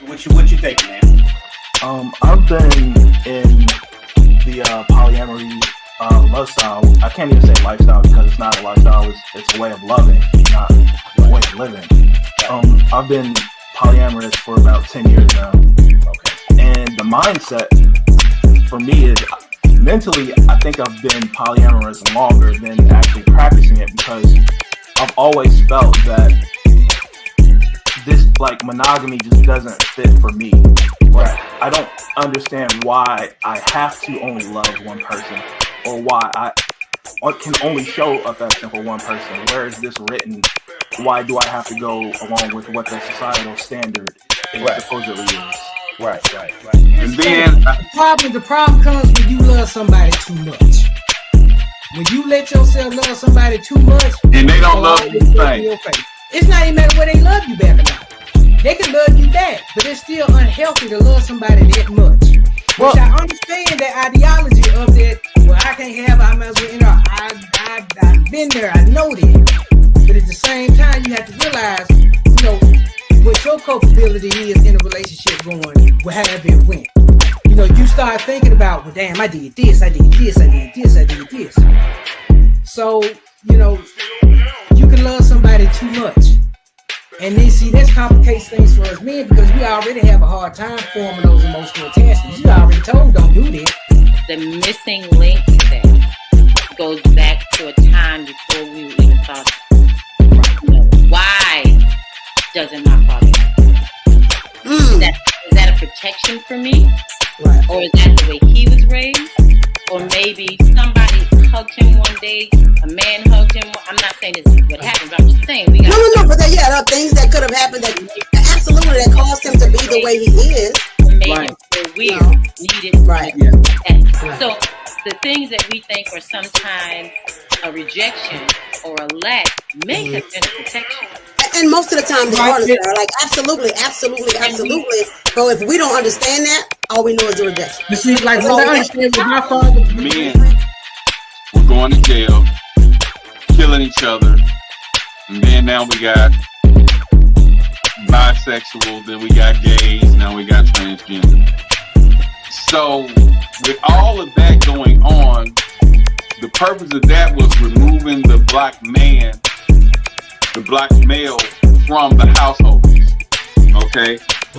What you think, man? I've been in the polyamory lifestyle. I can't even say lifestyle because it's not a lifestyle. It's a way of loving, not a way of living. I've been polyamorous for about 10 years now. Okay. And the mindset for me is mentally, I think I've been polyamorous longer than actually practicing it because I've always felt that this like monogamy just doesn't fit for me. Right. I don't understand why I have to only love one person or why I can only show affection for one person. Where is this written? Why do I have to go along with what the societal standard supposedly is? Right. And then the problem comes when you love somebody too much. When you let yourself love somebody too much, and they don't love you the same. It's not even matter whether they love you back or not. They can love you back, but it's still unhealthy to love somebody that much. Which I understand that ideology of that. Well, I can't have. I might as well. I've been there. I know that. But at the same time, you have to realize, what your culpability is in a relationship going, however it went. You start thinking about, well, damn, I did this. So, you can love somebody too much. And then, see, that complicates things for us men because we already have a hard time forming those emotional attachments. You already told, don't do that. The missing link to that goes back to a time before we even thought, why doesn't my father is that a protection for me? Right. Or is that the way he was raised? Or maybe somebody hugged him one day, a man hugged him. I'm not saying this is what happened, but I'm just saying we got but there are things that could have happened that absolutely that caused him to be the way he is. Made him feel weird, needed. Right. So the things that we think are sometimes a rejection or a lack may have been a protection. And most of the time, the artists are like, absolutely. But if we don't understand that, all we know is the rejection. You see, like, what I understand with my father. Men were going to jail, killing each other, and then now we got bisexual, then we got gays, now we got transgender. So, with all of that going on, the purpose of that was removing the black man, the black male from the household. Okay?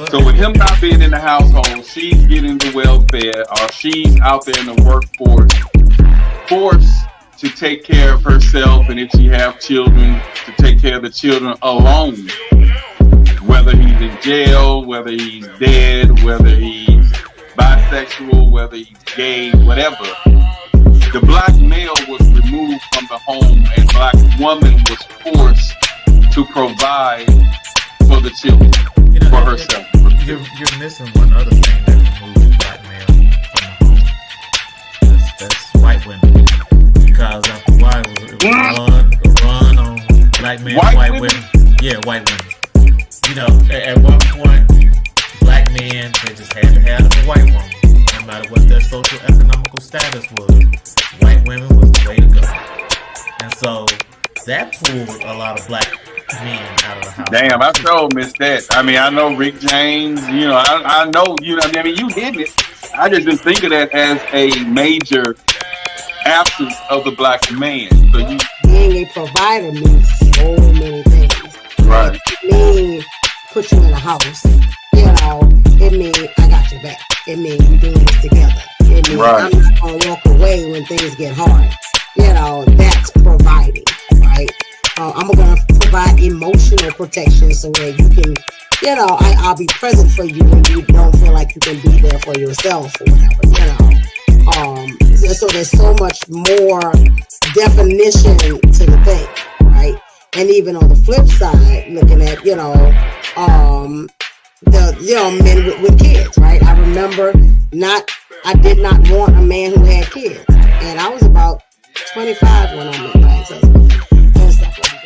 So with him not being in the household, she's getting the welfare, or she's out there in the workforce, forced to take care of herself, and if she have children, to take care of the children alone. Whether he's in jail, whether he's dead, whether he's bisexual, whether he's gay, whatever. The black male was removed from the home, and black woman was forced to provide for the children, for herself. You're missing one other thing that removes black male from the home. That's white women. Because after a while, it was a run on black men, white women. Yeah, white women. At one point, black men, they just had to have a white woman. No matter what their social economical status was, white women was the way to go. And so that pulled a lot of black men out of the house. Damn, I so missed that. I mean, I know Rick James, I know, you did it. I just didn't think of that as a major absence of the black man. So being a provider means so many things. Right. It means put you in a house. It means I got your back. It means we're doing this together. It means I'm not going to walk away when things get hard. That's providing, right? I'm going to provide emotional protection so that you can, I'll be present for you when you don't feel like you can be there for yourself or whatever, so there's so much more definition to the thing, right? And even on the flip side, looking at, the men with kids, right? I remember I did not want a man who had kids. And I was about 25 when I met my ex-husband. And stuff like that.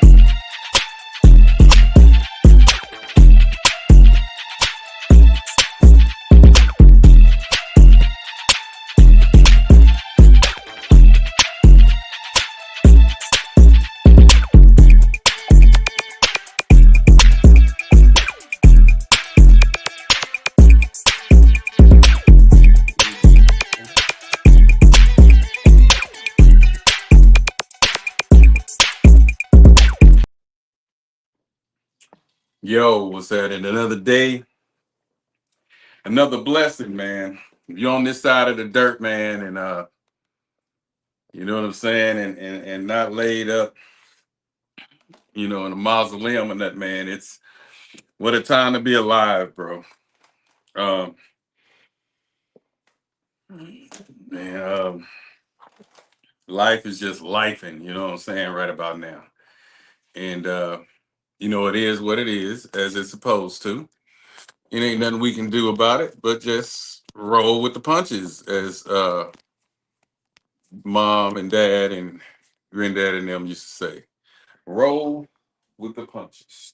Yo, what's that? And another day, another blessing, man. You're on this side of the dirt, man, and you know what I'm saying, and not laid up, in a mausoleum and that, man. It's what a time to be alive, bro. Um, man, life is just lifing, you know what I'm saying, right about now. And it is what it is, as it's supposed to. It ain't nothing we can do about it, but just roll with the punches, as mom and dad and granddad and them used to say. Roll with the punches.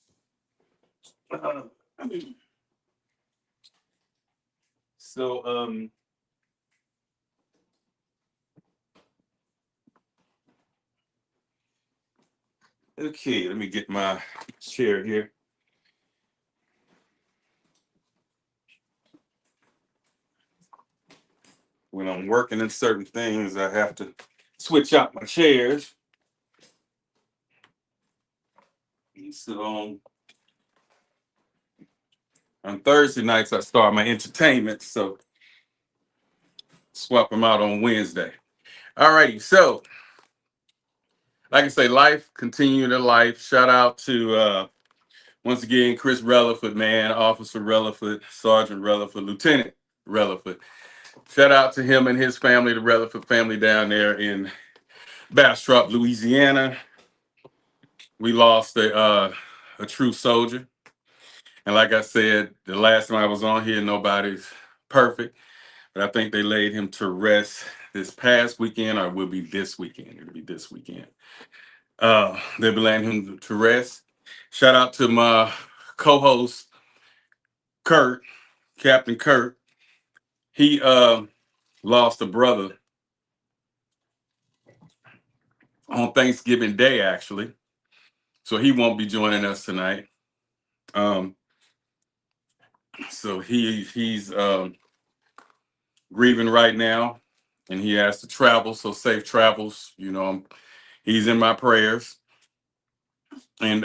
So okay, let me get my chair here. When I'm working in certain things, I have to switch out my chairs. So on Thursday nights, I start my entertainment, so swap them out on Wednesday. All righty, so like I say, life, continue to life. Shout out to once again Chris Relaford, man, Officer Relaford, Sergeant Relaford, Lieutenant Relaford. Shout out to him and his family, the Relaford family down there in Bastrop, Louisiana. We lost a true soldier. And like I said, the last time I was on here, nobody's perfect. But I think they laid him to rest this past weekend, or it will be this weekend. It'll be this weekend. They'll be laying him to rest. Shout out to my co-host, Kurt, Captain Kurt. He lost a brother on Thanksgiving Day, actually. So he won't be joining us tonight. So he's grieving right now, and he has to travel. So safe travels. He's in my prayers. And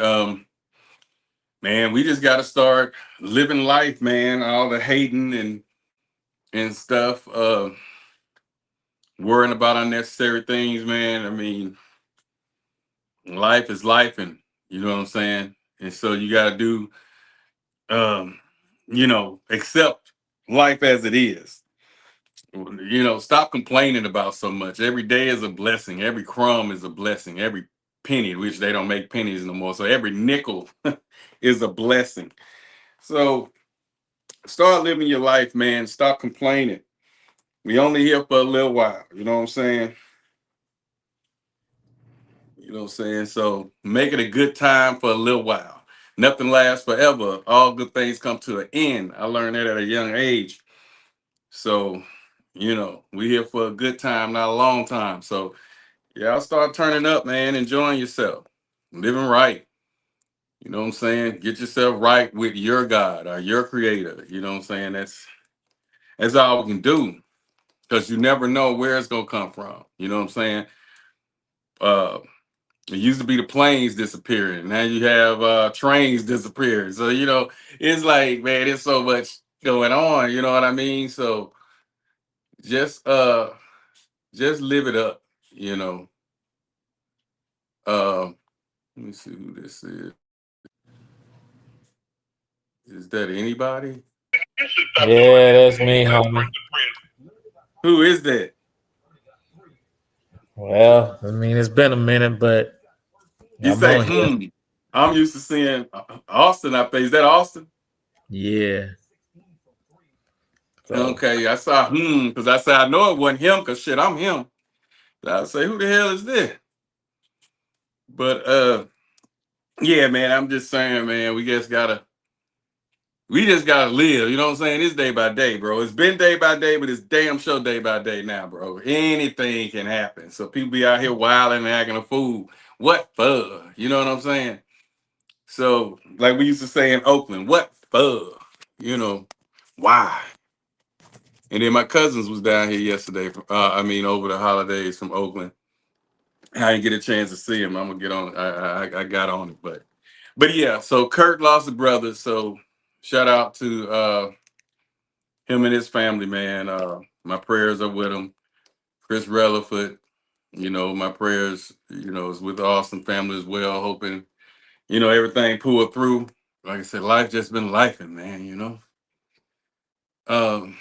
man, we just got to start living life, man. All the hating and stuff, worrying about unnecessary things, man. I mean, life is life, and you know what I'm saying. And so you got to do, accept life as it is. Stop complaining about so much. Every day is a blessing. Every crumb is a blessing. Every penny, which they don't make pennies no more. So every nickel is a blessing. So start living your life, man. Stop complaining. We only here for a little while. You know what I'm saying? So make it a good time for a little while. Nothing lasts forever. All good things come to an end. I learned that at a young age. So, we here for a good time, not a long time. So, y'all start turning up, man, enjoying yourself, living right. You know what I'm saying? Get yourself right with your God or your creator. You know what I'm saying? That's all we can do, because you never know where it's going to come from. You know what I'm saying? It used to be the planes disappearing. Now you have trains disappearing. So, it's like, man, there's so much going on. You know what I mean? So just live it up, Let me see who this is. Is that anybody? Yeah, that's me, homie. Who is that? Well, I mean, it's been a minute, but You say, I'm used to seeing Austin out there. Is that Austin? Yeah. So. Okay, I saw because I said I know it wasn't him, because shit, I'm him. I say, who the hell is this? But yeah, man, I'm just saying, man, we just gotta live. You know what I'm saying? It's day by day, bro. It's been day by day, but it's damn sure day by day now, bro. Anything can happen. So people be out here wilding and acting a fool. What for? You know what I'm saying? So, like we used to say in Oakland, what for? Why? And then my cousins was down here yesterday. Over the holidays from Oakland. I didn't get a chance to see him. I'm gonna get on. I got on it, but But yeah, so Kurt lost a brother. So shout out to him and his family, man. My prayers are with him. Chris Rutherford, my prayers, is with the Austin family as well. Hoping, everything pulled through. Like I said, life just been lifing, man. Um,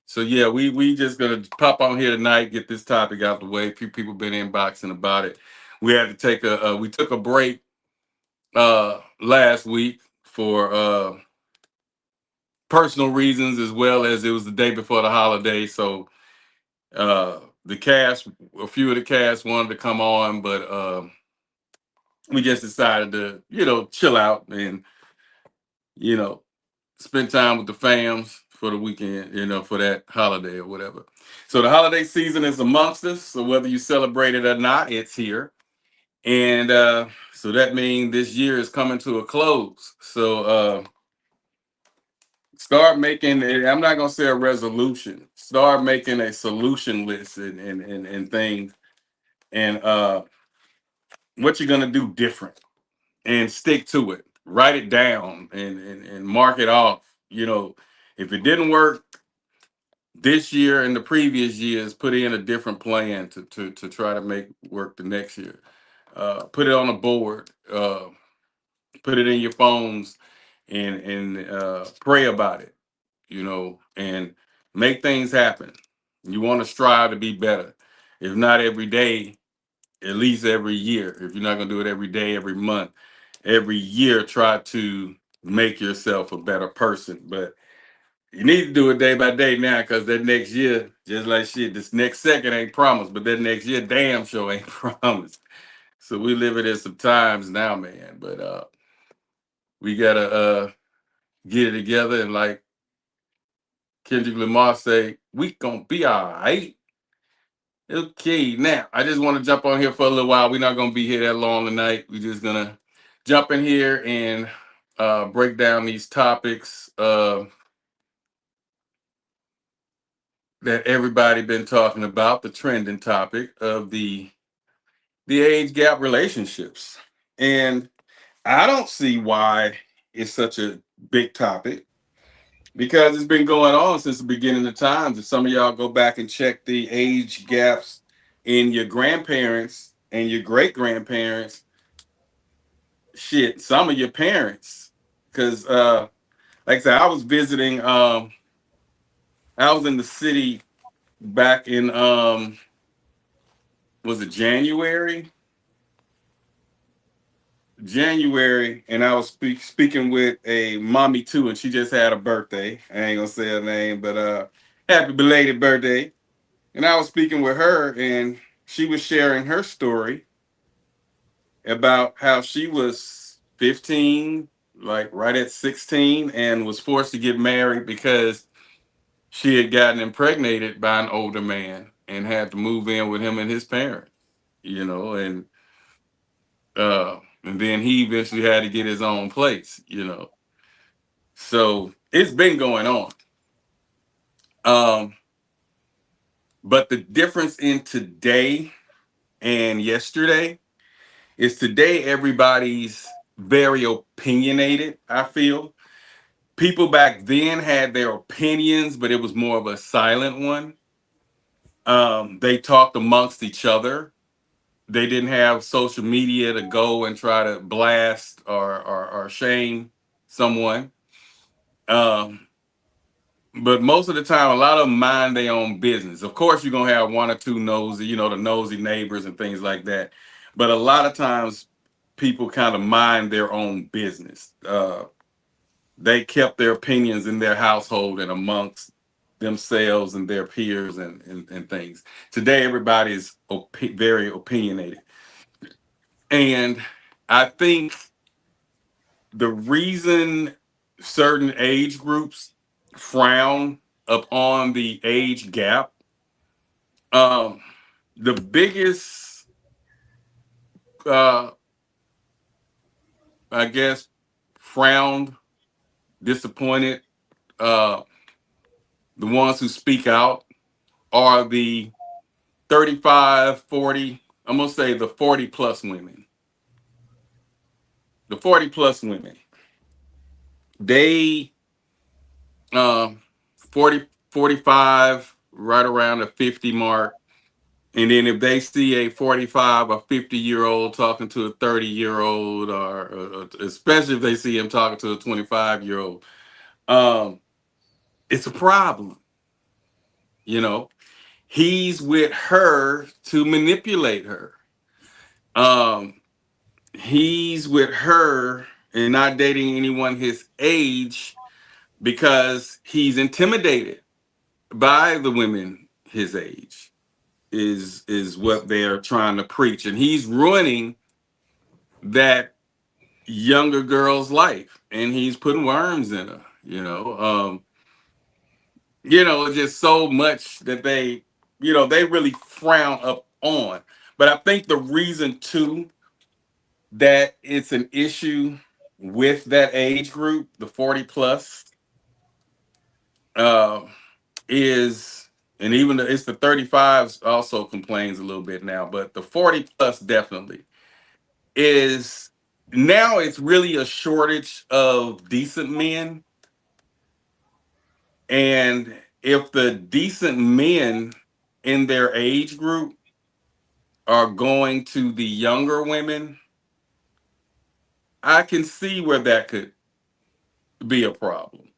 so yeah, we just gonna pop on here tonight, get this topic out the way. Few people been inboxing about it. We had to take we took a break last week for personal reasons, as well as it was the day before the holiday. So the cast, a few of the cast wanted to come on, but we just decided to, chill out and, spend time with the fams for the weekend, for that holiday or whatever. So the holiday season is amongst us. So whether you celebrate it or not, it's here. And so that means this year is coming to a close. So start making, I'm not going to say a resolution, start making a solution list and things. And what you're going to do different and stick to it. Write it down and mark it off. If it didn't work this year and the previous years, put in a different plan to try to make work the next year. Put it on a board, put it in your phones, and pray about it, and make things happen. You want to strive to be better. If not every day, at least every year. If you're not going to do it every day, every month, every year, try to make yourself a better person. But you need to do it day by day now, because that next year, just like shit, this next second ain't promised, but that next year damn sure ain't promised. So we living in some times now, man. But we gotta get it together, and like Kendrick Lamar say, we gonna be all right. Okay, now I just want to jump on here for a little while. We're not gonna be here that long tonight. We're just gonna jump in here and break down these topics that everybody been talking about. The trending topic of the age gap relationships, and I don't see why it's such a big topic, because it's been going on since the beginning of times. If some of y'all go back and check the age gaps in your grandparents and your great grandparents, shit, some of your parents, because like I said, I was visiting. I was in the city back in was it January, and I was speaking with a mommy too, and she just had a birthday. I ain't gonna say her name, but happy belated birthday. And I was speaking with her, and she was sharing her story about how she was 15, like right at 16, and was forced to get married because she had gotten impregnated by an older man and had to move in with him and his parents, and then he eventually had to get his own place. So it's been going on. But the difference in today and yesterday is today everybody's very opinionated, I feel. People back then had their opinions, but it was more of a silent one. They talked amongst each other. They didn't have social media to go and try to blast or shame someone. But most of the time, a lot of them mind their own business. Of course, you're going to have one or two nosy, the nosy neighbors and things like that. But a lot of times, people kind of mind their own business. They kept their opinions in their household and amongst themselves and their peers and things. Today, everybody's very opinionated. And I think the reason certain age groups frown upon the age gap, the biggest, I guess, frowned, disappointed, the ones who speak out are the 35, 40, I'm going to say the 40 plus women. the 40 plus women, they 40, 45, right around the 50 mark. And then if they see a 45 or 50-year-old talking to a 30-year-old, or especially if they see him talking to a 25-year-old, it's a problem. You know, he's with her to manipulate her. He's with her and not dating anyone his age because he's intimidated by the women his age is what they're trying to preach, and he's ruining that younger girl's life, and he's putting worms in her. Just so much that they really frown up on. But I think the reason too that it's an issue with that age group, the 40 plus, is, and even it's the 35s also complains a little bit now, but the 40 plus definitely is, now it's really a shortage of decent men. And if the decent men in their age group are going to the younger women, I can see where that could be a problem.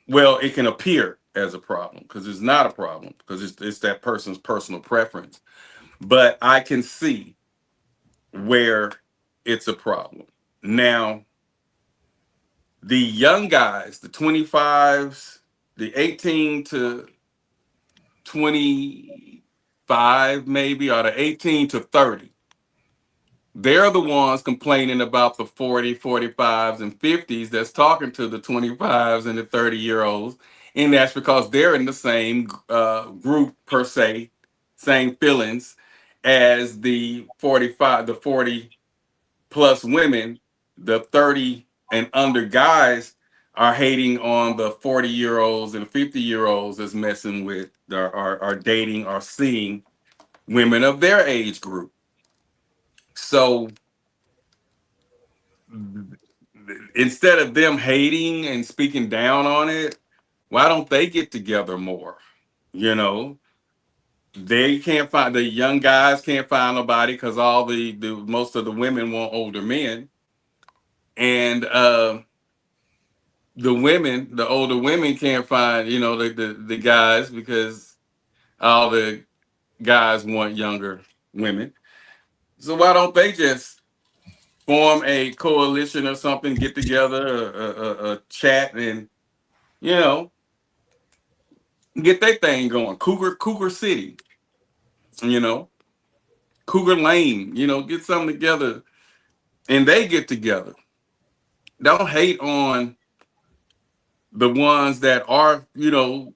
Well, it can appear as a problem because it's not a problem, because it's that person's personal preference. But I can see where it's a problem. Now, the young guys, the 25s, the 18 to 25 maybe, or the 18 to 30, they're the ones complaining about the 40, 45s, and 50s that's talking to the 25s and the 30-year-olds. And that's because they're in the same group, per se, same feelings as the 40 plus women. The 30 and under guys are hating on the 40-year-olds and 50-year-olds that's messing with, are dating or seeing women of their age group. So instead of them hating and speaking down on it, why don't they get together more? They can't find, the young guys can't find nobody because all the most of the women want older men. And the older women can't find, the guys, because all the guys want younger women. So why don't they just form a coalition or something, get together, a chat, and get their thing going? Cougar City, Cougar Lane, get something together, and they get together. Don't hate on the ones that are, at the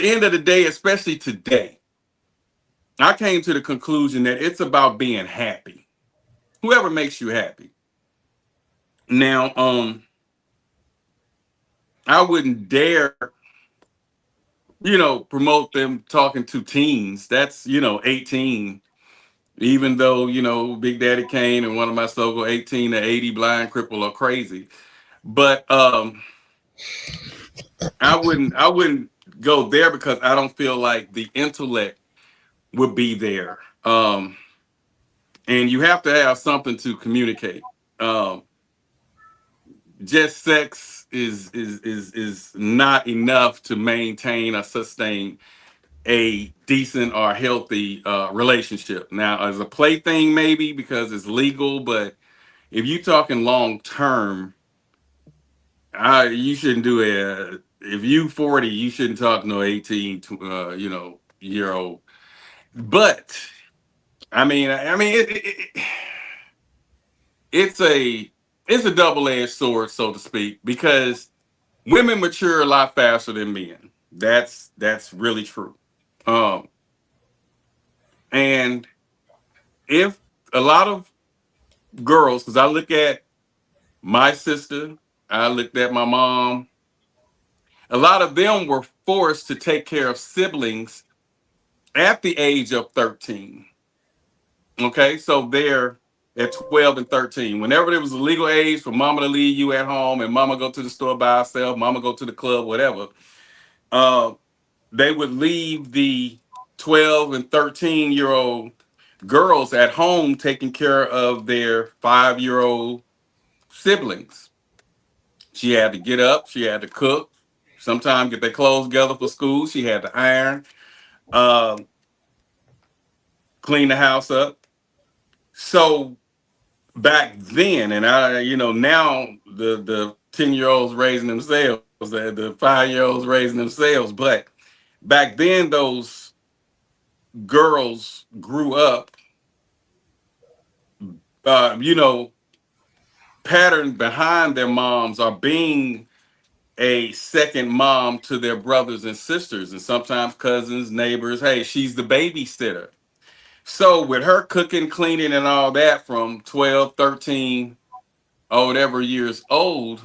end of the day, especially today, I came to the conclusion that it's about being happy. Whoever makes you happy. Now, I wouldn't dare, promote them talking to teens. That's, 18. Even though, Big Daddy Kane and one of my slogans, 18 to 80, blind, cripple, or crazy. But I wouldn't go there because I don't feel like the intellect would be there. And you have to have something to communicate. Just sex is not enough to maintain or sustain a decent or healthy relationship. Now, as a plaything, maybe because it's legal, but if you're talking long term, you shouldn't do it. If you 40, you shouldn't talk to no 18, year old. But it's a double-edged sword, so to speak, because women mature a lot faster than men. That's really true. And if a lot of girls, because I look at my sister, I looked at my mom, a lot of them were forced to take care of siblings at the age of 13. Okay, so they're at 12 and 13. Whenever there was a legal age for mama to leave you at home and mama go to the store by herself, mama go to the club, whatever, they would leave the 12 and 13-year-old girls at home taking care of their 5-year-old siblings. She had to get up, she had to cook, sometimes get their clothes together for school, she had to iron, clean the house up. So back then, and now the 10-year-olds raising themselves, the 5-year-olds raising themselves, but back then those girls grew up, patterned behind their moms or being a second mom to their brothers and sisters, and sometimes cousins, neighbors. Hey, she's the babysitter. So with her cooking, cleaning, and all that from 12, 13, or whatever years old,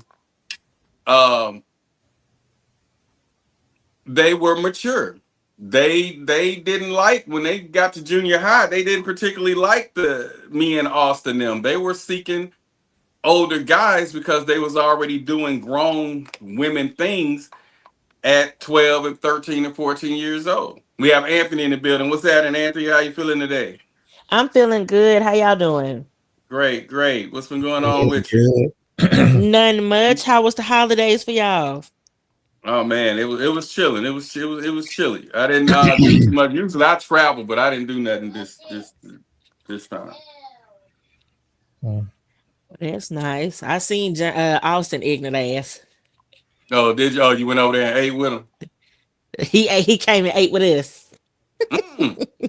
they were mature. They didn't like, when they got to junior high, they didn't particularly like me and Austin them. They were seeking older guys because they was already doing grown women things at 12 and 13 and 14 years old. We have Anthony in the building. What's that? And Anthony, how you feeling today? I'm feeling good. How y'all doing? Great. What's been going on with you? Nothing much. How was the holidays for y'all? Oh man, it was chilling. It was chilly. I didn't do too much. Usually I travel, but I didn't do nothing this time. That's nice. I seen Austin ignorant ass. Oh, did you? Oh, you went over there and ate with him? He came and ate with us.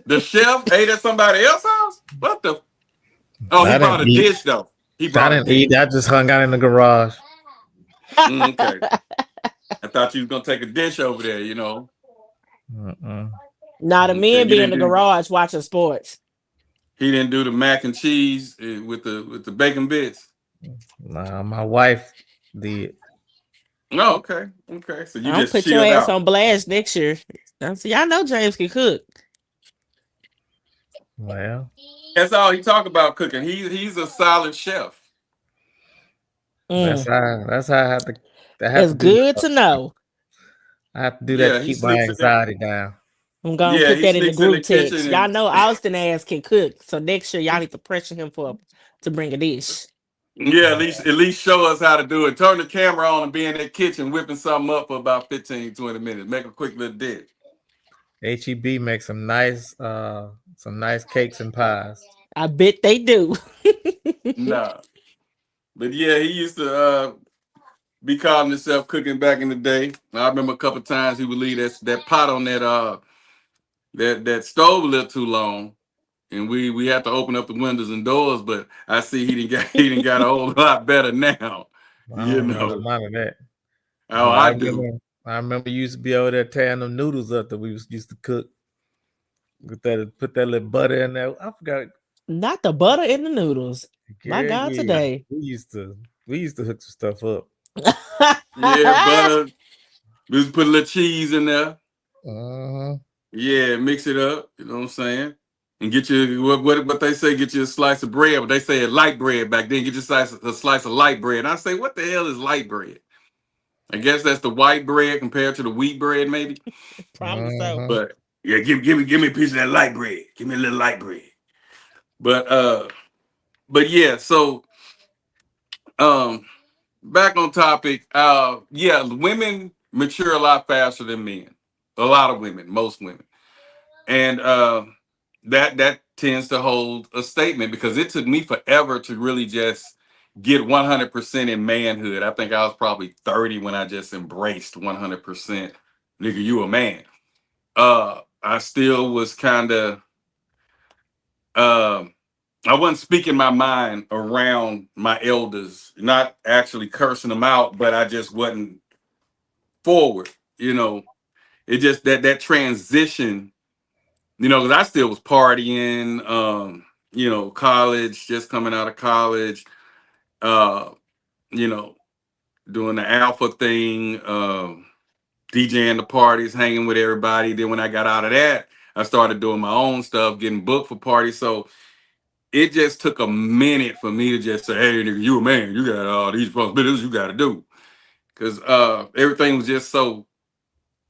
The chef ate at somebody else's house? What the? Oh, he brought a dish though. I didn't eat. I just hung out in the garage. Okay. I thought you was gonna take a dish over there, Nah, the men be in the garage watching sports. He didn't do the mac and cheese with the bacon bits. Nah, my wife did. Oh, okay. So you I'll just put your ass on blast next year. Y'all know James can cook. Well, that's all he talk about, cooking. He's a solid chef. That's how I have to. That's good to know. I have to do that to keep my anxiety down. I'm gonna put that in the group text. Y'all know Austin ass can cook, so next year y'all need to pressure him to bring a dish. Yeah, at least show us how to do it. Turn the camera on and be in that kitchen whipping something up for about 15, 20 minutes. Make a quick little dish. HEB makes some nice cakes and pies. I bet they do. Nah. But yeah, he used to be calling himself cooking back in the day. I remember a couple of times he would leave that pot on that stove a little too long, and we had to open up the windows and doors. But I see he didn't got a whole lot better now. None of that. Oh, I do. I remember you used to be over there tearing them noodles up that we used to cook. Put that little butter in there. I forgot. Not the butter in the noodles. My God, today. We used to hook some stuff up. Yeah, butter. We used to put a little cheese in there. Yeah, mix it up. You know what I'm saying? And get you what they say. Get you a slice of bread. But they say light bread back then. Get you a slice of light bread. And I say, what the hell is light bread? I guess that's the white bread compared to the wheat bread, maybe. Probably so. But yeah, give me a piece of that light bread. Give me a little light bread. But yeah, so back on topic. Yeah, women mature a lot faster than men. A lot of women, most women, and that tends to hold a statement because it took me forever to really just get 100% in manhood. I think I was probably 30 when I just embraced 100%. Nigga, you a man. I still was kind of I wasn't speaking my mind around my elders, not actually cursing them out, but I just wasn't forward, It just that transition, because I still was partying, college, just coming out of college, doing the alpha thing, DJing the parties, hanging with everybody. Then when I got out of that, I started doing my own stuff, getting booked for parties. So it just took a minute for me to just say, hey, nigga, you a man. You got all these responsibilities you got to do. Because everything was just so,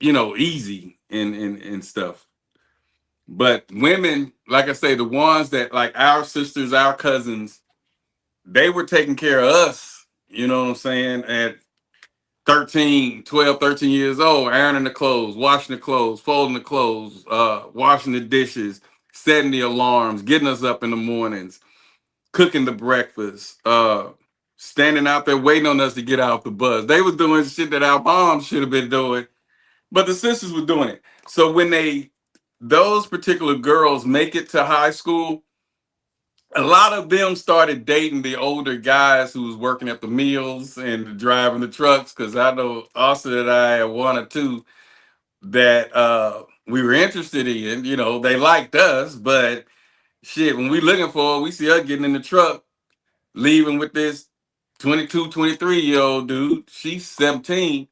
easy and stuff. But women, like I say, the ones that like our sisters, our cousins, they were taking care of us, you know what I'm saying, at 12, 13 years old, ironing the clothes, washing the clothes, folding the clothes, washing the dishes, setting the alarms, getting us up in the mornings, cooking the breakfast, standing out there waiting on us to get out the bus. They was doing shit that our moms should have been doing, but the sisters were doing it. So when those particular girls make it to high school, a lot of them started dating the older guys who was working at the mills and driving the trucks. Because I know Austin and I had one or two that we were interested in. They liked us, but shit, when we looking for her, we see her getting in the truck, leaving with this 22, 23-year-old dude. She's 17,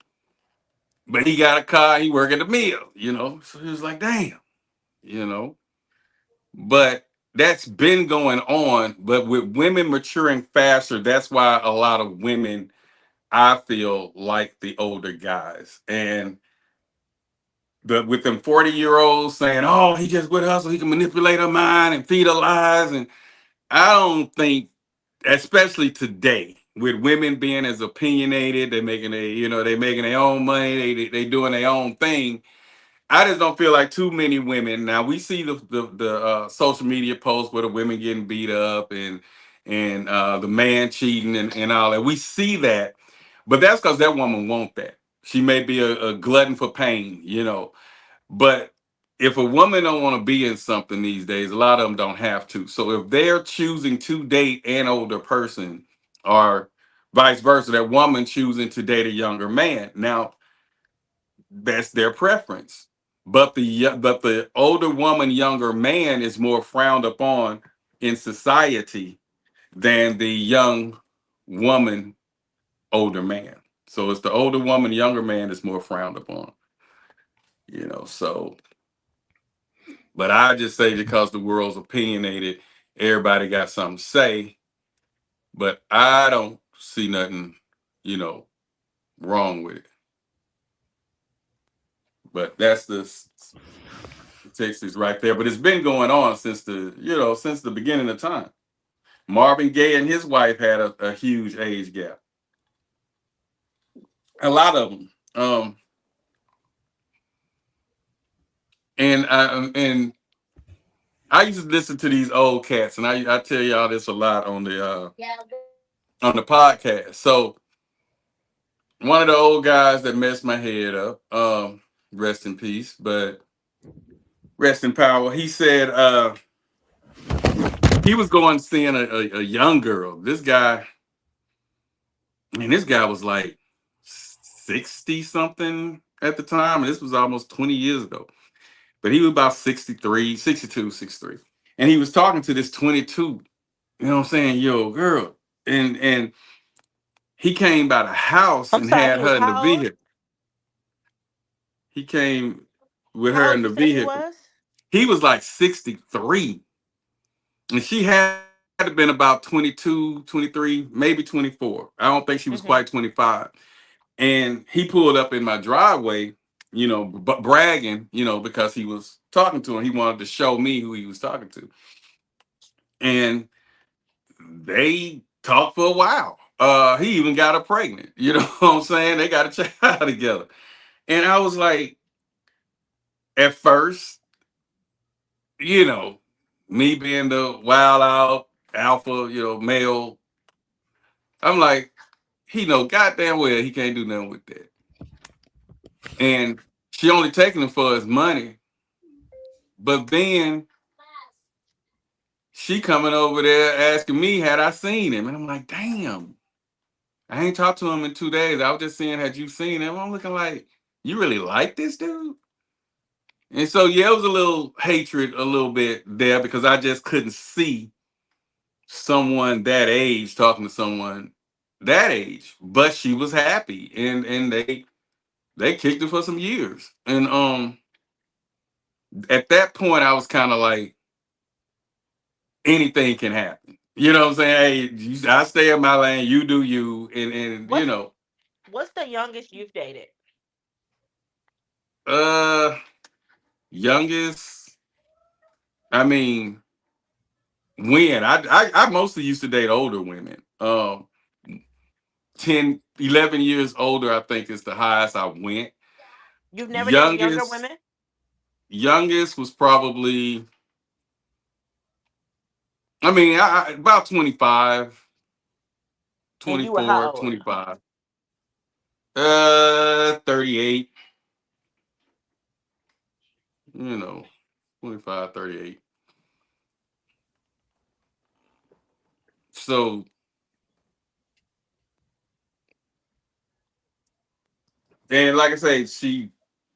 but he got a car. He work at the mill, So he was like, damn, But that's been going on, but with women maturing faster, that's why a lot of women, I feel, like the older guys. And with them 40-year-olds saying, oh, he just with her so he can manipulate her mind and feed her lies. And I don't think, especially today, with women being as opinionated, they're making their own money, they doing their own thing. I just don't feel like too many women. Now we see the social media posts where the women getting beat up and the man cheating and all that. We see that, but that's because that woman want that. She may be a glutton for pain, But if a woman don't want to be in something these days, a lot of them don't have to. So if they're choosing to date an older person, or vice versa, that woman choosing to date a younger man, now that's their preference. But the older woman, younger man is more frowned upon in society than the young woman, older man. So it's the older woman, younger man is more frowned upon. So, but I just say because the world's opinionated, everybody got something to say. But I don't see nothing, wrong with it. But that's the text is right there. But it's been going on since the beginning of time. Marvin Gaye and his wife had a huge age gap. A lot of them. And I used to listen to these old cats, and I tell y'all this a lot on the podcast. So one of the old guys that messed my head up, rest in peace, but rest in power. He said he was going seeing a young girl. This guy was like 60 something at the time, and this was almost 20 years ago. But he was about 62, 63. And he was talking to this 22, yo, girl. And he came by the house and had her in the vehicle. He came with her in the vehicle. He was like 63. And she had to been about 22, 23, maybe 24. I don't think she was quite 25. And he pulled up in my driveway, bragging, because he was talking to her. He wanted to show me who he was talking to. And they talked for a while. He even got her pregnant. You know what I'm saying? They got a child together. And I was like, at first, me being the wild out alpha, male, I'm like, he know goddamn well he can't do nothing with that. And she only taking him for his money. But then she coming over there asking me, had I seen him? And I'm like, damn, I ain't talked to him in 2 days. I was just saying, had you seen him? I'm looking like, you really like this dude? And so, yeah, it was a little hatred a little bit there because I just couldn't see someone that age talking to someone that age. But she was happy, and they kicked her for some years. And at that point, I was kind of like, anything can happen. You know what I'm saying? Hey, I stay in my lane, you do you, and you know. What's the youngest you've dated? Youngest. I mean, when I mostly used to date older women. 10, 11 years older, I think is the highest I went. You've never dated younger women? Youngest was probably, I mean, about 25, 24, 25. 38. You know, 25, 38. So, and like I say, she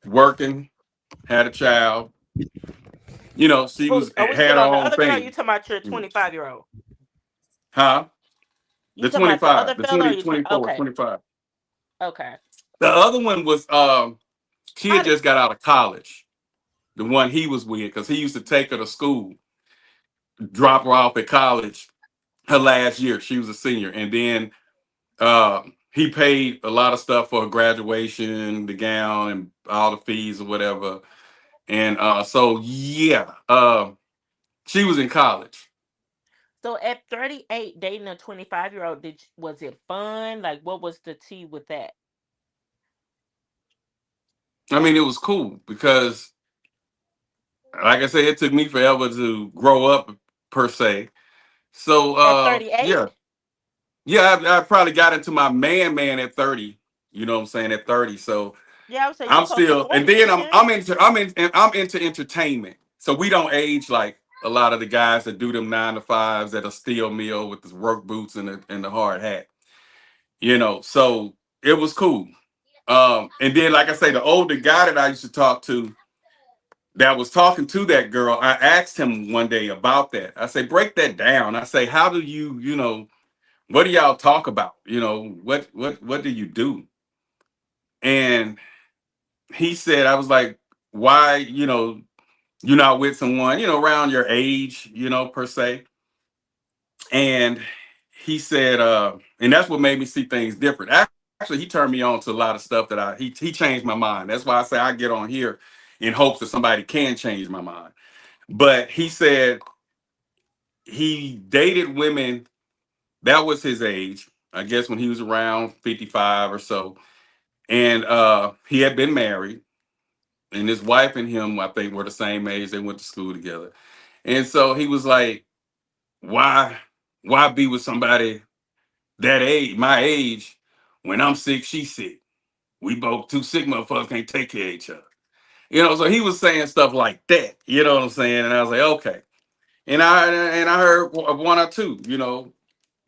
working, had a child. You know, she had her own thing. Girl, you talking about your 25-year-old? Huh? You the 25, the 20, 24, okay. 25. Okay. The other one was kid just got out of college. The one he was with, because he used to take her to school, drop her off at college her last year. She was a senior. And then he paid a lot of stuff for her graduation, the gown, and all the fees or whatever. And so, yeah, she was in college. So at 38, dating a 25-year-old, was it fun? Like, what was the tea with that? I mean, it was cool because, like I said, it took me forever to grow up, per se. So, at 38? Yeah, I probably got into my man at 30. You know what I'm saying? At 30. So yeah, I would say I'm still, and then I'm into entertainment. So we don't age like a lot of the guys that do them 9 to 5s that are steel meal with the work boots and the hard hat. You know, so it was cool. And then, like I say, the older guy that I used to talk to that was talking to that girl, I asked him one day about that. I say, break that down. I say, how do you, you know, what do y'all talk about? You know, what do you do? And he said, I was like, why, you know, you're not with someone, you know, around your age, you know, per se. And he said, and that's what made me see things different. Actually, he turned me on to a lot of stuff that he changed my mind. That's why I say I get on here in hopes that somebody can change my mind. But he said he dated women that was his age, I guess, when he was around 55 or so. And he had been married, and his wife and him, I think, were the same age. They went to school together. And so he was like, why be with somebody that age, my age, when I'm sick, she's sick. We both 2 sick motherfuckers can't take care of each other. You know, so he was saying stuff like that. You know what I'm saying? And I was like, okay. And I heard one or two, you know,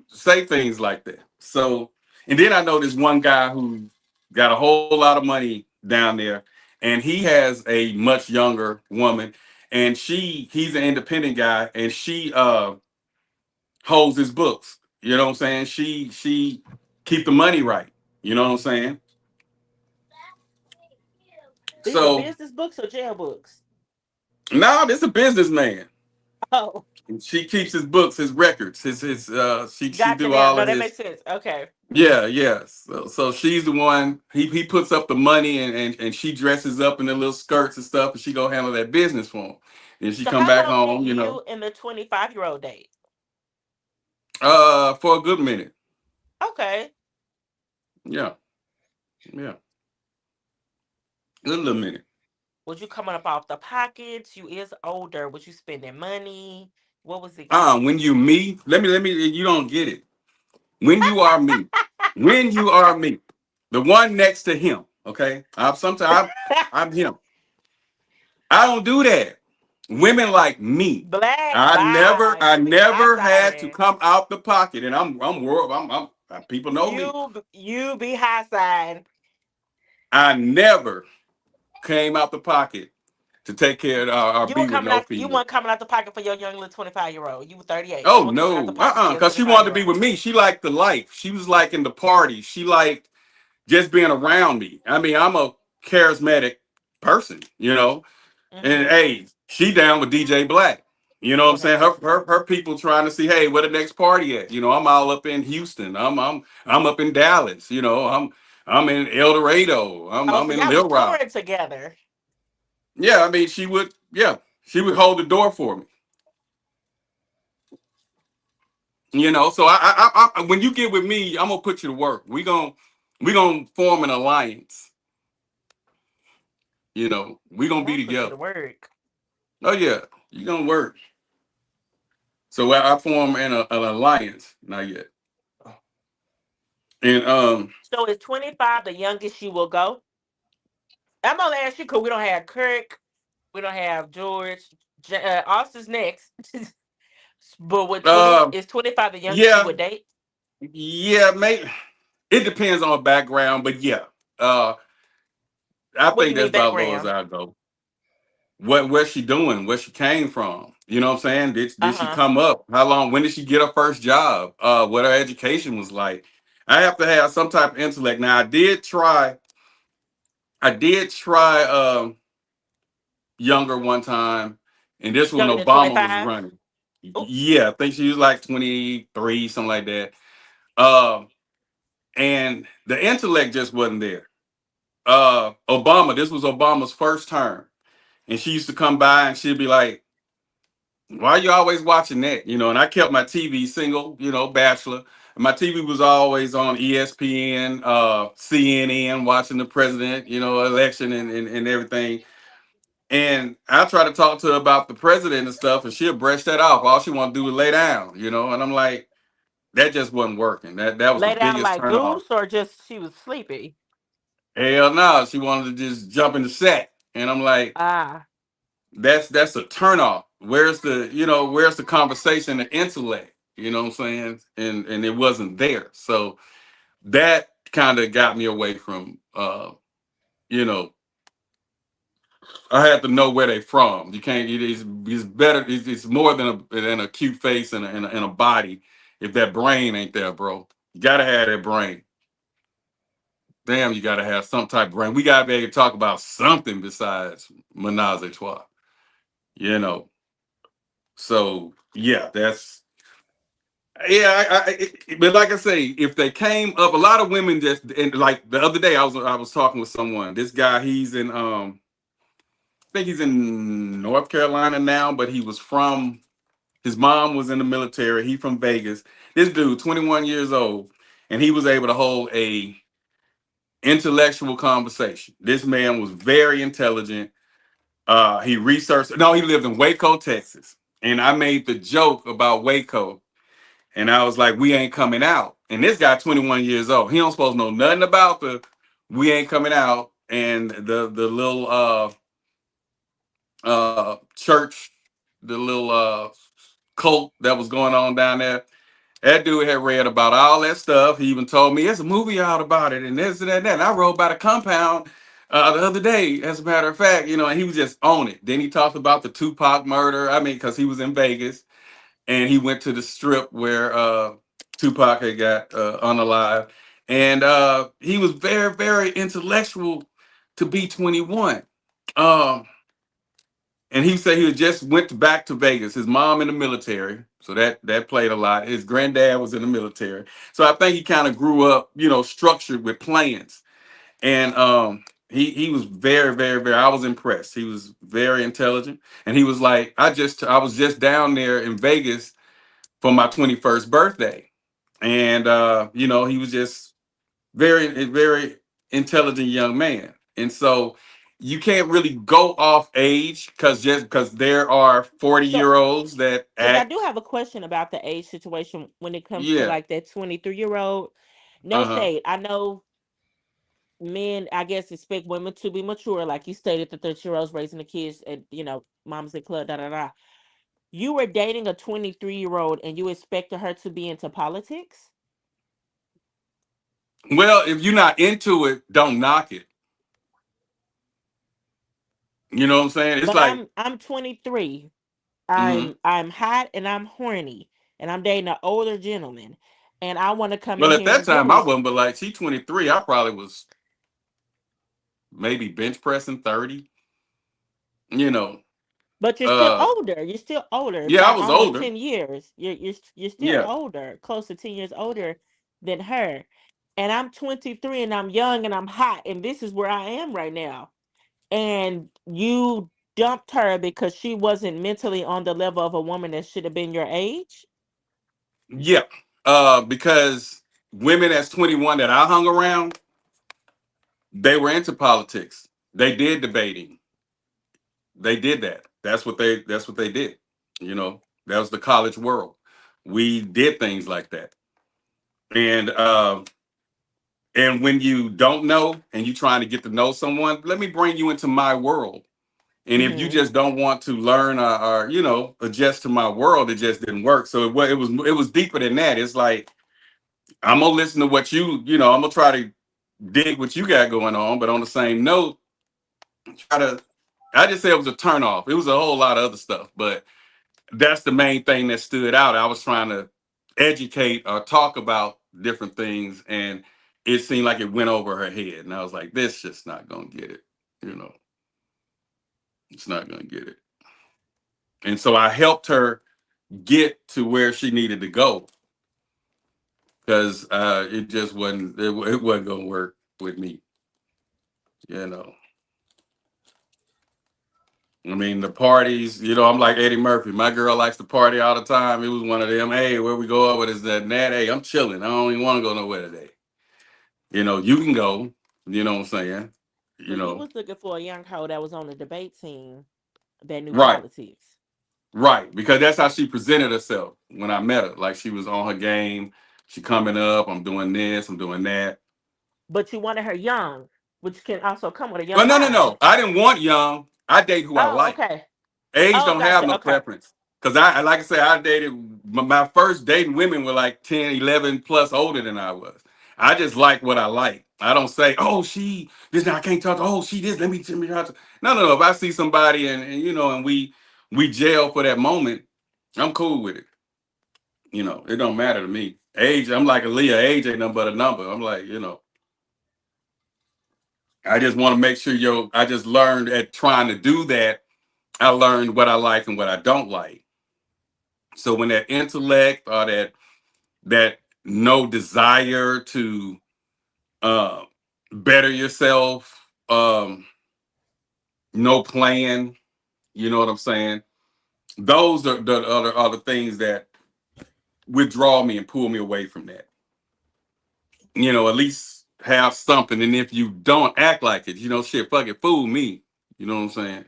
say things like that. So, and then I know this one guy who got a whole lot of money down there, and he has a much younger woman, and he's an independent guy, and she holds his books. You know what I'm saying? She keep the money right. You know what I'm saying? These are business books or jail books? No, this is a businessman. Oh. And she keeps his books, his records, she do all of his. That makes sense. Okay. Yeah. So she's the one. He puts up the money and she dresses up in the little skirts and stuff, and she go handle that business for him. And she come back home. You know. And the 25-year-old date. For a good minute. Okay. Yeah. A little minute. Was you coming up off the pockets? You is older. Was you spending money? What was it? When you me, let me. You don't get it. When you are me, the one next to him. Okay, I'm him. I don't do that. Women like me. I never had to come out the pocket, and I'm people know me. You be high side. I never came out the pocket to take care of our be with no female. You weren't coming out the pocket for your young little 25-year-old. You were 38. Oh no, because she wanted to be with me. She liked the life. She was liking the party. She liked just being around me. I mean, I'm a charismatic person, you know. Mm-hmm. And hey, she down with DJ Black. You know what I'm saying? Her people trying to see, hey, where the next party at? You know, I'm all up in Houston. I'm up in Dallas. You know, I'm in El Dorado. I'm so in y'all Little was Rock. touring together. Yeah, I mean, she would hold the door for me. You know, so I when you get with me, I'm gonna put you to work. We gonna form an alliance. You know, we gonna be Put you to together. work. Oh yeah, you gonna work. So I form an alliance. Not yet. And So is 25 the youngest you will go? I'm gonna ask you because we don't have Kirk, we don't have George. Austin's next, but with 20 is 25 the youngest you would date? Yeah, maybe it depends on background, but yeah, I What do think you that's mean about low as background? I go. What's she doing? Where she came from? You know what I'm saying? Did she come up? How long? When did she get her first job? What her education was like? I have to have some type of intellect. Now I did try younger one time, and this when Younger than Obama was 25? running. Yeah, I think she was like 23, something like that. And the intellect just wasn't there. Obama, this was Obama's first term. And she used to come by and she'd be like, why are you always watching that? You know, and I kept my TV single, you know, bachelor. And my TV was always on ESPN, CNN, watching the president, you know, election and everything. And I try to talk to her about the president and stuff, and she'll brush that off. All she want to do is lay down, you know. And I'm like, that just wasn't working. That was the Lay down biggest like turn off. goose or just she was sleepy? Hell no, she wanted to just jump in the sack, and I'm like, that's a turn off. Where's the conversation, the intellect? You know what I'm saying? And it wasn't there. So that kind of got me away from, you know, I had to know where they from. You can't. It's better. It's more than a cute face and a body. If that brain ain't there, bro, you gotta have that brain. Damn, you gotta have some type of brain. We gotta be able to talk about something besides menage a trois. You know. So yeah, but like I say, if they came up, a lot of women just, and like the other day I was talking with someone. This guy, he's in I think he's in North Carolina now, but his mom was in the military. He from Vegas. This dude, 21 years old, and he was able to hold a intellectual conversation. This man was very intelligent. He researched. No, he lived in Waco, Texas, and I made the joke about Waco, and I was like, "We ain't coming out." And this guy, 21 years old, he don't supposed to know nothing about the "we ain't coming out" and the little church, the little cult that was going on down there. That dude had read about all that stuff. He even told me there's a movie out about it and this and that. And I rode by the compound the other day, as a matter of fact, you know, and he was just on it. Then he talked about the Tupac murder. I mean, because he was in Vegas and he went to the strip where Tupac had got unalive. And he was very, very intellectual to be 21. And he said he just went back to Vegas. His mom in the military, so that played a lot. His granddad was in the military, so I think he kind of grew up, you know, structured with plans. And he was very, very, very. I was impressed. He was very intelligent, and he was like, I was just down there in Vegas for my 21st birthday, and you know, he was just very, very intelligent young man, and so you can't really go off age because there are 40-year-olds that Because I act. do have a question about the age situation when it comes to Yeah. like that 23-year-old. No shade. I know men, I guess, expect women to be mature, like you stated, the 30-year-olds raising the kids at, you know, moms and club, da da da. You were dating a 23-year-old and you expected her to be into politics? Well, if you're not into it, don't knock it. You know what I'm saying? It's But like, I'm 23. mhm. I'm hot and I'm horny and I'm dating an older gentleman and I want to come Well, in at here that and do time I this. wasn't, but like she 23, I probably was maybe bench pressing 30. You know, But you're still older. You're still older Yeah, by I was almost older. 10 years. You're still Yeah. older, close to 10 years older than her. And I'm 23 and I'm young and I'm hot. And this is where I am right now. And you dumped her because she wasn't mentally on the level of a woman that should have been your age? Yeah. Because women that's 21 that I hung around, they were into politics. They did debating. They did that. That's what they did. You know, that was the college world. We did things like that. And when you don't know and you're trying to get to know someone, let me bring you into my world. And if you just don't want to learn or you know, adjust to my world, it just didn't work. So it was deeper than that. It's like, I'm gonna listen to what I'm gonna try to dig what you got going on, but on the same note, I just say it was a turn off. It was a whole lot of other stuff, but that's the main thing that stood out. I was trying to educate or talk about different things, and it seemed like it went over her head. And I was like, this just not gonna get it, you know. It's not gonna get it. And so I helped her get to where she needed to go. Because it just wasn't gonna work with me. You know. I mean, the parties, you know, I'm like Eddie Murphy. My girl likes to party all the time. It was one of them, hey, where we go over is that and that. Hey, I'm chilling. I don't even want to go nowhere today. You know, you can go. You know what I'm saying? You know. You was looking for a young hoe that was on the debate team that knew Right. politics. Right. Because that's how she presented herself when I met her. Like she was on her game. She coming up. I'm doing this. I'm doing that. But you wanted her young, which can also come with a young. Well, no. I didn't want young. I date who I like. Okay. Age don't have no preference. Because I like I say, I dated, my first dating women were like 10, 11 plus older than I was. I just like what I like. I don't say, oh, she, this, I can't talk to, oh, she this, let me how to. No. If I see somebody and you know, and we gel for that moment, I'm cool with it. You know, it don't matter to me. Age, I'm like Aaliyah, age ain't nothing but a number. I'm like, you know, I just want to make sure I just learned at trying to do that. I learned what I like and what I don't like. So when that intellect or that no desire to better yourself, no plan, you know what I'm saying? Those are the things that withdraw me and pull me away from that. You know, at least have something. And if you don't act like it, you know, shit, fuck it, fool me. You know what I'm saying?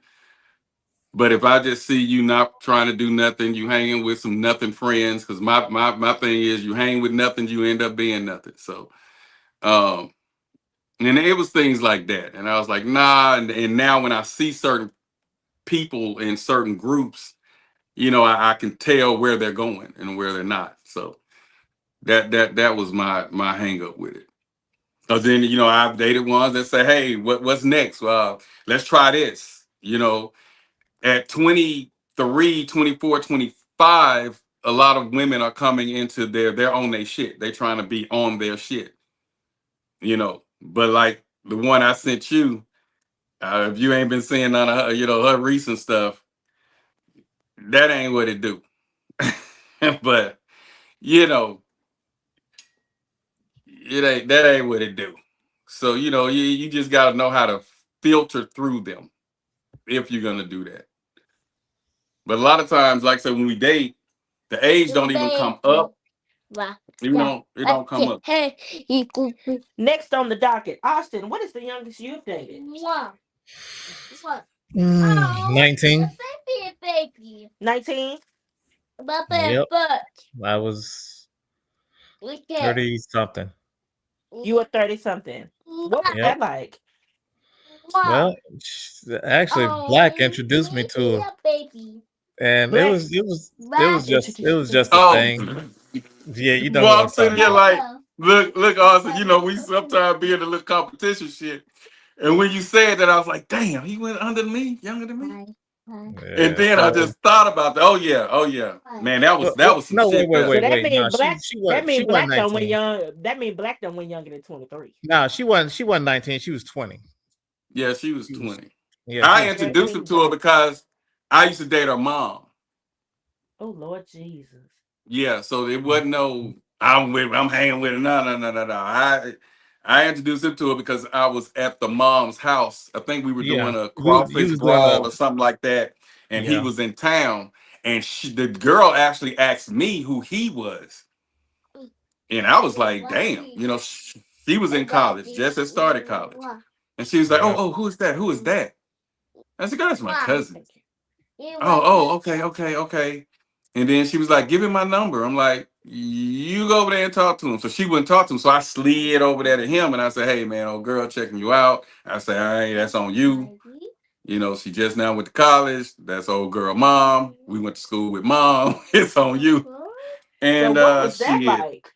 But if I just see you not trying to do nothing, you hanging with some nothing friends, because my thing is you hang with nothing, you end up being nothing. So, and it was things like that. And I was like, nah. And now when I see certain people in certain groups, you know, I can tell where they're going and where they're not. So that was my hang up with it. Because then, you know, I've dated ones that say, hey, what's next? Let's try this, you know. At 23, 24, 25, a lot of women are coming into they're on their shit. They're trying to be on their shit, you know. But like the one I sent you, if you ain't been seeing none of her, you know, her recent stuff, that ain't what it do. But, you know, that ain't what it do. So, you know, you just got to know how to filter through them if you're going to do that. But a lot of times, like I said, when we date, the age don't even come up. It don't come up. Next on the docket, Austin, what is the youngest you've dated? 19. 19? Yep. I was 30 something. You were 30 something. What was that like? Well, actually, Black introduced me to her, and Black. it was just a thing. Yeah, you know. Well, I'm sitting here like, look, Austin. You know, we sometimes be in a little competition shit, and when you said that, I was like, damn, he went younger than me. Yeah, and then I just thought about that. Oh yeah, man, that was some no, shit. wait. So that means No, Black. That means Black don't went 19. young. That means Black don't went younger than 23. No, she wasn't 19. She was 20. Yeah, she was 20. Yeah, I introduced her to her because I used to date her mom. Oh Lord Jesus. Yeah, so it wasn't no I'm hanging with her. No. I introduced him to her because I was at the mom's house. I think we were Yeah, doing a you crawfish was in a brawl or something like that, and he yeah. was in town. And the girl actually asked me who he was, and I was like, "Damn," she was in college, just had started college, and she was like, Yeah. "Oh, who is that? Who is that?" I said, "That's my cousin." Thank you. Okay. And then she was like, "Give him my number." I'm like, "You go over there and talk to him." So she wouldn't talk to him. So I slid over there to him and I said, "Hey man, old girl checking you out." I said, "All right, that's on you. She just now went to college. That's old girl mom. We went to school with mom. It's on you." So And what was that shit, like?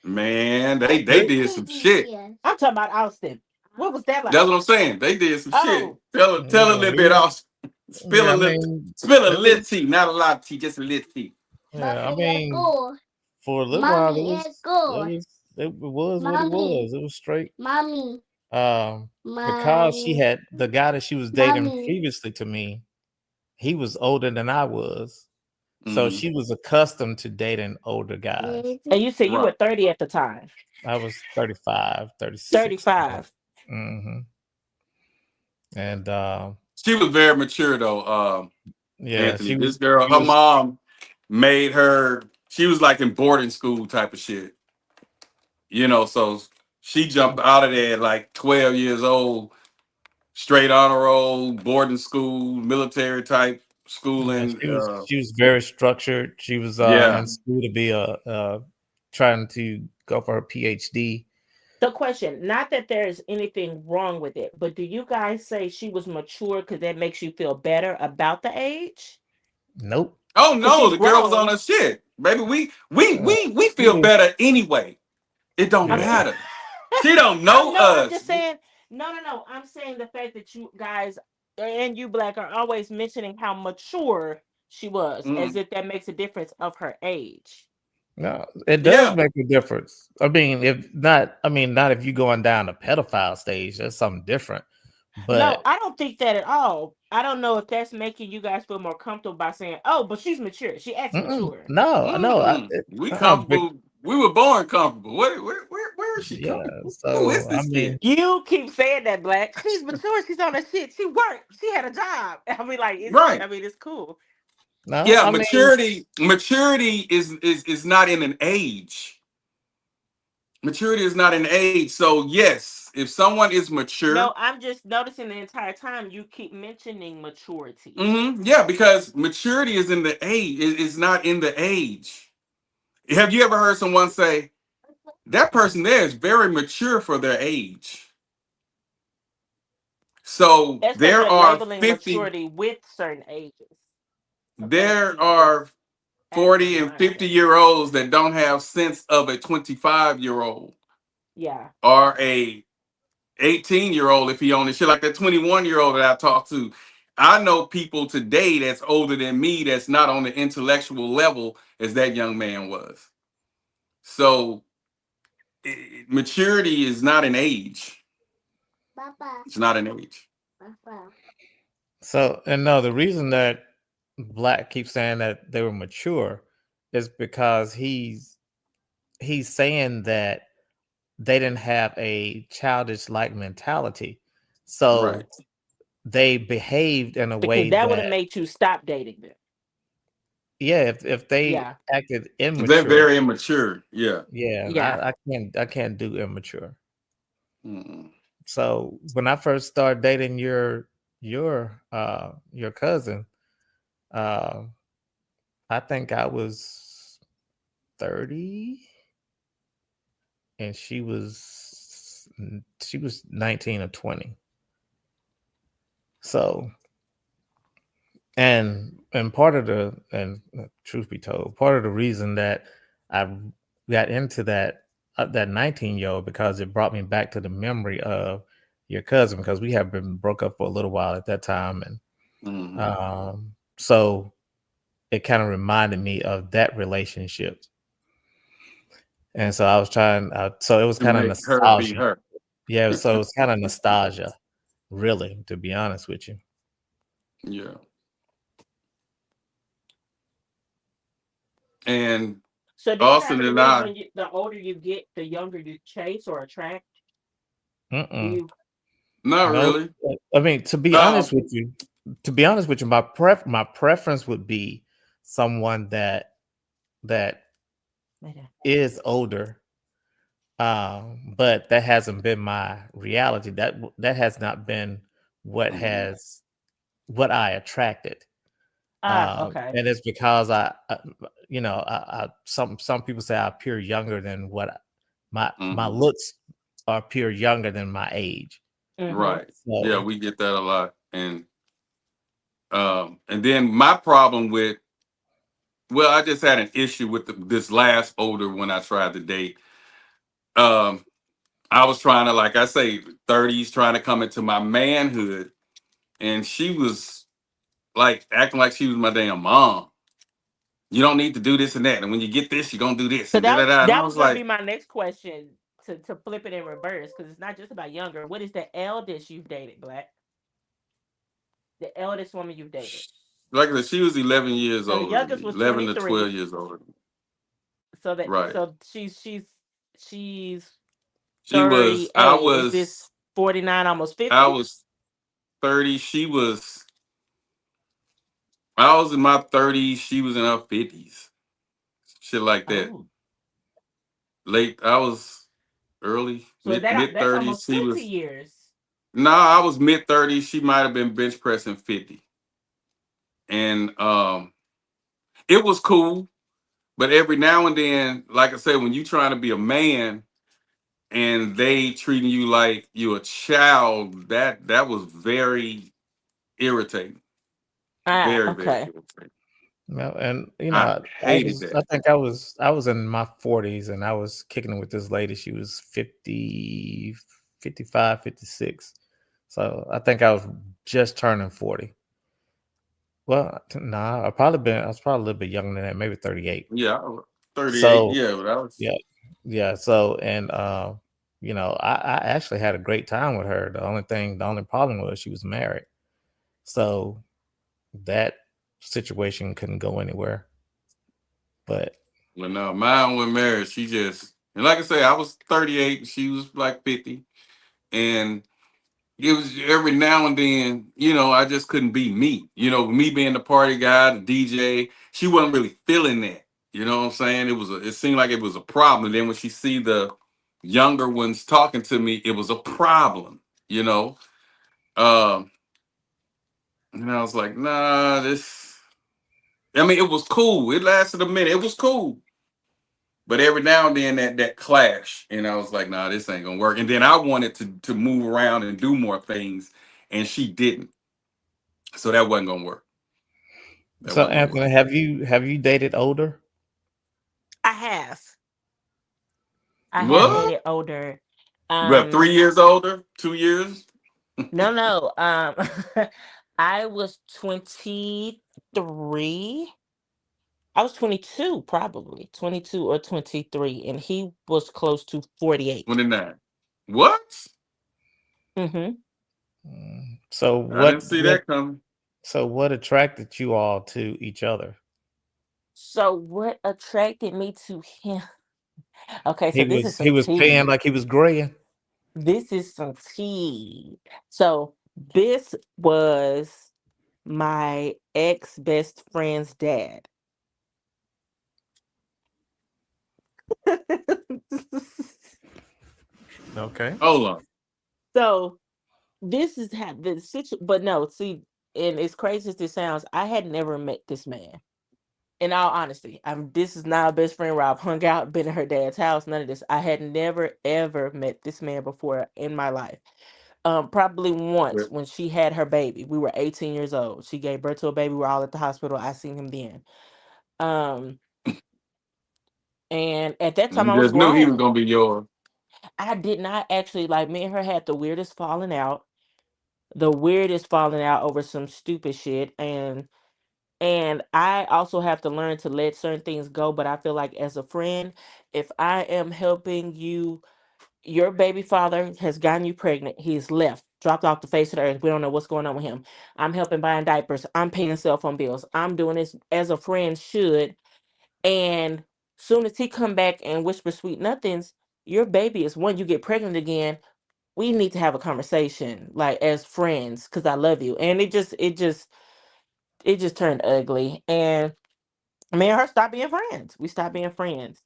man, they did some shit. I'm talking about Austin. What was that like? That's what I'm saying. They did some shit. Oh, Tell a little bit, Austin. Spill Yeah, a I little, mean, spill a it little was, tea, not a lot of tea, just a little tea. yeah, I mean, for a little while, it was what it was. It was straight. Because she had the guy that she was dating previously to me, he was older than I was. So she was accustomed to dating older guys. and you said you were 30 at the time. I was 35, 36. 35. Mm-hmm. And She was very mature though. yeah, Anthony, she was. this girl, her mom made her. She was like in boarding school type of shit. So she jumped out of there at like 12 years old, straight honor roll, boarding school, military type schooling. She was very structured. She was Yeah. in school to be trying to go for her PhD. The question, not that there's anything wrong with it, but do you guys say she was mature because that makes you feel better about the age? Nope. Oh no, the girl was grown. on her shit, baby. We feel better anyway. It don't matter. She don't know us. I'm just saying. No. I'm saying the fact that you guys and you Black are always mentioning how mature she was, as if that makes a difference of her age. No, it does make a difference. I mean, not if you're going down the pedophile stage, that's something different. But no, I don't think that at all. I don't know if that's making you guys feel more comfortable by saying, "Oh, but she's mature. She acts mature." No. We comfortable. We were born comfortable. Where is she comfortable? So, who is this kid? You keep saying that, Black. She's mature. She's on her shit. She worked. She had a job. I mean, like, it's cool. No, yeah, maturity is not in an age. Maturity is not an age. So yes, if someone is mature. No, I'm just noticing the entire time you keep mentioning maturity. Yeah, because maturity is in the age, is not in the age. Have you ever heard someone say, that person there is very mature for their age? So there are 50 maturity with certain ages. There are 40 and 50-year-olds that don't have sense of a 25-year-old. Yeah. Or a 18-year-old if he on the shit, like that 21-year-old that I talked to. I know people today that's older than me that's not on the intellectual level as that young man was. So maturity is not an age. It's not an age. So, and no, the reason that Black keeps saying that they were mature is because he's saying that they didn't have a childish like mentality. So they behaved in a way that would have made you stop dating them. Yeah, if they acted immature. They're very immature. Yeah. I can't do immature. So when I first started dating your cousin, I think I was 30 and she was 19 or 20. So and part of truth be told, part of the reason that I got into that 19-year-old because it brought me back to the memory of your cousin, because we have been broke up for a little while at that time, and so it kind of reminded me of that relationship, and so I was trying. So it was kind of nostalgia. Yeah, so it was kind of nostalgia, really, to be honest with you. Yeah. And So do you have Austin to and believe I, when the older you get, the younger you chase or attract? Do Mm-mm. you? not No, really. I mean, to be honest with you, my preference would be someone that is older, but that hasn't been my reality. That has not been what I attracted. Okay. And it's because some people say I appear younger than what my looks appear younger than my age. Right. So, Yeah, we get that a lot. And then my problem with, well, I just had an issue with this last older when I tried to date. I was trying to, like I say, 30s, trying to come into my manhood, and she was like acting like she was my damn mom. You don't need to do this and that, and when you get this, you're gonna do this So and da da da. And I that was was gonna be like, my next question to flip it in reverse, because it's not just about younger. What is the eldest you've dated, Black? The eldest woman you've dated. like I said, she was 11 years So the older than youngest me, was 11 to 12 23. years older. So that Right. so she's She was. 38. I Is this was. 49, almost 50? I was 30. She was. I was in my 30s. She was in her 50s. Shit like that. Oh. Late. I was early So mid that's 30s. almost She 50 was. years. No, I was mid 30s. She might have been bench pressing 50. And it was cool. But every now and then, like I said, when you trying to be a man and they treating you like you a child, that was very irritating. Very, very Okay. irritating. well, and I hated I that. think I was in my 40s and I was kicking it with this lady. She was 50, 55, 56. So I think I was just turning 40. Well, nah, I was probably a little bit younger than that, maybe 38. Yeah, I was 38. So Yeah, but I was. yeah. So, and I actually had a great time with her. The only problem was she was married. So that situation couldn't go anywhere. But Well, no, mine was married. She just, and like I say, I was 38 and she was like 50. And it was every now and then, I just couldn't be me. Me being the party guy, the DJ, she wasn't really feeling that. You know what I'm saying? It seemed like it was a problem. And then when she see the younger ones talking to me, it was a problem, you know. And I was like, nah, it was cool. It lasted a minute. It was cool. But every now and then that clash, and I was like, nah, this ain't gonna work. And then I wanted to move around and do more things, and she didn't. So that wasn't gonna work. so Anthony, have you dated older? I have. I have What? dated older. Well, 3 years older? 2 years? No. I was 23. I was 22, probably 22 or 23, and he was close to 48. 29. What? So I didn't see that coming. So what attracted you all to each other? So what attracted me to him? Okay, so he was paying like he was graying. This is some tea. So this was my ex best friend's dad. Okay. Hold on. So this is how the situation, but no, see, and as crazy as this sounds, I had never met this man. In all honesty, this is not a best friend where I've hung out, been at her dad's house, none of this. I had never ever met this man before in my life. Probably once when she had her baby. We were 18 years old. She gave birth to a baby. We were all at the hospital. I seen him then. And at that time, I was just knew he was grown. gonna be yours. I did not actually, like, me and her had the weirdest falling out. The weirdest falling out over some stupid shit. And I also have to learn to let certain things go. But I feel like as a friend, if I am helping you, your baby father has gotten you pregnant. He's left, dropped off the face of the earth. We don't know what's going on with him. I'm helping buying diapers. I'm paying cell phone bills. I'm doing this as a friend should. And soon as he come back and whisper sweet nothings, your baby is one, you get pregnant again. We need to have a conversation, like as friends, because I love you. And it just turned ugly. And me and her stopped being friends. We stopped being friends.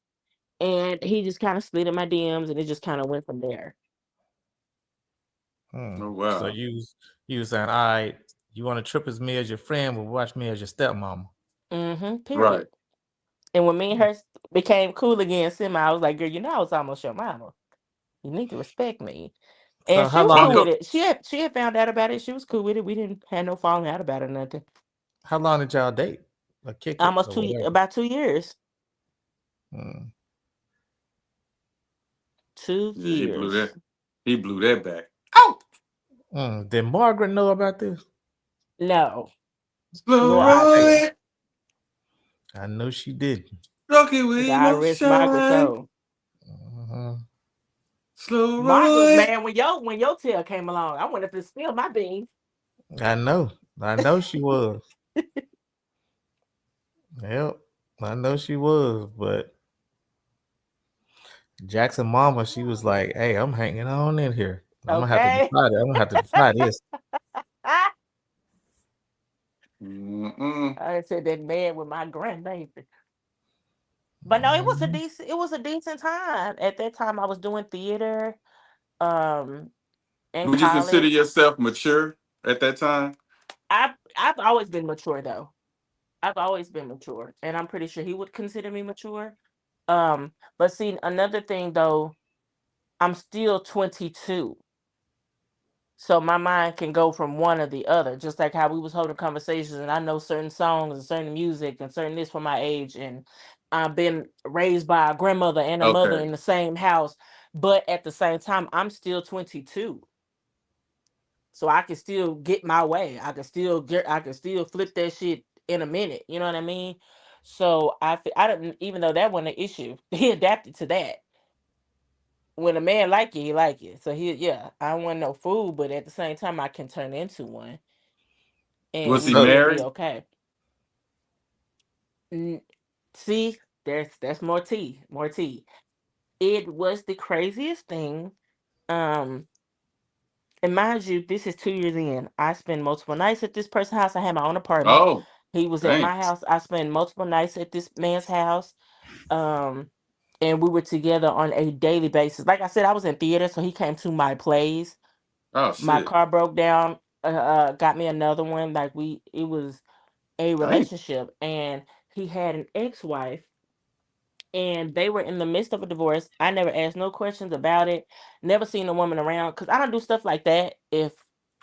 And he just kind of slid in my DMs, and it just kind of went from there. Oh wow. So you saying, all right, you want to trip as me as your friend, but watch me as your stepmama. Period. Right. And when me and her became cool again, I was like, girl, I was almost your mama. You need to respect me. And So she how was cool long with it. She had found out about it. She was cool with it. We didn't have no falling out about it or nothing. how long did y'all date? Or kick it Almost or whatever? about 2 years. Hmm. 2 years. He blew that back. Oh! Did Margaret know about this? No. Slow Nor I roll did. it. I know she didn't. Rock it with God rest Margaret's emotion. soul. Slow roll Margaret, it. man, when your tail came along, I went up to spill my beans. I know she was. Yep, I know she was, but Jackson mama, she was like, hey, I'm hanging on in here. I'm gonna have to Okay. defy it. I'm gonna have to defy this. I said that man with my grandbaby. But no, it was a decent time. At that time I was doing theater. In Would you consider college. yourself mature at that time? I've always been mature though. I've always been mature, and I'm pretty sure he would consider me mature. But see, another thing though, I'm still 22. So my mind can go from one or the other, just like how we was holding conversations, and I know certain songs and certain music and certain this for my age, and I've been raised by a grandmother and a mother Okay. in the same house, but at the same time, I'm still 22. So I can still get my way. I can still flip that shit in a minute. You know what I mean? So I didn't, even though that wasn't an issue, he adapted to that. When a man like you, he like you. So I don't want no fool, but at the same time, I can turn into one, and Was we he still married? be okay. See, that's more tea, more tea. It was the craziest thing. And mind you, this is 2 years in. I spend multiple nights at this person's house. I had my own apartment. Oh, He was at my thanks. house. I spent multiple nights at this man's house. And we were together on a daily basis. Like I said, I was in theater, so he came to my plays. Oh My shit. car broke down. Got me another one. Like it was a Thanks. relationship, and he had an ex-wife, and they were in the midst of a divorce. I never asked no questions about it. Never seen a woman around, because I don't do stuff like that. If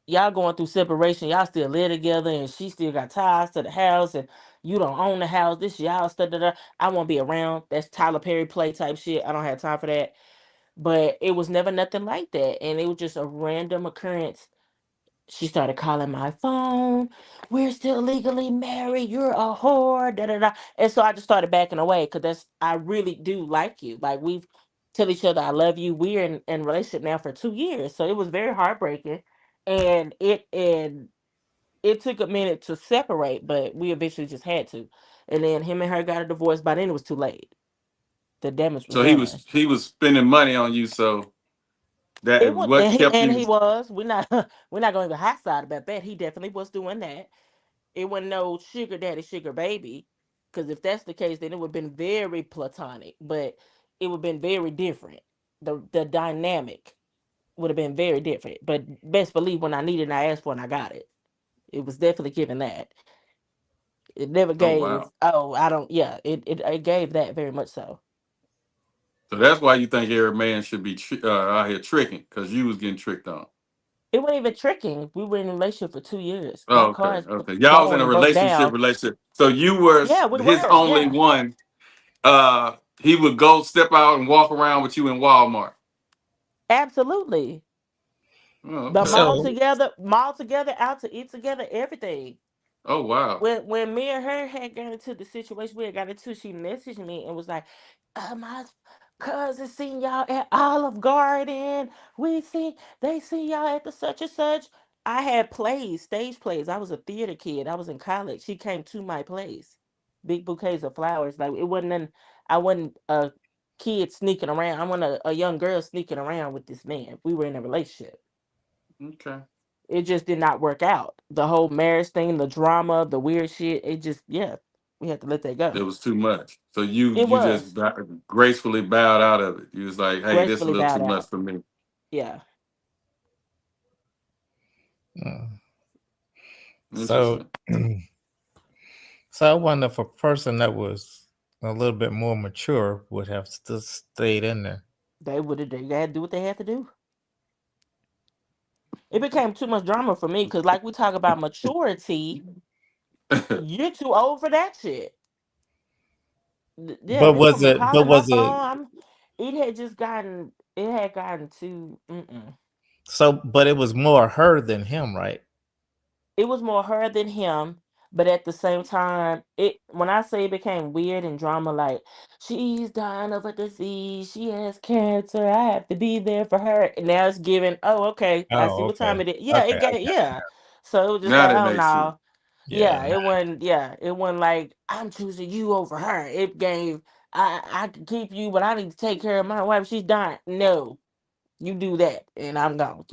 y'all going through separation, y'all still live together, and she still got ties to the house, and you don't own the house, this y'all stuff, I won't be around. That's Tyler Perry play type shit. I don't have time for that. But it was never nothing like that, and it was just a random occurrence. She started calling my phone. We're still legally married. You're a whore. Da da da. And so I just started backing away, because I really do like you. Like, we've tell each other I love you. We're in relationship now for 2 years, so it was very heartbreaking, and it took a minute to separate, but we eventually just had to. And then him and her got a divorce. By then, it was too late. The damage was So done. he was spending money on you. So that what kept And you? he was. We're not going to high side about that. He definitely was doing that. It wasn't no sugar daddy, sugar baby. Because if that's the case, then it would have been very platonic. But it would have been very different. The dynamic would have been very different. But best believe when I needed it, I asked for it, and I got it. It was definitely given that. It never Oh gave. wow. Oh, I don't. Yeah, it gave that very much so. So that's why you think every man should be out here tricking, because you was getting tricked on. It wasn't even tricking. We were in a relationship for 2 years. My Oh, okay, car's okay. Y'all was in blown a and broke relationship, down. relationship. So you were Yeah, we his were. only Yeah. one. He would go step out and walk around with you in Walmart. Absolutely. Oh, The okay. mall So together, out to eat together, everything. Oh wow. When me and her had got into the situation we had got into, she messaged me and was like, my cousin seen y'all at Olive Garden. They see y'all at the such and such. I had plays, stage plays. I was a theater kid. I was in college. She came to my plays. big bouquets of flowers. Like it wasn't. I wasn't a kid sneaking around. I wasn't a young girl sneaking around with this man. We were in a relationship. Okay. It just did not work out. The whole marriage thing, the drama, the weird shit. It just we had to let that It go. was too much. So you It just was gracefully bowed out of it. You was like, hey, this is a gracefully little too bowed much out. for me. Yeah. So, so I wonder if a person that was a little bit more mature would have still stayed in there. They would have. They had to do what they had to do. It became too much drama for me because, like we talk about maturity, you're too old for that shit. Yeah, But this was woman it? But calling my was it? phone. It had just gotten. It had gotten too. So, but it was more her than him, right? It was more her than him, but at the same time, when I say it became weird and drama, like she's dying of a disease, she has cancer, I have to be there for her. And now it's giving, oh, okay, I see Oh, what time okay. it is. Yeah, Okay, it got I yeah. So it was just Now like, that oh makes sense. no. Yeah, It wasn't like I'm choosing you over her. It gave I can keep you, but I need to take care of my wife. She's dying. No, you do that, and I'm gone.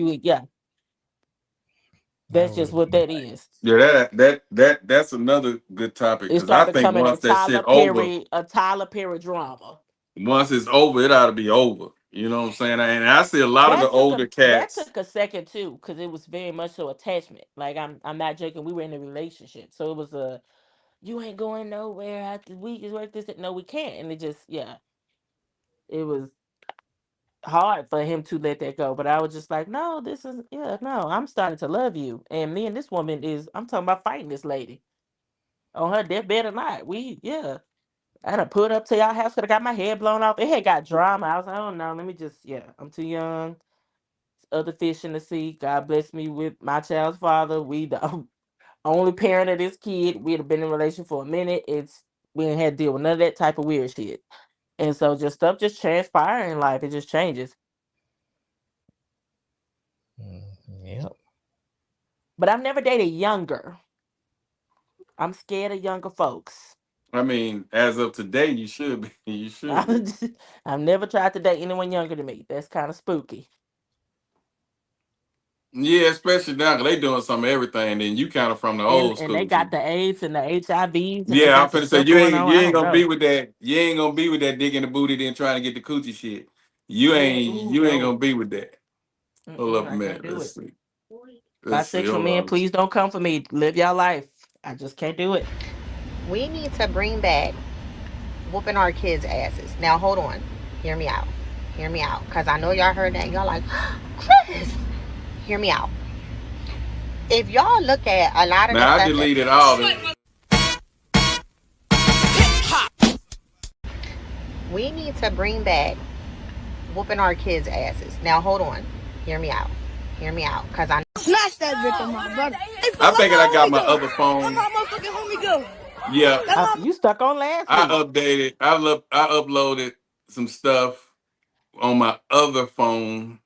That's just what that is. Yeah, that's another good topic It because I started think becoming once that shit over, A Tyler Perry drama. once it's over, it ought to be over. You know what I'm saying? And I see a lot of the older That cats. took a second too, because it was very much so attachment. Like I'm not joking. We were in a relationship, so it was you ain't going nowhere after we just work this. No, we can't. And it just it was hard for him to let that go. But I was just like, no, this is no. I'm starting to love you, and me and this woman I'm talking about fighting this lady on her deathbed or not. I had to put up to y'all house. Could have got my head blown off. It had got drama. I was like, oh no, let me just, I'm too young. Other fish in the sea. God bless me with my child's father. We the only parent of this kid. We had been in a relation for a minute. We ain't had to deal with none of that type of weird shit. And so just stuff just transpire in life. It just changes. Yep. But I've never dated younger. I'm scared of younger folks. I mean, as of today, you should be. You should be. I've never tried to date anyone younger than me. That's kind of spooky. Yeah, especially now 'cause they doing some of everything. Then you kind of from the old school. And they got the AIDS and the HIVs. And yeah, I'm finna say you ain't gonna be know. with that. You ain't gonna be with that dick in the booty then trying to get the coochie shit. You ain't gonna be with that. Hold up a minute. Let's see. Bisexual men, please don't come for me. Live your life. I just can't do it. We need to bring back whooping our kids' asses. Now hold on. Hear me out. Hear me out. Because I know y'all heard that. Y'all like, Chris. Hear me out. If y'all look at a lot of now I deleted all the we need to bring back whooping our kids' asses. Now hold on. Hear me out. Hear me out. Because I smash that bitch on my brother. I think I got my other phone. Where my motherfucking homie go? Yeah. You stuck on last week. I updated. I uploaded some stuff on my other phone,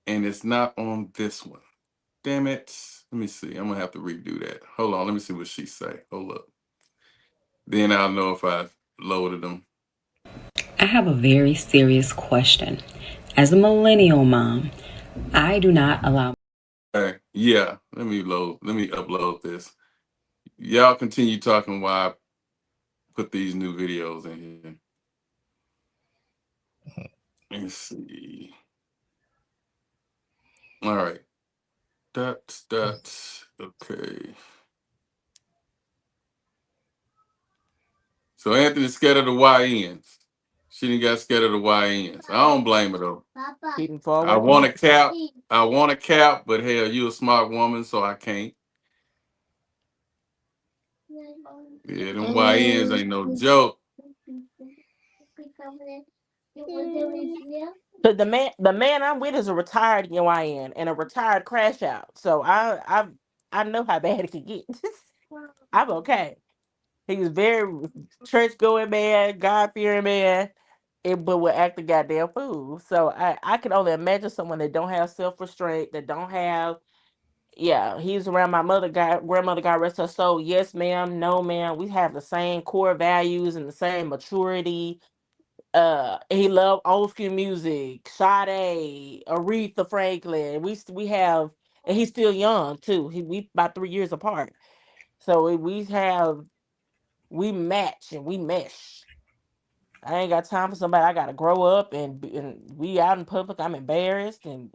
and it's not on this one. Damn it. Let me see. I'm gonna have to redo that. Hold on. Let me see what she say. Hold up. Then I'll know if I loaded them. I have a very serious question. As a millennial mom, I do not allow. Okay. Yeah. Let me upload this. Y'all continue talking while I put these new videos in here. Let's see. All right. That's okay. So Anthony's scared of the YNs. She didn't got scared of the YNs. I don't blame her though. I want a cap. But hell, you a smart woman, so I can't. Yeah, them YNs ain't no joke. But the man I'm with is a retired YN and a retired crash out. So I know how bad it can get. I'm okay. He was very church going man, God fearing man, but would act a goddamn fool. So I can only imagine someone that don't have self restraint, that don't have Yeah, he's around my grandmother, God rest her soul. Yes, ma'am. No, ma'am. We have the same core values and the same maturity. He loved old school music, Sade, Aretha Franklin. We have, and he's still young too. We about 3 years apart, so we match and we mesh. I ain't got time for somebody. I gotta grow up and we out in public. I'm embarrassed and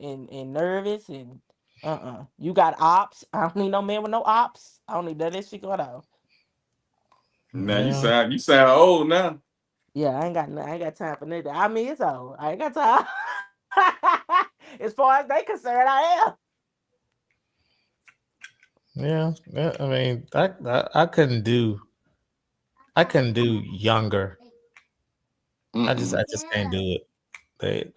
nervous and You got ops. I don't need no man with no ops. I don't need none of that shit going on. Now you sound old now. Yeah, I ain't got time for nothing. I mean, it's old. I ain't got time. As far as they concerned, I am. Yeah. I mean, I couldn't do younger. I just can't do it.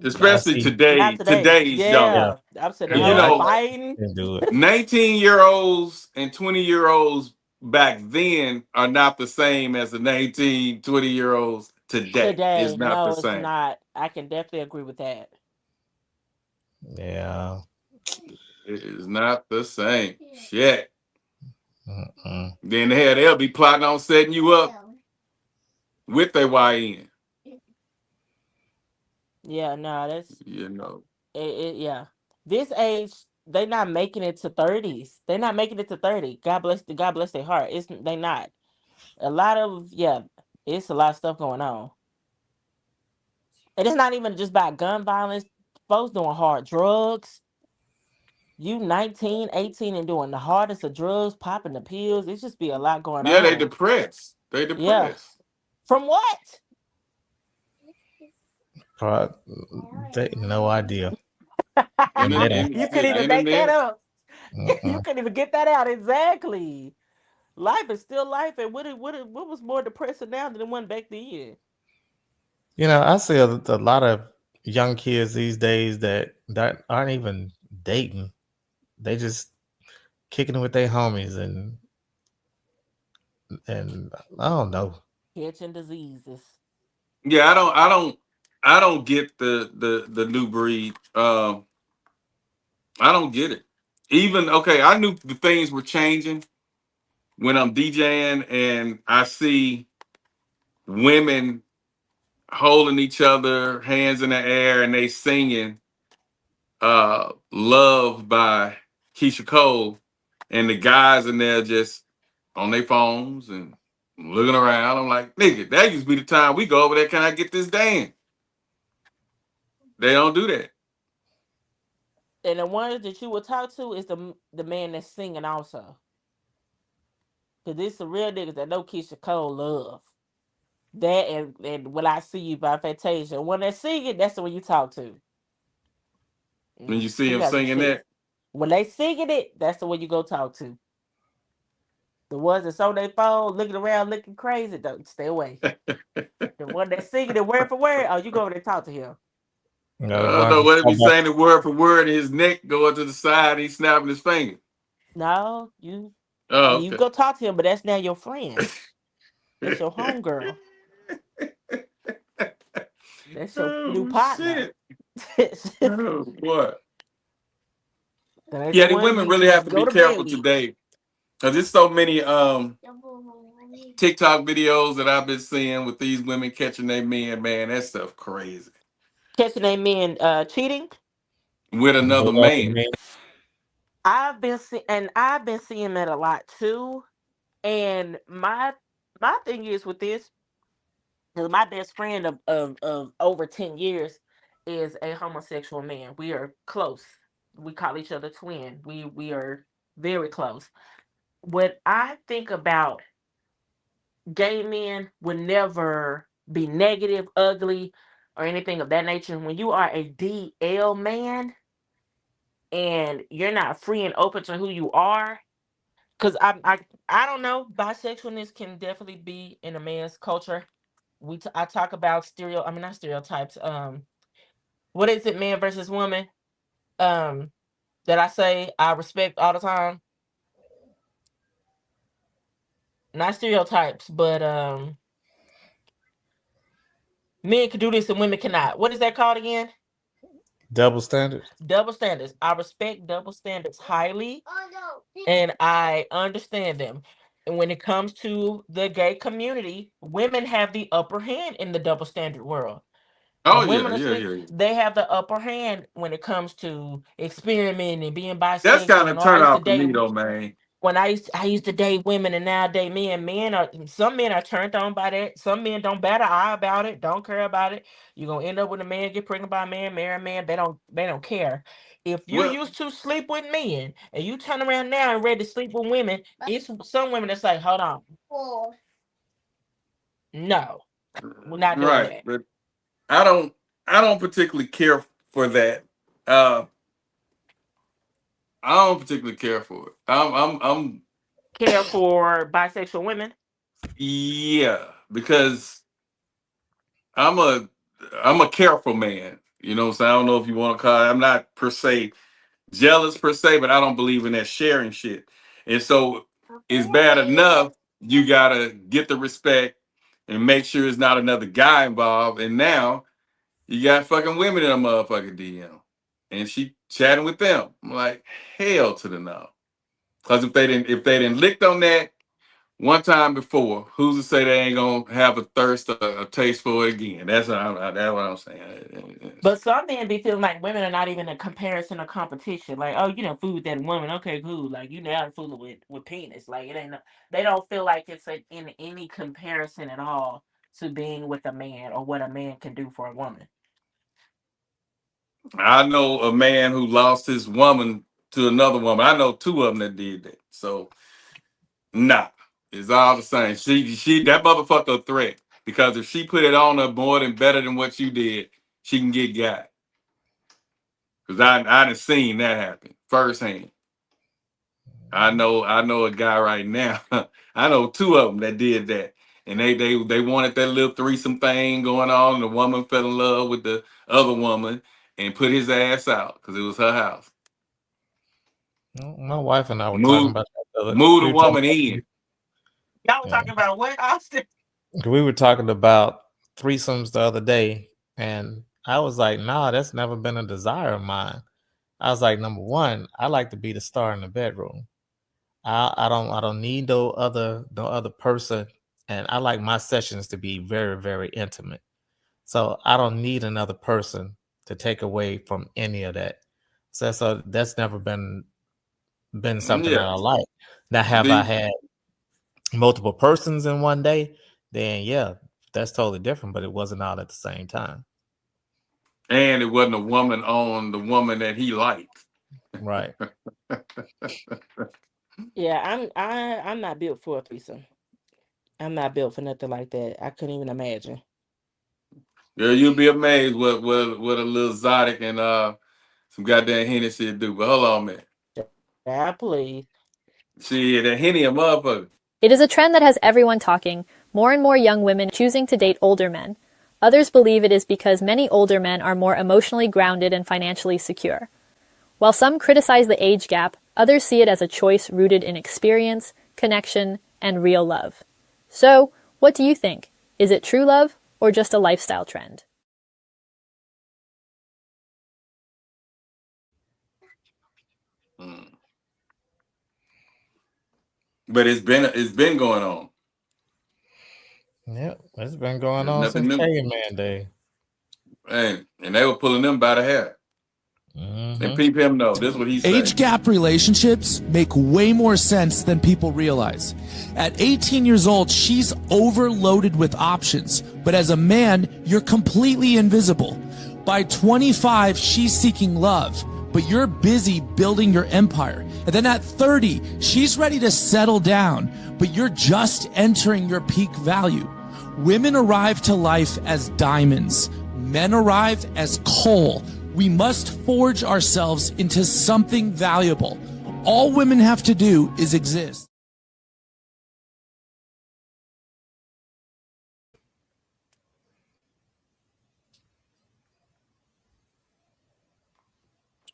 Especially today's young. I'm sitting there fighting. 19-year-olds and 20-year-olds back then are not the same as the 19, 20-year-olds today. It's not the same. It's not. I can definitely agree with that. Yeah. It is not the same. Shit. Then they'll be plotting on setting you up with their YN. Yeah, no, that's yeah. This age, they're not making it to 30s. They're not making it to 30. God bless their heart. They not. A lot of it's a lot of stuff going on. And it's not even just about gun violence. Folks doing hard drugs. You 19, 18 and doing the hardest of drugs, popping the pills. It just be a lot going on. Yeah, they depressed. Yeah. From what? No idea. You couldn't even make that up. You couldn't even get that out. Exactly. Life is still life, and what was more depressing now than the one back then? I see a lot of young kids these days that aren't even dating. They just kicking it with their homies and I don't know. Catching diseases. Yeah, I don't get the new breed. I don't get it. Even I knew the things were changing when I'm DJing and I see women holding each other, hands in the air, and they singing Love by Keisha Cole, and the guys in there just on their phones and looking around. I'm like, nigga, that used to be the time we go over there. Can I get this dance? They don't do that. And the ones that you will talk to is the man that's singing also. Because it's the real niggas that know Keisha Cole love. That and When I See You by Fantasia. When they're singing, that's the one you talk to. When you see them singing that? When they singing it, that's the one you go talk to. The ones that's on their phone, looking around, looking crazy, don't stay away. The one that's singing it word for word, you go over there and talk to him. I don't know what if he's saying it word for word and his neck going to the side and he's snapping his finger. No, you go talk to him, but that's now your friend. That's your homegirl. That's your new partner. Oh, what? Yeah, the women really have to be careful today. Because there's so many TikTok videos that I've been seeing with these women catching their men, man. That stuff crazy. Catching their men cheating? With another man. I've been seeing that a lot too. And my thing is with this, because my best friend of over 10 years is a homosexual man. We are close. We call each other twin. We are very close. What I think about gay men would never be negative, ugly, or anything of that nature. When you are a DL man and you're not free and open to who you are, because I don't know, bisexualness can definitely be in a man's culture. I talk about not stereotypes. What is it, man versus woman? That I say I respect all the time. Not stereotypes, but men can do this and women cannot. What is that called again? Double standards. Double standards. I respect double standards highly, and I understand them. And when it comes to the gay community, women have the upper hand in the double standard world. Oh And women yeah. they have the upper hand when it comes to experimenting and being That's bisexual. kind And of all I turn used to off to me date though, man. when I used to date women, and now I date men. Some men are turned on by that. Some men don't bat an eye about it, don't care about it. You're gonna end up with a man, get pregnant by a man, marry a man. They don't care. If you Well, used to sleep with men and you turn around now and ready to sleep with women, it's some women that's like, hold on. No, we're not doing right, that. but I don't particularly care for that. I don't particularly care for it. I'm Care for bisexual women. yeah, because I'm a careful man. You know what I'm saying? I don't know if you want to call it. I'm not per se jealous per se, but I don't believe in that sharing shit. And so it's bad enough you gotta get the respect and make sure it's not another guy involved. And now you got fucking women in a motherfucking DM, and she chatting with them. I'm like, hell to the no. Because if they didn't licked on that one time before, who's to say they ain't gonna have a thirst or a taste for it again? That's what I'm saying. But some men be feeling like women are not even a comparison or competition. Like, oh, you know, fool with that woman. Okay, cool. Like, you now fooling with penis. Like, it ain't. They don't feel like it's in any comparison at all to being with a man or what a man can do for a woman. I know a man who lost his woman to another woman. I know two of them that did that. So, nah, it's all the same. She that motherfucker a threat, because if she put it on her more than better than what you did, she can get got. Because I done seen that happen firsthand. I know a guy right now. I know two of them that did that, and they wanted that little threesome thing going on, and the woman fell in love with the other woman and put his ass out because it was her house. My wife and I were talking about that. Move the woman in. Y'all were talking about what, Austin? We were talking about threesomes the other day, and I was like, nah, that's never been a desire of mine. I was like, number one, I like to be the star in the bedroom. I don't need no other person, and I like my sessions to be very, very intimate. So I don't need another person to take away from any of that. So that's never been something that I like. Now, have I had multiple persons in one day? Then yeah, that's totally different. But it wasn't all at the same time. And it wasn't a woman on the woman that he liked. Right. Yeah, I'm not built for a threesome. I'm not built for nothing like that. I couldn't even imagine. Girl, you'll be amazed what a little Zodic and some goddamn Hennessy do. But hold on, man. Yeah, please. See, that Henny a motherfucker. It is a trend that has everyone talking. More and more young women choosing to date older men. Others believe it is because many older men are more emotionally grounded and financially secure. While some criticize the age gap, others see it as a choice rooted in experience, connection, and real love. So, what do you think? Is it true love or just a lifestyle trend? But it's been going on. Yep, it's been going on since Caveman Day. And they were pulling them by the hair. And peep him know. This is what he said. Age gap relationships make way more sense than people realize. At 18 years old, she's overloaded with options. But as a man, you're completely invisible. By 25, she's seeking love. But you're busy building your empire. And then at 30, she's ready to settle down. But you're just entering your peak value. Women arrive to life as diamonds. Men arrive as coal. We must forge ourselves into something valuable. All women have to do is exist.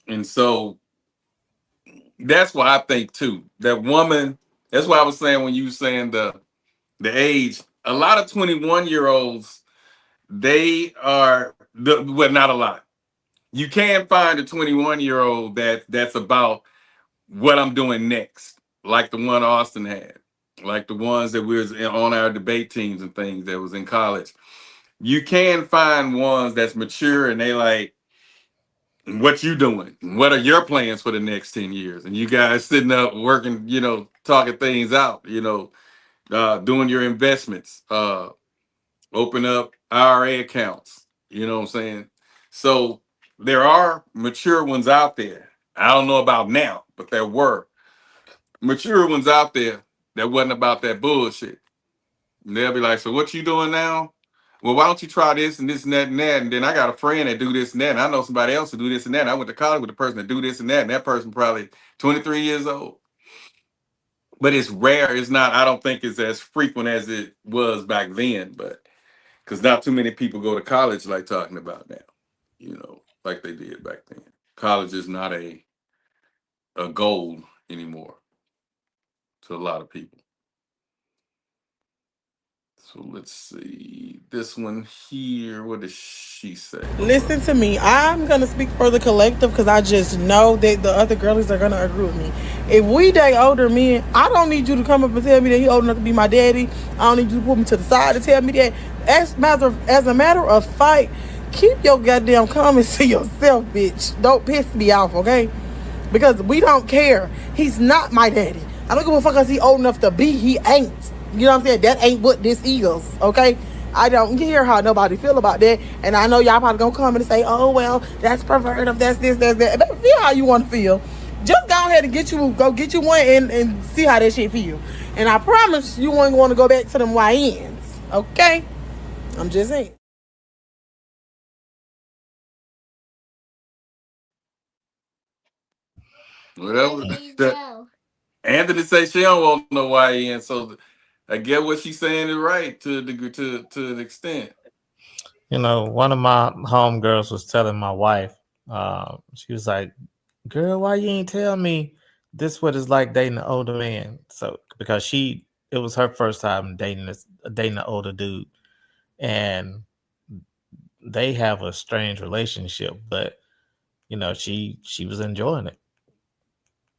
And so that's why I think too, that woman, that's why I was saying when you were saying the age, a lot of 21-year-olds, they are, well, not a lot. You can find a 21-year-old that's about what I'm doing next, like the one Austin had, like the ones that was on our debate teams and things that was in college. You can find ones that's mature and they like, what you doing? What are your plans for the next 10 years? And you guys sitting up working, talking things out, doing your investments, open up IRA accounts, you know what I'm saying? So there are mature ones out there. I don't know about now, but there were mature ones out there that wasn't about that bullshit. And they'll be like, so what you doing now? Well, why don't you try this and this and that and that? And then I got a friend that do this and that. And I know somebody else who do this and that. And I went to college with a person that do this and that. And that person probably 23 years old. But it's rare. It's not, I don't think it's as frequent as it was back then. But because not too many people go to college like talking about now, like they did back then. College is not a goal anymore to a lot of people. So let's see this one here. What does she say? Listen to me. I'm going to speak for the collective because I just know that the other girlies are going to agree with me. If we date older men, I don't need you to come up and tell me that he old enough to be my daddy. I don't need you to put me to the side to tell me that. As a matter of fact, keep your goddamn comments to yourself, bitch. Don't piss me off, okay? Because we don't care. He's not my daddy. I don't give a fuck because he old enough to be. He ain't. You know what I'm saying? That ain't what this is, okay? I don't care how nobody feel about that. And I know y'all probably gonna come and say, oh, well, that's perverted, that's this, that's that. But feel how you want to feel. Just go ahead and go get you one and see how that shit feel. And I promise you won't want to go back to them YNs, okay? I'm just saying. Whatever. Anthony say she don't want no YN, so I get what she's saying is right to an extent. One of my homegirls was telling my wife, she was like, girl, why you ain't tell me this what it's like dating an older man? So because it was her first time dating an older dude, and they have a strange relationship, but she was enjoying it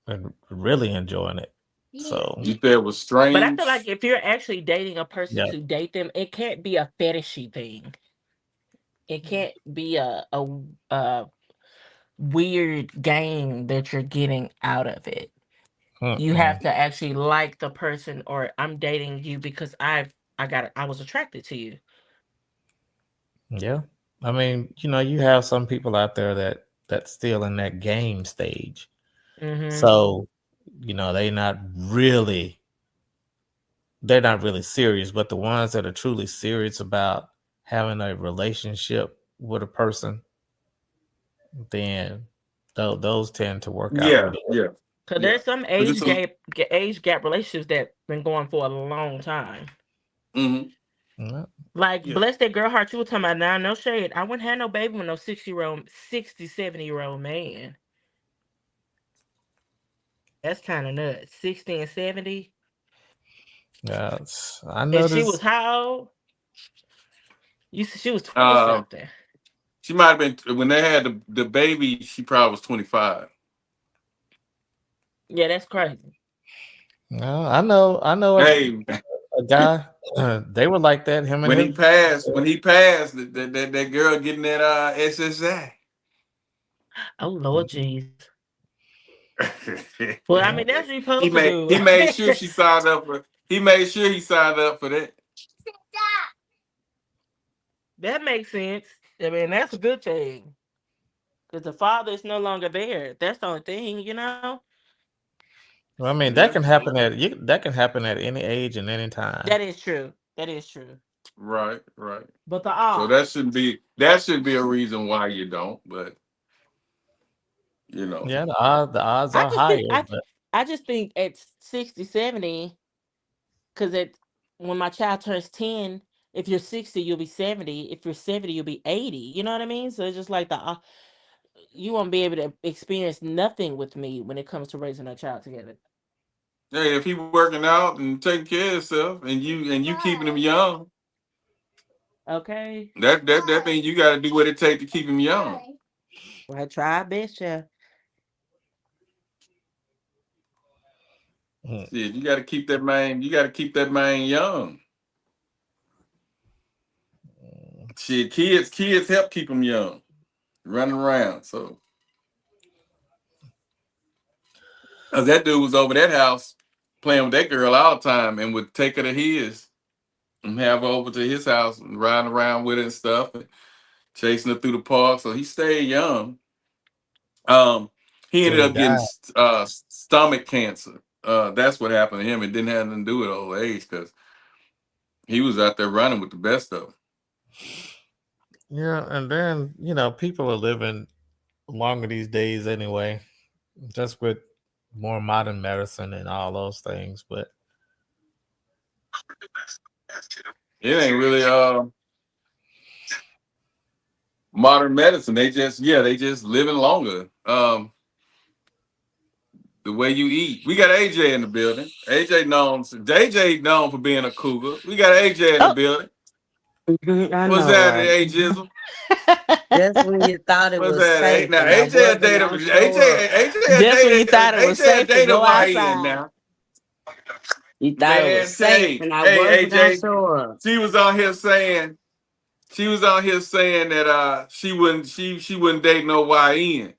and really enjoying it. So you said it was strange. But I feel like if you're actually dating a person to date them, it can't be a fetishy thing. It can't be a weird game that you're getting out of it. You have to actually like the person, or I'm dating you because I was attracted to you. Yeah. I mean, you have some people out there that's still in that game stage. Mm-hmm. So, they're not really serious, but the ones that are truly serious about having a relationship with a person, then those tend to work out. Yeah. Because there's some age gap relationships that been going for a long time. Mm-hmm. Like, bless that girl heart you were talking about now, no shade. I wouldn't have no baby with no 60, 70-year-old man. That's kind of nuts. 60 and 70. Yeah, I know. And she was how old? You said she was 20 something. She might have been, when they had the baby, she probably was 25. Yeah, that's crazy. No, I know. Hey, a guy. They were like that. When he passed, that girl getting that SSI. Oh Lord, jeez. Well, I mean, that's what you're supposed to do. He made sure she signed up for. He made sure he signed up for that. That makes sense. I mean, that's a good thing. Because the father is no longer there. That's the only thing, Well, I mean, that can happen at any age and any time. That is true. Right. But so that shouldn't be a reason why you don't. But yeah, the odds are higher. I just think at 60, 70, because when my child turns 10, if you're 60, you'll be 70. If you're 70, you'll be 80. You know what I mean? So it's just like you won't be able to experience nothing with me when it comes to raising a child together. Hey, if he working out and taking care of himself, and you keeping him young, okay, that means you got to do what it takes to keep him young. I try our best, yeah. Shit, you got to keep that man. You got to keep that man young. Shit, kids help keep them young, running around. So, cause that dude was over that house playing with that girl all the time, and would take her to his and have her over to his house and riding around with her and stuff, and chasing her through the park. So he stayed young. He ended up getting stomach cancer. That's what happened to him. It didn't have nothing to do with old age, because he was out there running with the best of them. Yeah, and then people are living longer these days anyway, just with more modern medicine and all those things. But it ain't really modern medicine. They just living longer. The way you eat. We got AJ in the building. JJ known for being a cougar. We got AJ in the building. What's that, right? Jizzle? Just when you thought it was safe. Now AJ dated. Just when you thought it was safe to go outside. Now. You thought it was safe, and I wasn't AJ, sure. She was on here saying that she wouldn't date no YN.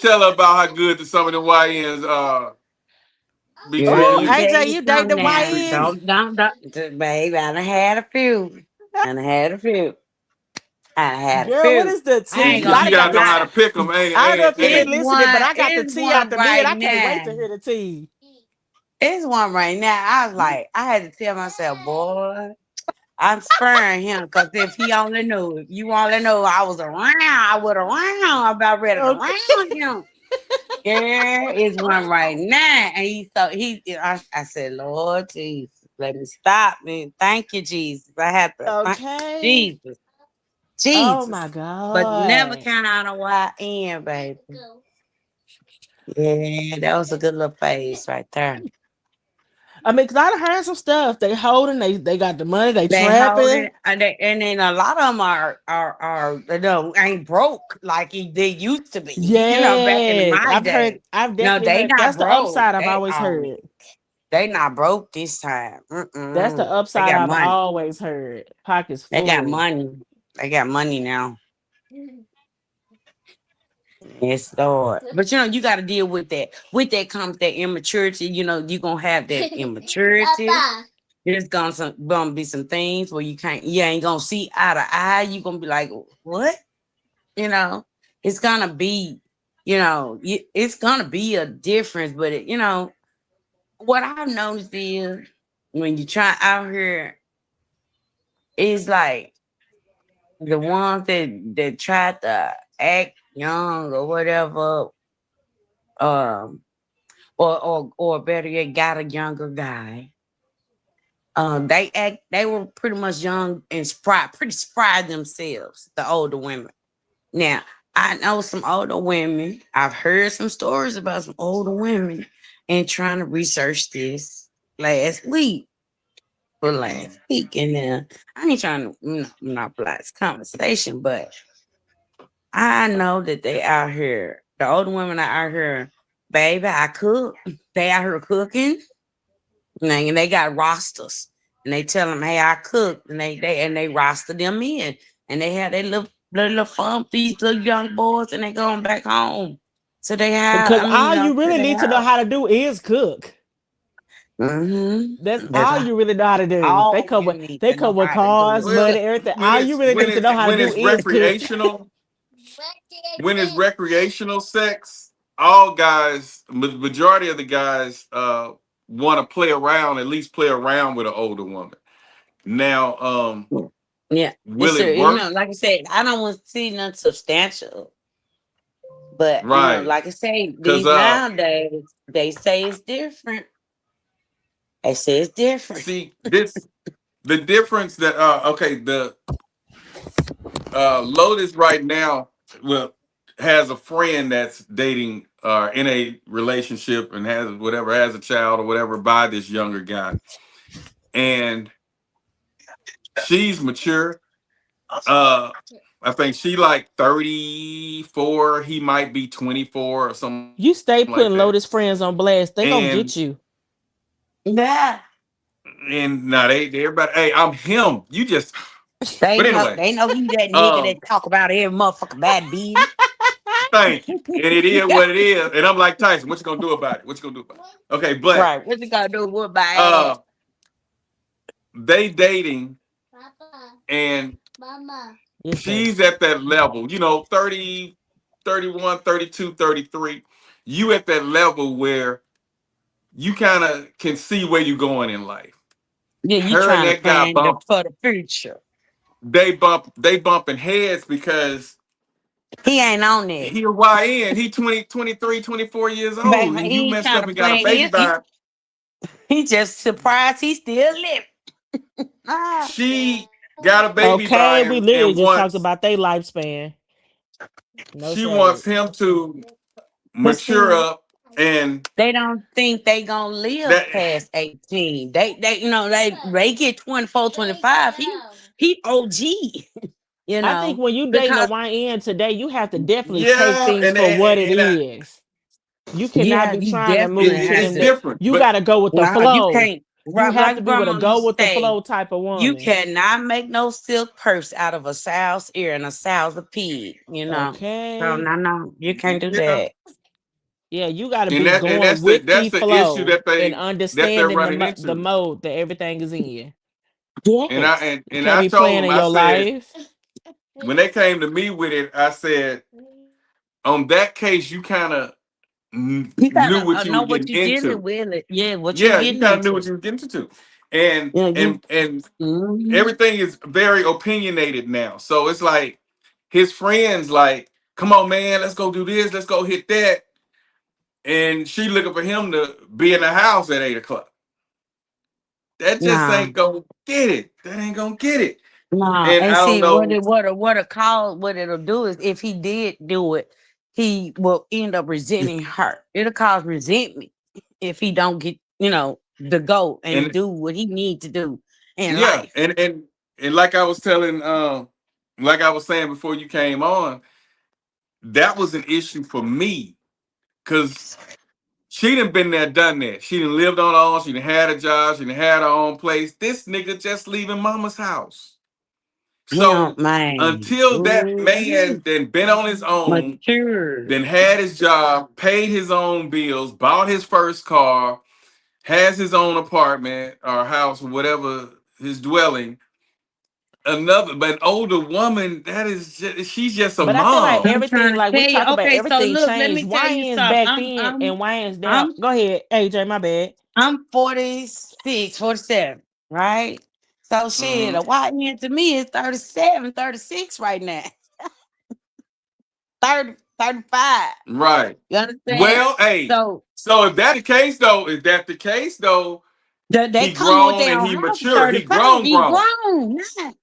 Tell her about how good some of the YNs are. AJ, you date the YNs? Don't, baby. I done had a few. Girl, what is the tea? You gotta know how to pick them. I don't know if you've been listening, but I got the tea out the bed. I can't wait to hear the tea. It's one right now. I was like, I had to tell myself, boy, I'm spurring him, because if you only knew I was around, I would have ran about ready to round him. Yeah, it's one right now. And I said, Lord Jesus, let me stop, man. Thank you, Jesus. I have to Jesus. Oh my God. But never count out a YN, baby. Yeah, that was a good little phase right there. I mean, because I done heard some stuff. They holding, they got the money, they trapping. And then a lot of them are ain't broke like they used to be. Yeah, back in my day. I've definitely heard. That's the upside I've always heard. They not broke this time. That's the upside I've always heard. Pockets full. They got money. They got money now. Yes, Lord. But you got to deal with that. With that comes that immaturity. You're gonna have that immaturity. There's gonna be some things where you ain't gonna see eye to eye. You're gonna be like, what? It's gonna be, it's gonna be a difference. But what I've noticed is when you try out here, it's like the ones that try to act young or whatever, or better yet, got a younger guy. They were pretty much young and pretty spry themselves, the older women. Now, I know some older women. I've heard some stories about some older women and trying to research this last week. And I ain't trying to monopolize this conversation, but I know that they out here, the older women are out here, baby, I cook. They out here cooking. And they got rosters. And they tell them, hey, I cook. And they roster them in. And they have their little fun, these little young boys, and they going back home. So they have, because all you really need to know how to do is cook. Mm-hmm. That's all you really know how to do. They come with cars, money, everything. All you really need to know how to do is cook. When it's recreational sex, all guys, majority of the guys want to play around with an older woman. Now, yeah, will it work? Like I said, I don't want to see nothing substantial. But like I say, these nowadays, they say it's different. They say it's different. See, the difference that the Lotus right now has a friend that's dating in a relationship and has a child or whatever by this younger guy, and she's mature. I think she like 34. He might be 24 or something. You stay like putting that. Lotus friends on blast. They gonna And- get you. Yeah. And now everybody, hey, I'm him. You just They but know anyway, they know he that nigga that talk about every motherfucking bad beat. thank you. And it is what it is. And I'm like, Tyson, what you gonna do about it? What you gonna do about it? Okay, but Right. What you gonna do about it? they dating and she's at that level, 30, 31, 32, 33. You at that level where you kind of can see where you're going in life. Yeah, you Her trying and to that guy plan bump. for the future. They bumping heads because he ain't on it. He a YN. He 20, 23, 24 years old, Baby, and he you ain't messed trying up to and got a plan. baby by. He just surprised he still living. She got a baby by Okay, him we literally and just talked wants, about their lifespan. No she shade. wants him to mature up, and they don't think they gonna live past 18. They they get 24, 25. He OG. I think when you dating a YN today, you have to definitely take yeah, things and, for what it and I- is. You cannot be you trying to move definitely to have them. it's different. You but got to go with the Nah, flow. you can't. You Right, have like to be with a grandma go used with to the say, flow type of woman. you cannot make no silk purse out of a sow's ear and a sow's a pig. Okay. So no, you can't do Yeah. that. Yeah, you got to And be that- and going that's with the the issue flow that and they're understanding running the into. mode that everything is in. And I You can't I be told playing them, in I your said, life. when they came to me with it, I said, on that case, you kind of You knew gotta what you know were what getting you're into. dealing with. Yeah, what Yeah, you're you getting kind of into. knew what you were getting into. And Yeah, you- and Mhm. everything is very opinionated now. So it's like his friends like, come on, man, let's go do this, let's go hit that. And she looking for him to be in the house at 8:00. That just Nah. ain't gonna get it. That ain't gonna get it. Nah, And and I don't see know. what it'll do is if he did do it, he will end up resenting her. It'll cause resentment if he don't get, the go and And do what he need to do in yeah, life. and like I was telling, like I was saying before you came on, that was an issue for me because she done been there, done that. She done lived on her own. She done had a job. She done had her own place. This nigga just leaving mama's house. So until that man then been on his own, then had his job, paid his own bills, bought his first car, has his own apartment or house or whatever his dwelling. An older woman, she's just a But mom. I feel like everything, like we tell you, talk about, okay, so everything look, let changed. me tell you YNs something. back then and YNs now. Go ahead, AJ, my bad. I'm 46, 47, right? So shit, a YN to me is 37, 36 right now. 30, 35. Right. You understand? Well, hey. So if that's the case, though, they he come with grown their and he house mature. He 35. grown. He grown.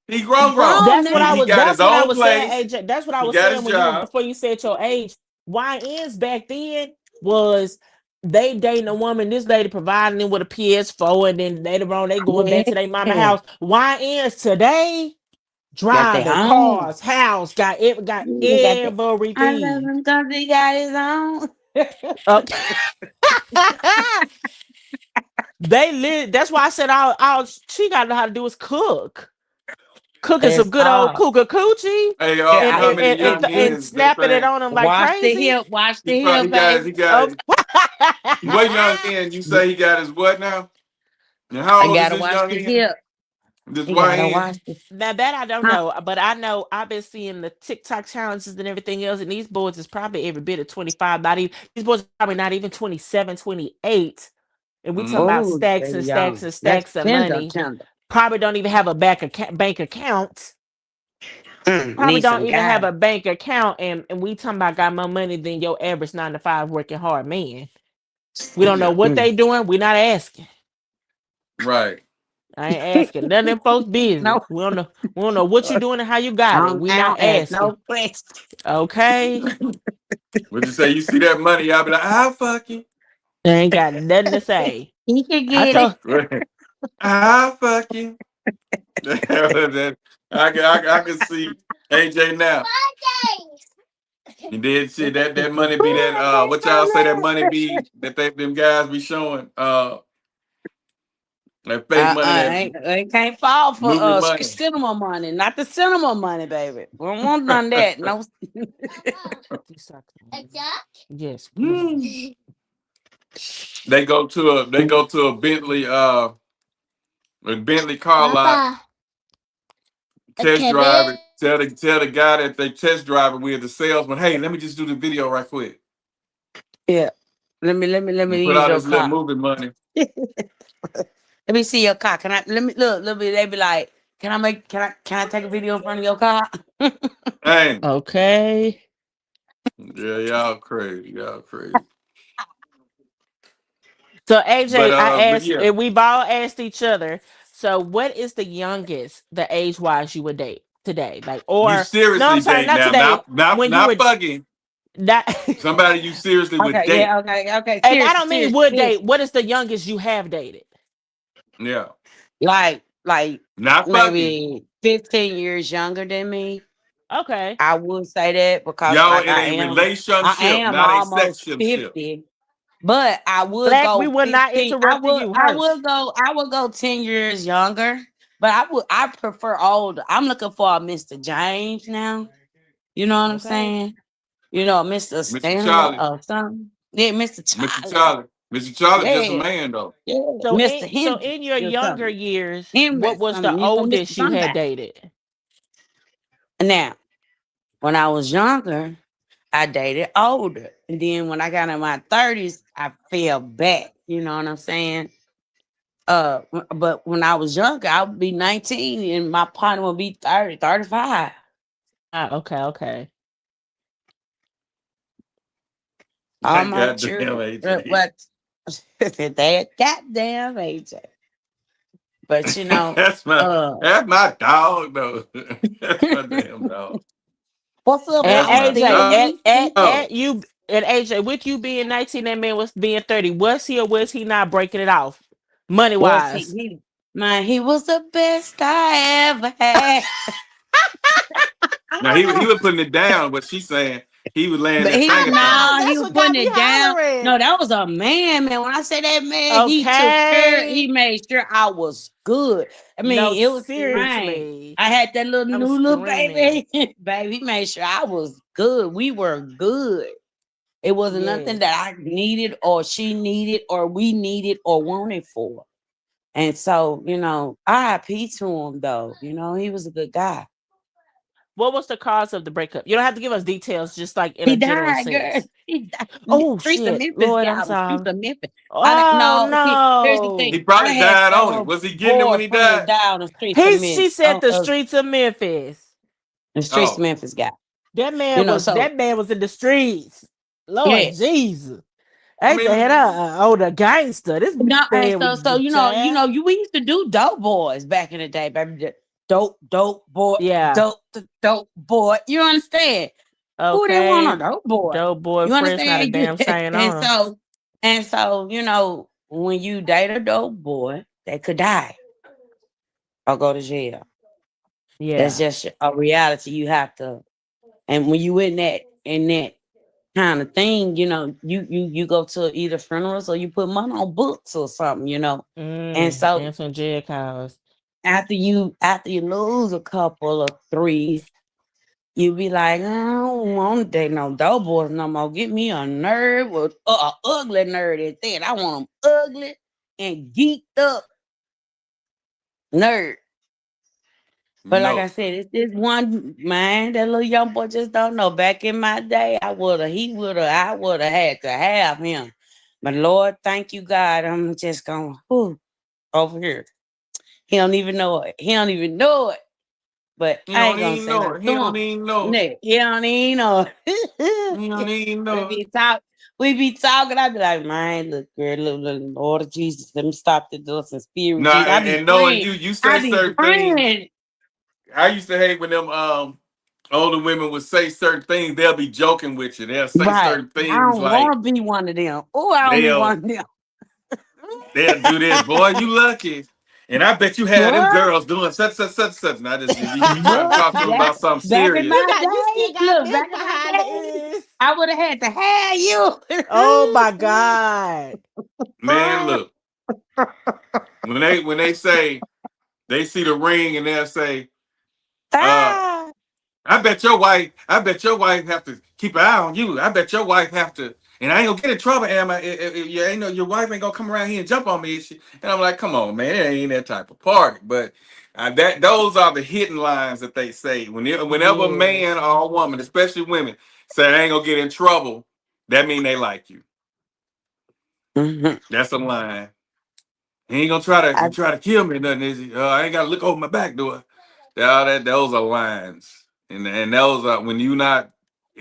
He grown. That's what I He was. got That's his what I own was place. saying, AJ. That's what I He was got saying his when you job. before you said your age. YNs back then was they dating a woman. This lady providing them with a PS4, and then later on they going back to their mama house. YNs today driving cars, house, got everything. I love him because he got his own. They live. That's why I said all she got to know how to do is cook. Cooking some It's good old cougar coochie. Hey, and snapping it on them like crazy. Watch the He hip, got what young end? You say he got his what now? And how old is this young end? This YN? Now that I don't know, but I know I've been seeing the TikTok challenges and everything else, and these boys is probably every bit of 25. These boys are probably not even 27, 28. And we talking about stacks and stacks and stacks of money. Probably don't even have a bank account. Probably don't even have a bank account, and we talking about got more money than your average 9 to 5 working hard man. We don't know what they doing. We're not asking. Right. I ain't asking none of them folks' business. No. We don't know what you doing and how you got it. We not asking. No question. Okay. Would you say you see that money? I'll be like, I'll fuck you. I ain't got nothing to say. He can get it. I'll fuck you. I can see. AJ now. You did see that money be that what y'all say that money be that them guys be showing that fake money that it can't fall for money. cinema money, not the cinema money, baby. We don't want none of that. No. Yes. They go to a Bentley car lot, test drive it. Tell the guy that they test drive it with, the salesman, hey, let me just do the video right quick. Yeah. Let me put out this little movie money. Let me see your car. Can I they be like, can I take a video in front of your car? Hey. Okay. Yeah, y'all crazy. So AJ, I asked, and we've all asked each other. So, what is the youngest, the age wise, you would date today? Like, or you seriously no, I'm sorry, date not now, today. not fucking. That somebody you seriously would date. Yeah, okay. And I don't mean would date. What is the youngest you have dated? Yeah, like not maybe 15 years younger than me. Okay, I would say that because y'all in a relationship, not a sexship. 50. But I would Black, go. we will not interrupt you. I would go 10 years younger, but I prefer older. I'm looking for a Mr. James now. You know what I'm saying? You know, Mr. Stanley or something. Yeah, Mr. Charlie. Mr. Charlie just a man though. Yeah. So Mr. In your younger years, Henry what was the oldest you had dated? Now, when I was younger, I dated older. And then when I got in my 30s, I fell back. You know what I'm saying? But when I was younger, I would be 19 and my partner would be 30, 35. Okay. All my children. What? That goddamn AJ. But you know, that's my dog though. That's my damn dog. What's up, and AJ? And AJ, with you being 19, that man was being 30. Was he or was he not breaking it off, money wise? He was the best I ever had. Now he was putting it down, but she's saying he was laying that finger. No, he was putting it down. No, that was a man. When I say that man, he took care. He made sure I was good. I mean, it was seriously. I had that little baby. Baby, he made sure I was good. We were good. It wasn't nothing that I needed or she needed or we needed or wanted for. And so, you know, RIP to him though. You know, he was a good guy. What was the cause of the breakup? You don't have to give us details, just like in a general sense. Girl. He died. Oh, shit. Lord, I'm sorry. No. Here's the thing. He probably died on it. Was he getting it when he died? On the streets of Memphis. She said the streets of Memphis. The streets of Memphis guy. That man that man was in the streets. Lord Jesus. The gangster. This we used to do dope boys back in the day, baby. Dope boy. Yeah. Dope boy. You understand? Okay. Who they want a dope boy? Dope boy. You understand? Not a damn shame on. And so, you know, when you date a dope boy, they could die or go to jail. Yeah. That's just a reality you have to. And when you in that kind of thing, you know, you go to either funerals or you put money on books or something, you know. And so some jail cows. After you lose a couple of three, you be like, I don't want to date no dope boys no more. Get me a nerd or an ugly nerd at that. I want them ugly and geeked up nerd. But like I said, it's this one man, that little young boy just don't know. Back in my day, I would have had to have him. But Lord, thank you, God. I'm just going over here. He don't even know it. But I ain't gonna say nothing. He don't even know it. He don't even know it. We be talking. I be like, man, look, girl, look, Lord Jesus, let me stop the dust and spirit. No, and knowing you say certain things. I used to hate when them older women would say certain things. They'll be joking with you. They'll say certain things. I don't want to be one of them. Oh, I don't be one of them. They'll do this, boy. You lucky. And I bet you had them girls doing such. And I just you trying to talk to them about something serious. You still got this behind the ears. I would have had to have you. Oh my God. Man, look. When they say they see the ring and they'll say, I bet your wife have to keep an eye on you. I bet your wife have to, and I ain't gonna get in trouble, am I? You ain't your wife ain't gonna come around here and jump on me. And I'm like, come on, man, it ain't that type of party. But those are the hidden lines that they say. Whenever a man or a woman, especially women, say I ain't gonna get in trouble, that mean they like you. Mm-hmm. That's a line. He ain't gonna try to kill me, nothing, is he? I ain't gotta look over my back door. Those are lines, and those are when you not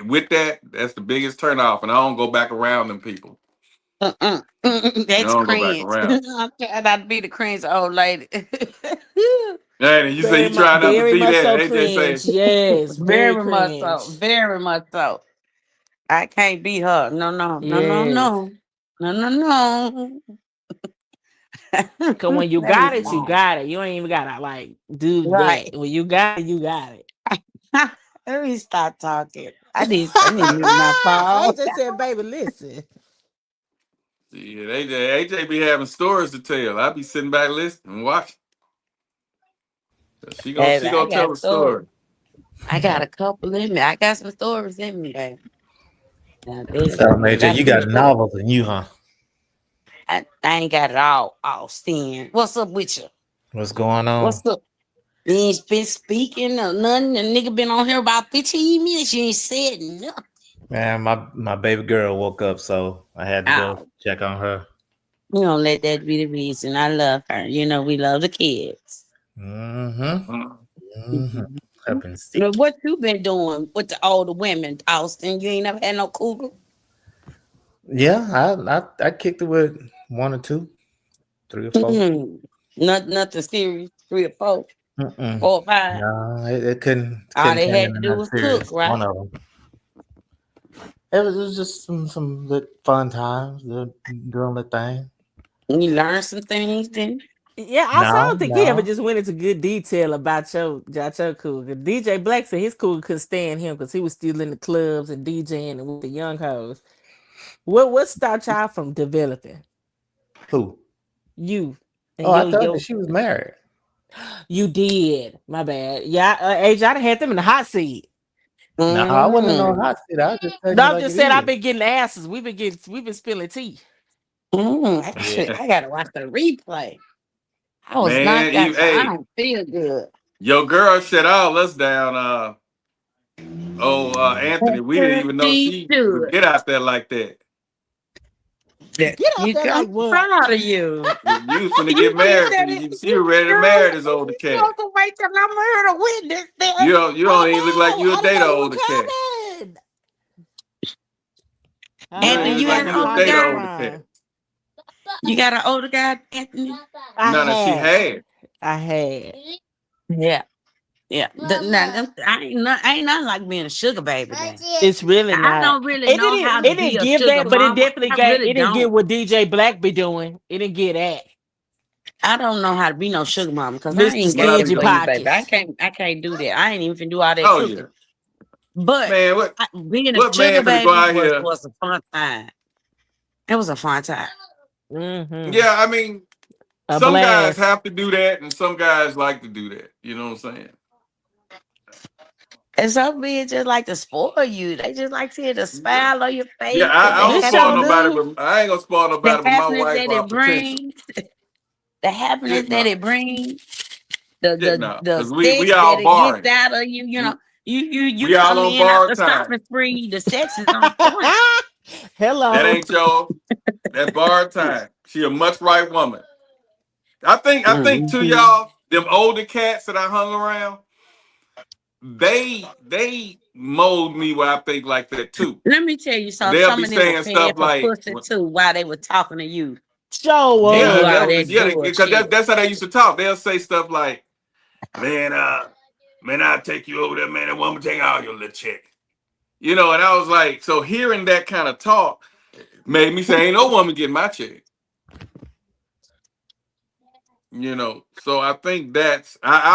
with that. That's the biggest turn off, and I don't go back around them people. That's cringe. I'm trying not to be the cringe old lady. And you say you try not to be that. So AJ say, yes, very much so, very much so. I can't be her. No. Cause when you got it, you got it. You ain't even gotta like do that. When you got it, you got it. Let me stop talking. I need to mute my phone. I just said, baby, listen. Yeah, AJ be having stories to tell. I be sitting back listening and watching. She gonna tell a story. I got a couple in me. I got some stories in me, baby. Major, you got novels in you, huh? I ain't got it all Stan. What's up with you? What's going on? What's up? You ain't been speaking or nothing. The nigga been on here about 15 minutes. You ain't said nothing. Man, my baby girl woke up, so I had to go check on her. You don't let that be the reason. I love her. You know, we love the kids. I've been sick. What you been doing with the older women, Austin? You ain't never had no cougar? Yeah, I kicked it with 1 or 2, 3 or 4. Nothing serious. 3 or 4. 4 or 5. No, it couldn't. All they had to do was cook, right? One of them. It was just some fun times, doing the thing. You learned some things, didn't you? Yeah, I don't think he ever just went into good detail about your cougar. DJ Black said his cougar couldn't stand him because he was still in the clubs and DJing and with the young hoes. What stopped y'all from developing? Who? You. I thought that she was married. You did. My bad. Yeah, AJ, I had them in the hot seat. No, I wasn't in no hot seat. I just I'm just saying I've been getting asses. We've been spilling tea. I gotta watch the replay. I was knocked out. I don't feel good. Your girl shut all us down. Anthony, we didn't even know she would get out there like that. Get out there like what? Proud of you. You was finna get married. She was ready to marry this older cat. You have to wait till I'm here to witness that. You don't even look like you a date older cat. Anthony, you got an older guy. You got an older guy, Anthony? I had. Yeah. I ain't nothing like being a sugar baby. It's really not. I don't really know how to be a give sugar that, but mama. it definitely it didn't get what DJ Black be doing. It didn't get that. I don't know how to be no sugar mama because I Mr. ain't Stingy got Pockets. I can't do that. I ain't even do all that Oh, cooking. yeah. But man, being a sugar baby was a fun time. It was a fun time. Mm-hmm. Yeah, I mean, some guys have to do that, and some guys like to do that. You know what I'm saying? And some men just like to spoil you. They just like to see the smile on your face. Yeah, I don't spoil nobody, but I ain't gonna spoil nobody. But my wife, that it brings, the happiness that it brings, the we all that barring. it gets out of you. You know, you we come all on in bar after time. shopping spree. The sex is on point. Hello, that ain't y'all. That bar time. She a much right woman. I think to y'all, them older cats that I hung around, they mold me where I think like that too. Let me tell you something. They'll Some be of them saying were stuff like pussy too while they were talking to you. Because that's how they used to talk. They'll say stuff like, man, I'll take you over there, man. That woman take all your little check. You know, and I was like, so hearing that kind of talk made me say, ain't no woman getting my check. You know, so I think I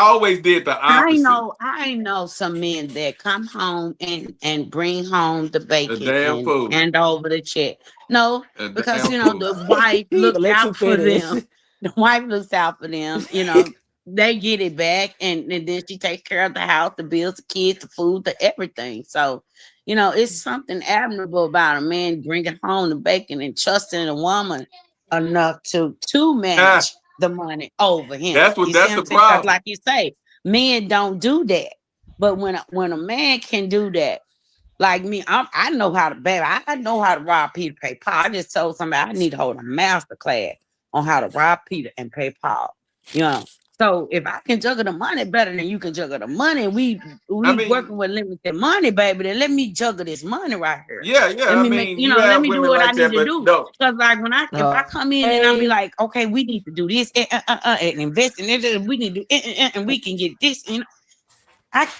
always did the opposite. I know some men that come home and bring home the bacon damn and fool. hand over the check. No, A because damn you know fool. the wife looks Let you out for finish. them. The wife looks out for them. You know, they get it back, and then she takes care of the house, the bills, the kids, the food, the everything. So, you know, it's something admirable about a man bringing home the bacon and trusting a woman enough to manage the money over him. That's You see what the I'm saying? 'Cause problem. like you say, men don't do that. But when a man can do that, like me, I know how to baby. I know how to rob Peter, pay Paul. I just told somebody I need to hold a master class on how to rob Peter and pay Paul. You know. So if I can juggle the money better than you can juggle the money, we working with limited money, baby. Then let me juggle this money right here. Yeah. Let me make, you let have me do women what I like need that, to but do. no. Because like if I come in and I be like, okay, we need to do this and invest in it, we need to do and we can get this. You know,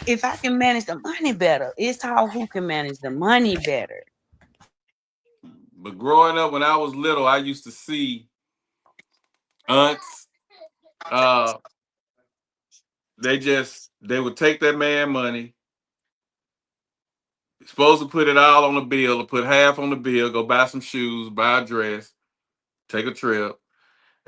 if I can manage the money better, it's all who can manage the money better. But growing up, when I was little, I used to see aunts. They would take that man money. Supposed to put it all on the bill, or put half on the bill, go buy some shoes, buy a dress, take a trip.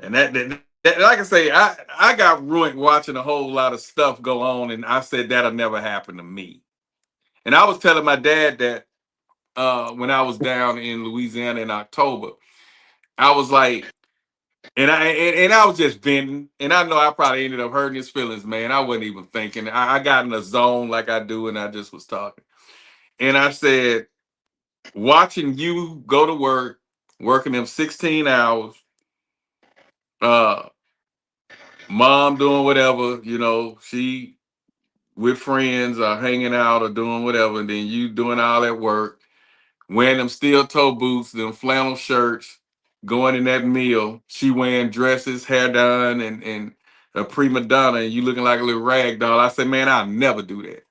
And that like I say, I got ruined watching a whole lot of stuff go on, and I said that'll never happen to me. And I was telling my dad that when I was down in Louisiana in October, I was like, and I was just venting, and I know I probably ended up hurting his feelings, man. I wasn't even thinking. I got in a zone like I do, and I just was talking. And I said, watching you go to work, working them 16 hours, mom doing whatever, you know, she with friends or hanging out or doing whatever, and then you doing all that work, wearing them steel toe boots, them flannel shirts, going in that meal, she wearing dresses, hair done, and a prima donna, and you looking like a little rag doll. I said, man, I'll never do that.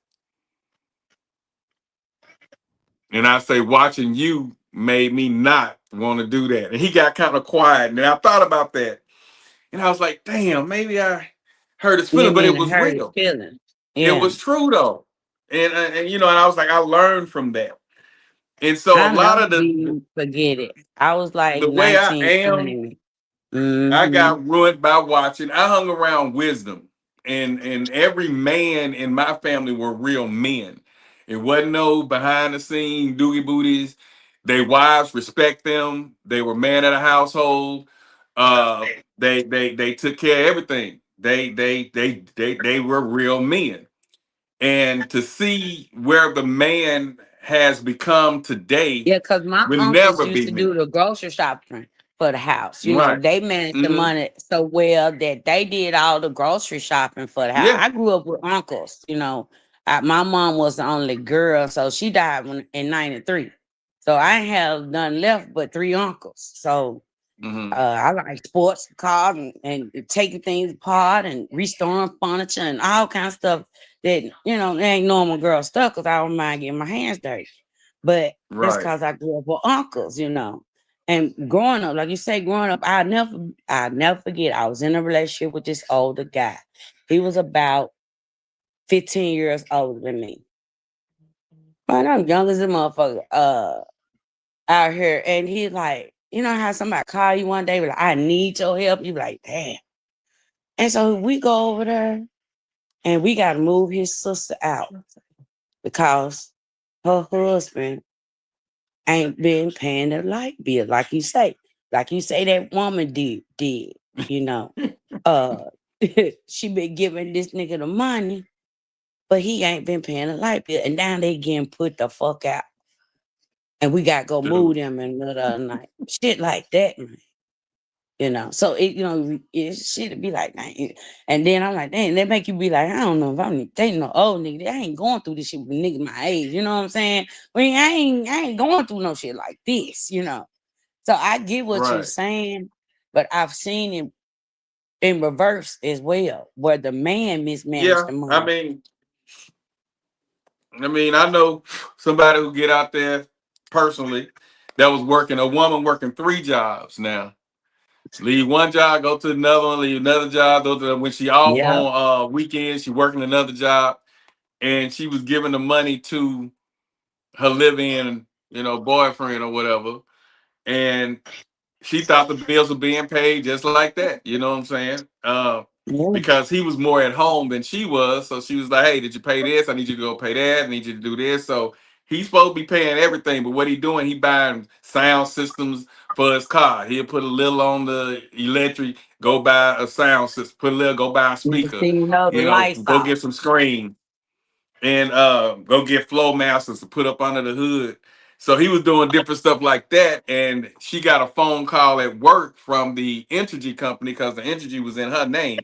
And I say, watching you made me not want to do that. And he got kind of quiet. And I thought about that. And I was like, damn, maybe I hurt his feelings, but it was real. Yeah. It was true though. And you know, and I was like, I learned from that. And so a lot of forget it. I was like the way I 19, am, 20. I got ruined by watching. I hung around wisdom, and every man in my family were real men. It wasn't no behind the scene doogie booties. Their wives respect them. They were man of the household. They took care of everything. They were real men. And to see where the man has become today, Yeah, because my will uncles never used be to me. do the grocery shopping for the house. You know, Right. they managed the money so well that they did all the grocery shopping for the house. Yeah. I grew up with uncles. You know, my mom was the only girl, so she died in '93. So I ain't have none left but 3 uncles. So I like sports cars and taking things apart and restoring furniture and all kinds of stuff that, you know, ain't normal girl stuff because I don't mind getting my hands dirty. But that's because I grew up with uncles, you know. And growing up, like you say, growing up, I'll never forget. I was in a relationship with this older guy. He was about 15 years older than me. Man, I'm young as a motherfucker out here. And he's like, you know how somebody call you one day, like, I need your help. You like, damn. And so we go over there and we got to move his sister out because her husband ain't been paying the light bill. Like you say that woman did, you know. She been giving this nigga the money, but he ain't been paying the light bill. And now they getting put the fuck out. And we got to go move them in the middle of the night. Shit like that, man. You know, so it, you know, it shit be like, man. And then I'm like, damn, they make you be like, I don't know if I'm dating no old nigga. I ain't going through this shit with nigga my age. You know what I'm saying? I ain't going through no shit like this, you know. So I get what you're saying, but I've seen it in reverse as well, where the man mismanaged the money. I mean, I know somebody who get out there personally that was working, a woman working 3 jobs now. Leave one job, go to another one, leave another job, go to when she off Yeah. on weekends, she working another job, and she was giving the money to her live-in, boyfriend or whatever, and she thought the bills were being paid just like that. You know what I'm saying? Because he was more at home than she was, so she was like, "Hey, did you pay this? I need you to go pay that. I need you to do this." So he's supposed to be paying everything, but what he doing? He buying sound systems for his car. He'll put a little on the electric, go buy a sound system, put a little, go buy a speaker, The lights go off. get some screen, and go get flow masters to put up under the hood. So he was doing different stuff like that, and she got a phone call at work from the Entergy company because the Entergy was in her name,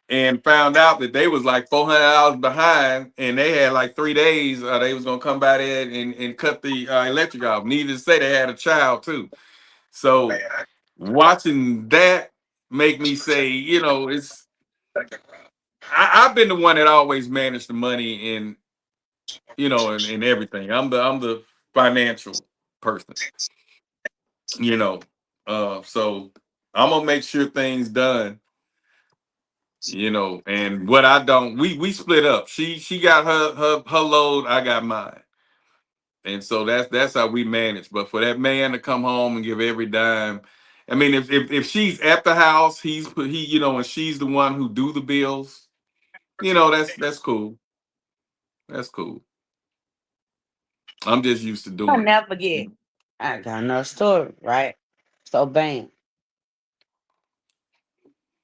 and found out that they was like $400 behind, and they had like 3 days. They was gonna come by there and cut the electric off. Needless to say, they had a child too. So watching that make me say, it's I've been the one that always managed the money in in everything. I'm the financial person, so I'm gonna make sure things done, and what I don't, we split up. She got her load, I got mine. And so that's how we manage. But for that man to come home and give every dime, I mean, if she's at the house, and she's the one who do the bills, that's cool. That's cool. I'm just used to I'll doing it. never forget. I got another story, right? So bang.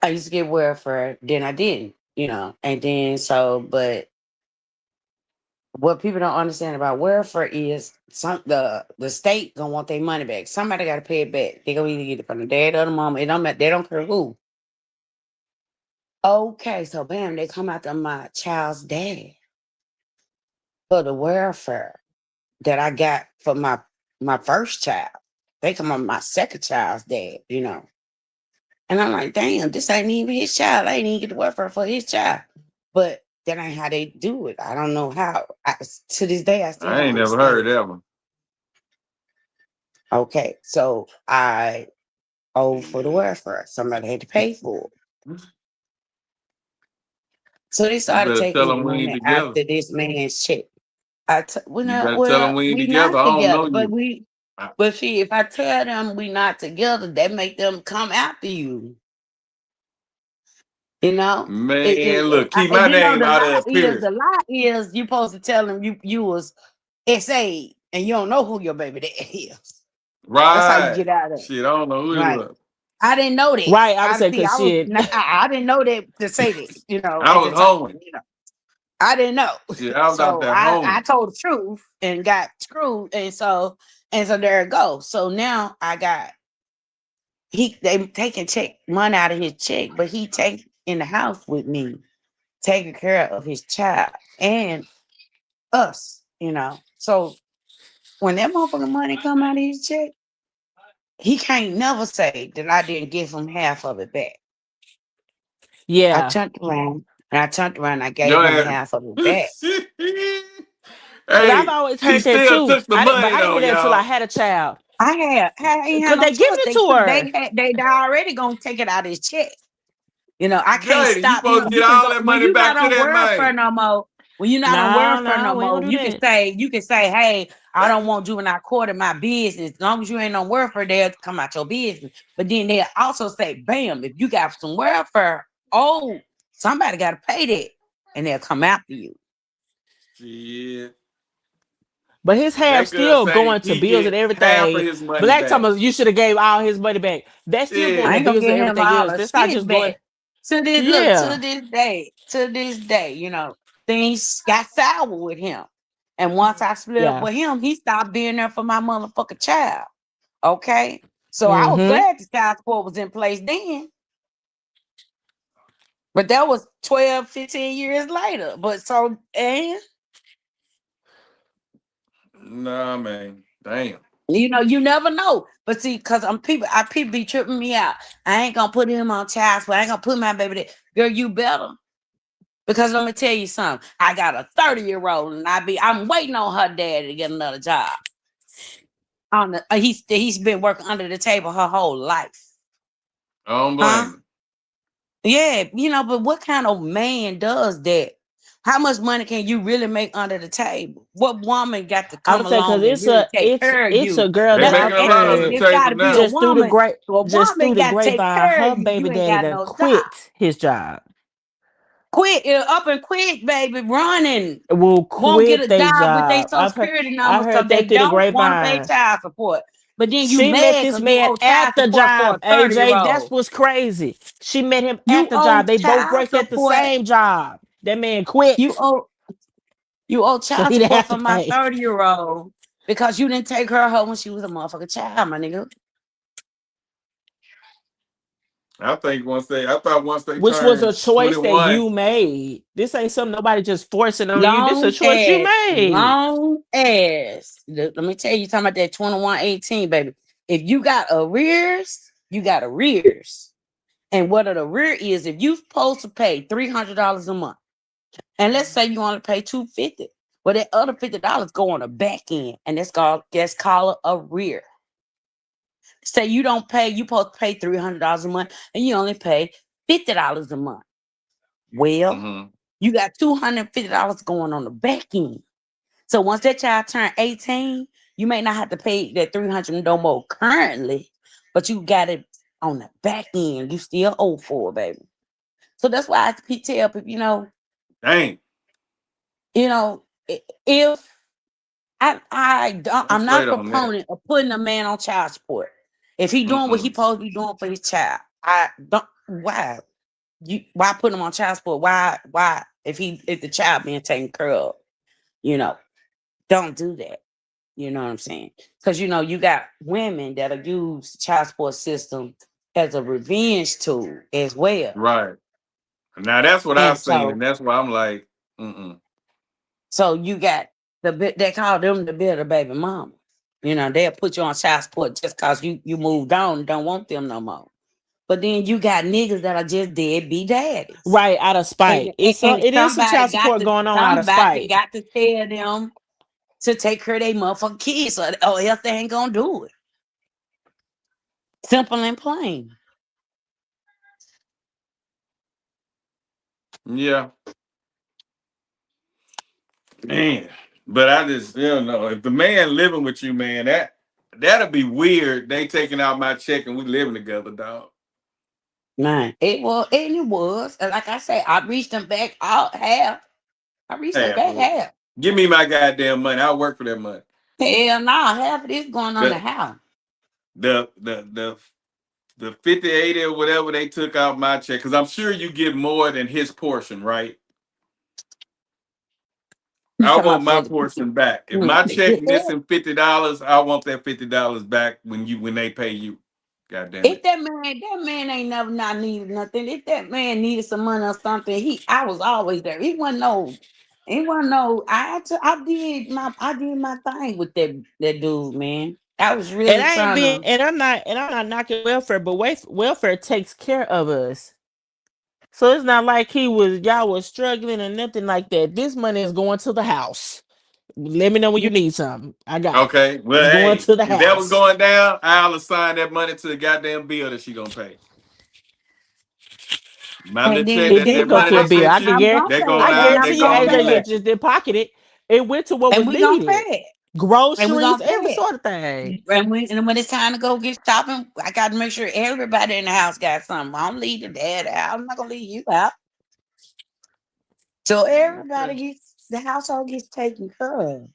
I used to get welfare, then I didn't, and then but what people don't understand about welfare is the state gonna want their money back. Somebody gotta pay it back. They gonna either get it from the dad or the mom. They don't care who. Okay, so bam, they come after my child's dad for the welfare that I got for my first child. They come on my second child's dad, And I'm like, damn, this ain't even his child. I ain't even get the welfare for his child. But that ain't how they do it. I don't know how. To this day, I still I don't ain't never understand. heard that one. Okay, so I owe for the welfare. Somebody had to pay for it. So they started better tell taking the them we ain't money together. after this man's check. You better tell them we ain't together. Not I don't together, know you. but see, if I tell them we not together, that make them come after you. Man, look, keep my name out of it, period. The lie is you supposed to tell them you was SA and you don't know who your baby daddy is. Right. That's how you get out of it. Shit, I don't know who it was. I didn't know that. Right, I would say because shit. I didn't know that to say this. I was home. I didn't know. Yeah, I was out there home. I told the truth and got screwed, and so there it goes. So now I got they taking money out of his check, but he take in the house with me, taking care of his child and us, So when that motherfucking money come out of his check, he can't never say that I didn't give him half of it back. Yeah. I turned around and I gave him half of it back. But I've always heard that too. But I didn't hear that until I had a child. I had because they give it to her. They already gonna take it out of his check. I can't stop. You supposed to get all that money back to that man. No more. When you're not on welfare no more, you can say, hey, I don't want juvenile court in my business. As long as you ain't on welfare, they'll come out your business. But then they'll also say, bam, if you got some welfare, somebody got to pay that. And they'll come after you. Yeah. But his half still going to bills and everything. Black Thomas, you should have gave all his money back. That's still going to bills and everything else. That's not just going to this day, things got sour with him. And once I split up with him, he stopped being there for my motherfucking child. Okay? So I was glad the child support was in place then. But that was 12, 15 years later. Nah, man. Damn. You never know. But see, because people be tripping me out. I ain't gonna put him on child support. I ain't gonna put my baby there. Girl, you better. Because let me tell you something. I got a 30-year-old and I'm waiting on her daddy to get another job. He's been working under the table her whole life. I don't blame him. Yeah, you know, but what kind of man does that? How much money can you really make under the table? What woman got to I come would say because along and really take care of it's you? a girl They that making I've a lot under heard the It's got table to be a now. just through the woman. So a woman got to take grapevine, care her of you. baby You ain't daddy got done no quit job. his job. Quit up and quit, baby, running. Will Won't get quit a their job with their job. social security I number because heard they that through the don't want to pay grapevine. child support. But then you She met mad this because you man owe at child the support for job, a AJ. 30-year-old. That's what's crazy. She met him You at the owe job. They both child worked at the support. same job. That man quit. You owe So child he didn't support have for to my pay. 30-year-old because you didn't take her home when she was a motherfucking child, my nigga. I thought once they Which was a turned choice that 21. you made. This ain't something nobody just forcing on you. This is a choice you made. Long as, let me tell you, talking about that 21-18, baby. If you got arrears, you got arrears. And what an arrear is, if you're supposed to pay $300 a month, and let's say you only pay $250, well, that other $50 go on the back end, and that's called a arrear. Say you don't pay, you supposed to pay $300 a month, and you only pay $50 a month. Well, you got $250 going on the back end. So once that child turn 18, you may not have to pay that $300 no more currently, but you got it on the back end. You still owe for it, baby. So that's why I tell people, you know, dang, you know, if I'm not a proponent of putting a man on child support. If he doing what he supposed to be doing for his child, I don't. Why put him on child support? Why if the child being taken care of, you know, don't do that. You know what I'm saying? Because you know you got women that'll use the child support system as a revenge tool as well. Right. Now that's what I've seen, and that's why I'm like, So you got they call them the bitter baby mama. You know, they'll put you on child support just because you moved on and don't want them no more. But then you got niggas that are just deadbeat daddies. Right, out of spite. It is some child support going on out of spite. Somebody got to tell them to take care of their motherfucking kids, or else they ain't gonna do it. Simple and plain. yeah. Man, but I just know if the man living with you, man, that'll be weird. They taking out my check and we living together, dog. Man, it was. And like I say, I reached them back out half. I reached them back half. Give me my goddamn money. I'll work for that money. Hell no, half of this going on the house. The 50, 80 or whatever they took out my check, because I'm sure you get more than his portion, right? I want my portion back. If my check missing $50, I want that $50 back when they pay you. God damn it. If that man ain't never not needed nothing. If that man needed some money or something, I was always there. I did my thing with that dude, man. I was really I'm not knocking welfare, but welfare takes care of us. So it's not like y'all was struggling or nothing like that. This money is going to the house. Let me know when you need something. I got okay. it. Well, going to the if house. that was going down, I'll assign that money to the goddamn bill that she gonna pay. My little check, it did go to a bill. I can guarantee you, AJ just didn't pocket it. It went to what was needed. Groceries, every sort of thing. And when it's time to go get shopping, I got to make sure everybody in the house got something. I don't leave the dad out. I'm not gonna leave you out. So everybody the household gets taken care of.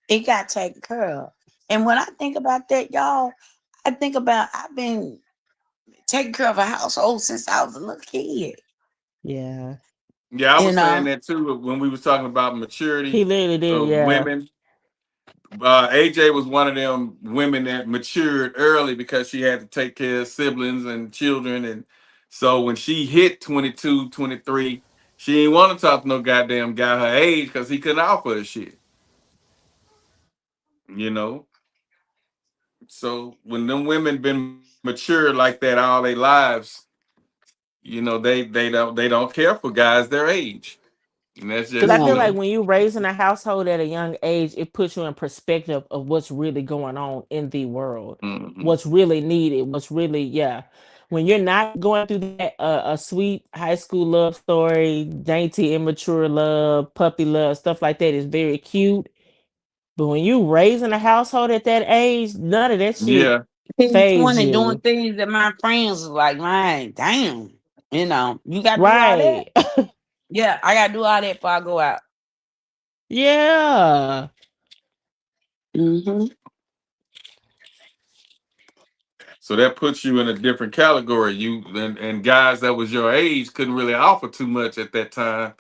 It got taken care of. And when I think about that, y'all, I think about I've been taking care of a household since I was a little kid. Yeah. Yeah, I was saying that too when we was talking about maturity. He literally did, women. AJ was one of them women that matured early because she had to take care of siblings and children. And so when she hit 22, 23, she didn't want to talk to no goddamn guy her age because he couldn't offer her shit. You know? So when them women been mature like that all their lives, you know, they don't care for guys their age. Because I feel like when you raise in a household at a young age, it puts you in perspective of what's really going on in the world, what's really needed, what's really, when you're not going through that a sweet high school love story, dainty immature love, puppy love, stuff like that is very cute. But when you raising a household at that age, none of that shit Yeah. He's phase doing you. things that my friends was like, man, damn. You know, you got to do all Right. that. Yeah, I got to do all that before I go out. Yeah. Mm-hmm. So that puts you in a different category. You and guys that was your age couldn't really offer too much at that time.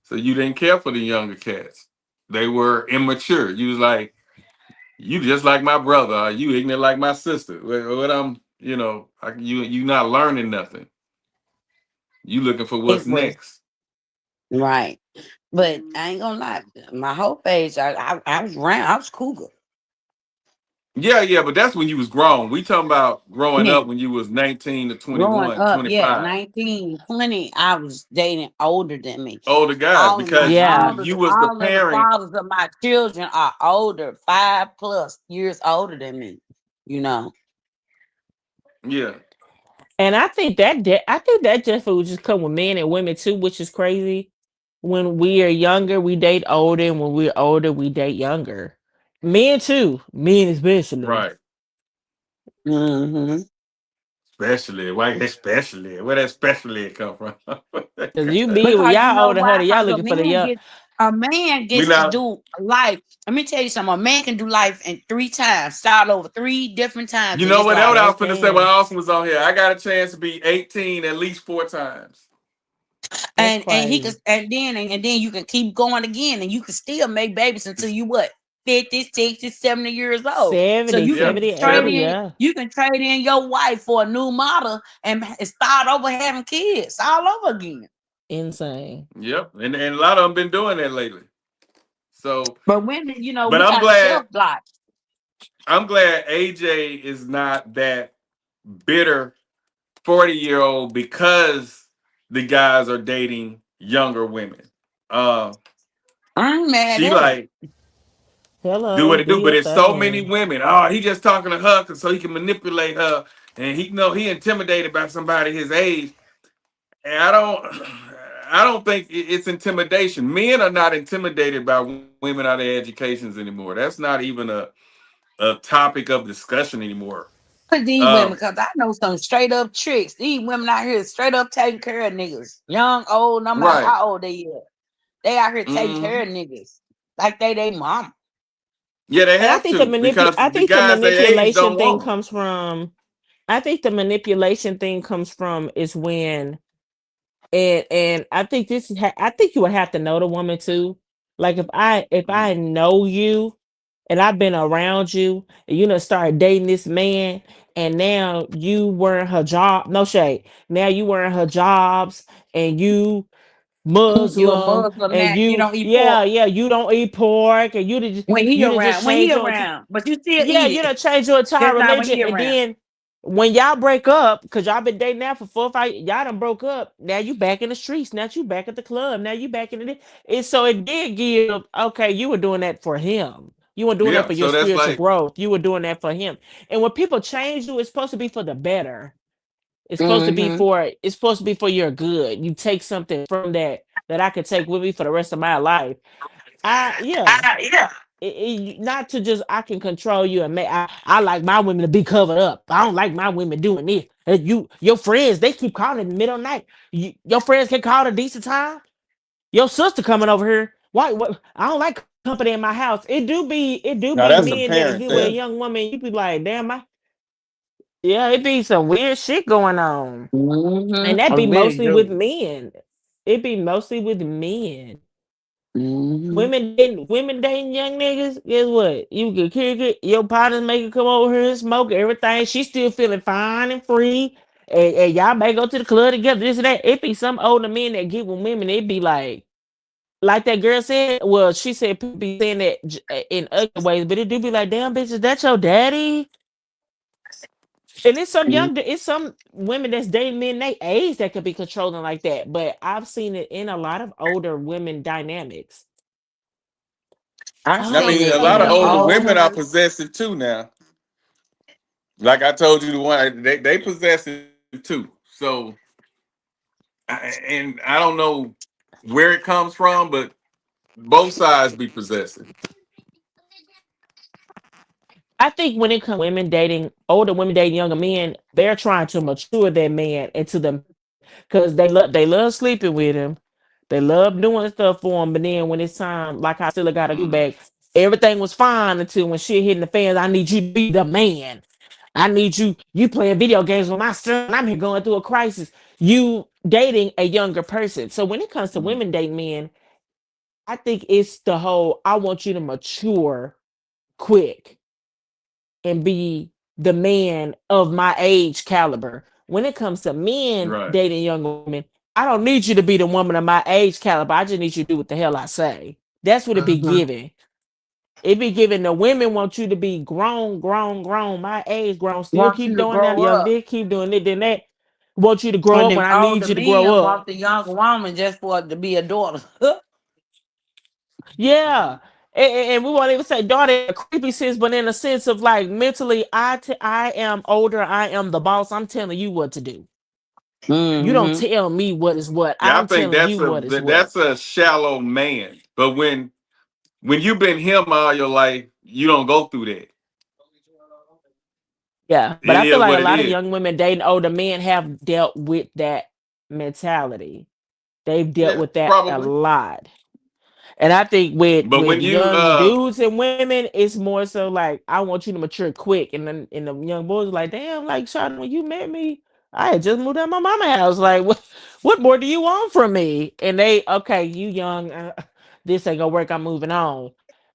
So you didn't care for the younger cats. They were immature. You was like, you just like my brother. Or you ignorant like my sister. What I'm, you know, you not learning nothing. You looking for what's It was next. right. But I ain't gonna lie, my whole phase, I was around, I was cougar. Yeah, but that's when you was grown. We talking about growing Yeah. up when you was 19 to Growing 21, up, yeah, 25. 19, 20, I was dating older than me. Older guys, because Yeah. you was the All of the parent. fathers of my children are older, 5+ years older than me. You know. Yeah. And I think that just would just come with men and women too, which is crazy. When we are younger, we date older, and when we're older, we date younger. Men too, men especially. Right. Mm-hmm. Especially, why especially? Where that especially come from? Cause you be with Because you y'all know older, why? honey, y'all Because looking for the young. a man We gets to not. do life. Let me tell you something. A man can do life in 3 times, start over 3 different times You in know his what? That's what I life. was finna say when Austin was on here. I got a chance to be 18 at least 4 times. That's And he could crazy. and then you can keep going again, and you can still make babies until you what 50, 60, 70 years old. So 70, you can 70, trade 80, in yeah. you can trade in your wife for a new model and start over having kids all over again. Insane. Yep, and a lot of them been doing that lately. So, But women, you know, but we I'm got a shelf glad. life. I'm glad AJ is not that bitter 40-year-old because the guys are dating younger women. I'm mad She at like do Hello, what it do do, but your it's so many thing. women. Oh, he just talking to her so he can manipulate her, and he know he intimidated by somebody his age. And I don't think it's intimidation. Men are not intimidated by women out of their educations anymore. That's not even a topic of discussion anymore. But these women, because I know some straight up tricks. These women out here straight up taking care of niggas. Young, old, no matter Right. how old they are. They out here taking care of niggas. Like they mom. Yeah, they And I have think to because I the think the guys their age manipulation don't thing want them. comes from. I think the manipulation thing comes from is when, and I think I think you would have to know the woman too. Like if I know you, and I've been around you, and you know start dating this man, and now you wearing her job. No shade. Now you wearing her jobs, and you You a Muslim, Muslim and now. You you don't eat pork you don't eat pork, and when he you just around. When he change your around. But you still yeah, eat you it. know, change your entire Just not when religion, he and around. then when y'all break up, because y'all been dating now for 4 or 5, y'all done broke up. Now you back in the streets. Now you back at the club. Now you back in the. And so it did give. Okay, you were doing that for him. You were doing that Yeah, for your so that's spiritual like growth. You were doing that for him. And when people change you, it's supposed to be for the better. It's supposed to be Mm-hmm. for. It's supposed to be for your good. You take something from that I could take with me for the rest of my life. Yeah. Not to just I can control you and make I like my women to be covered up. I don't like my women doing this. Your friends they keep calling in the middle of the night. Your friends can call at a decent time. Your sister coming over here. Why? What? I don't like company in my house. It do be now that's the men that'll parent get with a thing. young woman. You be like, damn, yeah, it be some weird shit going on, and that I be really mostly with do. men. It be mostly with men. Mm-hmm. Women dating young niggas. Guess what? You can kick it. Your partners make it come over here and smoke everything. She still feeling fine and free. And y'all may go to the club together. This and that. It be some older men that get with women. It be like that girl said. Well, she said people be saying that in other ways, but it do be like, damn, bitch, is that your daddy? And it's some women that's dating men they age that could be controlling like that. But I've seen it in a lot of older women dynamics. I've I seen mean, a it lot in of the older women are older. possessive too now. Like I told you, the one they possessive too. So, and I don't know where it comes from, but both sides be possessive. I think when it comes to women dating, older women dating younger men, they're trying to mature that man into them because they love sleeping with him. They love doing stuff for him. But then when it's time, like I still got you back, everything was fine until when shit hitting the fans. I need you to be the man. I need you. You playing video games with my son. I'm here going through a crisis. You dating a younger person. So when it comes to women dating men, I think it's the whole I want you to mature quick and be the man of my age caliber. When it comes to men dating young women, I don't need you to be the woman of my age caliber. I just need you to do what the hell I say. That's what it be giving. It be giving the women want you to be grown, my age grown, still Want keep you to doing that, grow young up. dick, keep doing it, then that. Want you to grow And up the when I need older you to men grow up. want the younger woman just for it to be a daughter. Yeah. And we won't even say daughter in a creepy sense, but in a sense of like mentally, I am older, I am the boss. I'm telling you what to do. You don't tell me what is what. Yeah, I'm I think telling you what is what. that's a shallow man. But when you've been him all your life, you don't go through that. Yeah, but It I feel is like what a it lot of is. young women dating older men have dealt with that mentality. They've dealt with that a probably. lot. And I think with But when you young dudes and women, it's more so like I want you to mature quick. And then the young boys are like, damn, like Sean, when you met me, I had just moved out of my mama's house. Like, what more do you want from me? And they, okay, you young, this ain't gonna work. I'm moving on.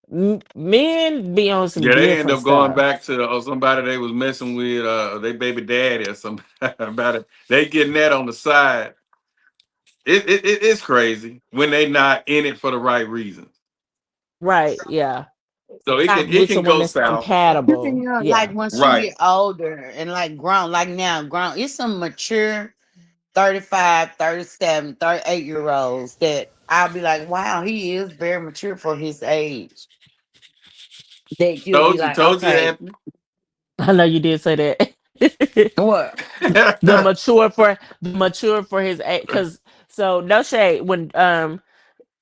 Men be on some yeah, they end different up going stuff. back to somebody they was messing with, they baby daddy or something about it. They getting that on the side. It's crazy when they not in it for the right reasons. Right, yeah. So it Not can with someone go that's south. compatible. You know, Yeah. like once you get older and like grown, like now grown, it's some mature 35, 37, 38-year-olds that I'll be like, wow, he is very mature for his age. That you'll be like, Told you, okay. Anthony. I know you did say that. What? the mature for his age. Because so no shade when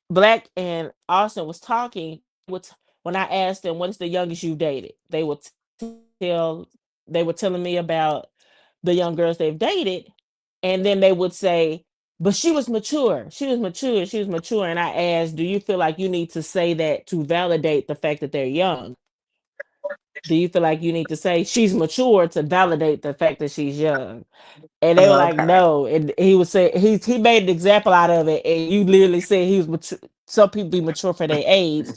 Black and Austin was talking, when I asked them what is the youngest you dated, they would they were telling me about the young girls they've dated, and then they would say, but she was mature. She was mature. And I asked, do you feel like you need to say that to validate the fact that they're young? Do you feel like you need to say she's mature to validate the fact that she's young? And they were like, no. And he was saying he made an example out of it, and you literally said he was mature. Some people be mature for their age,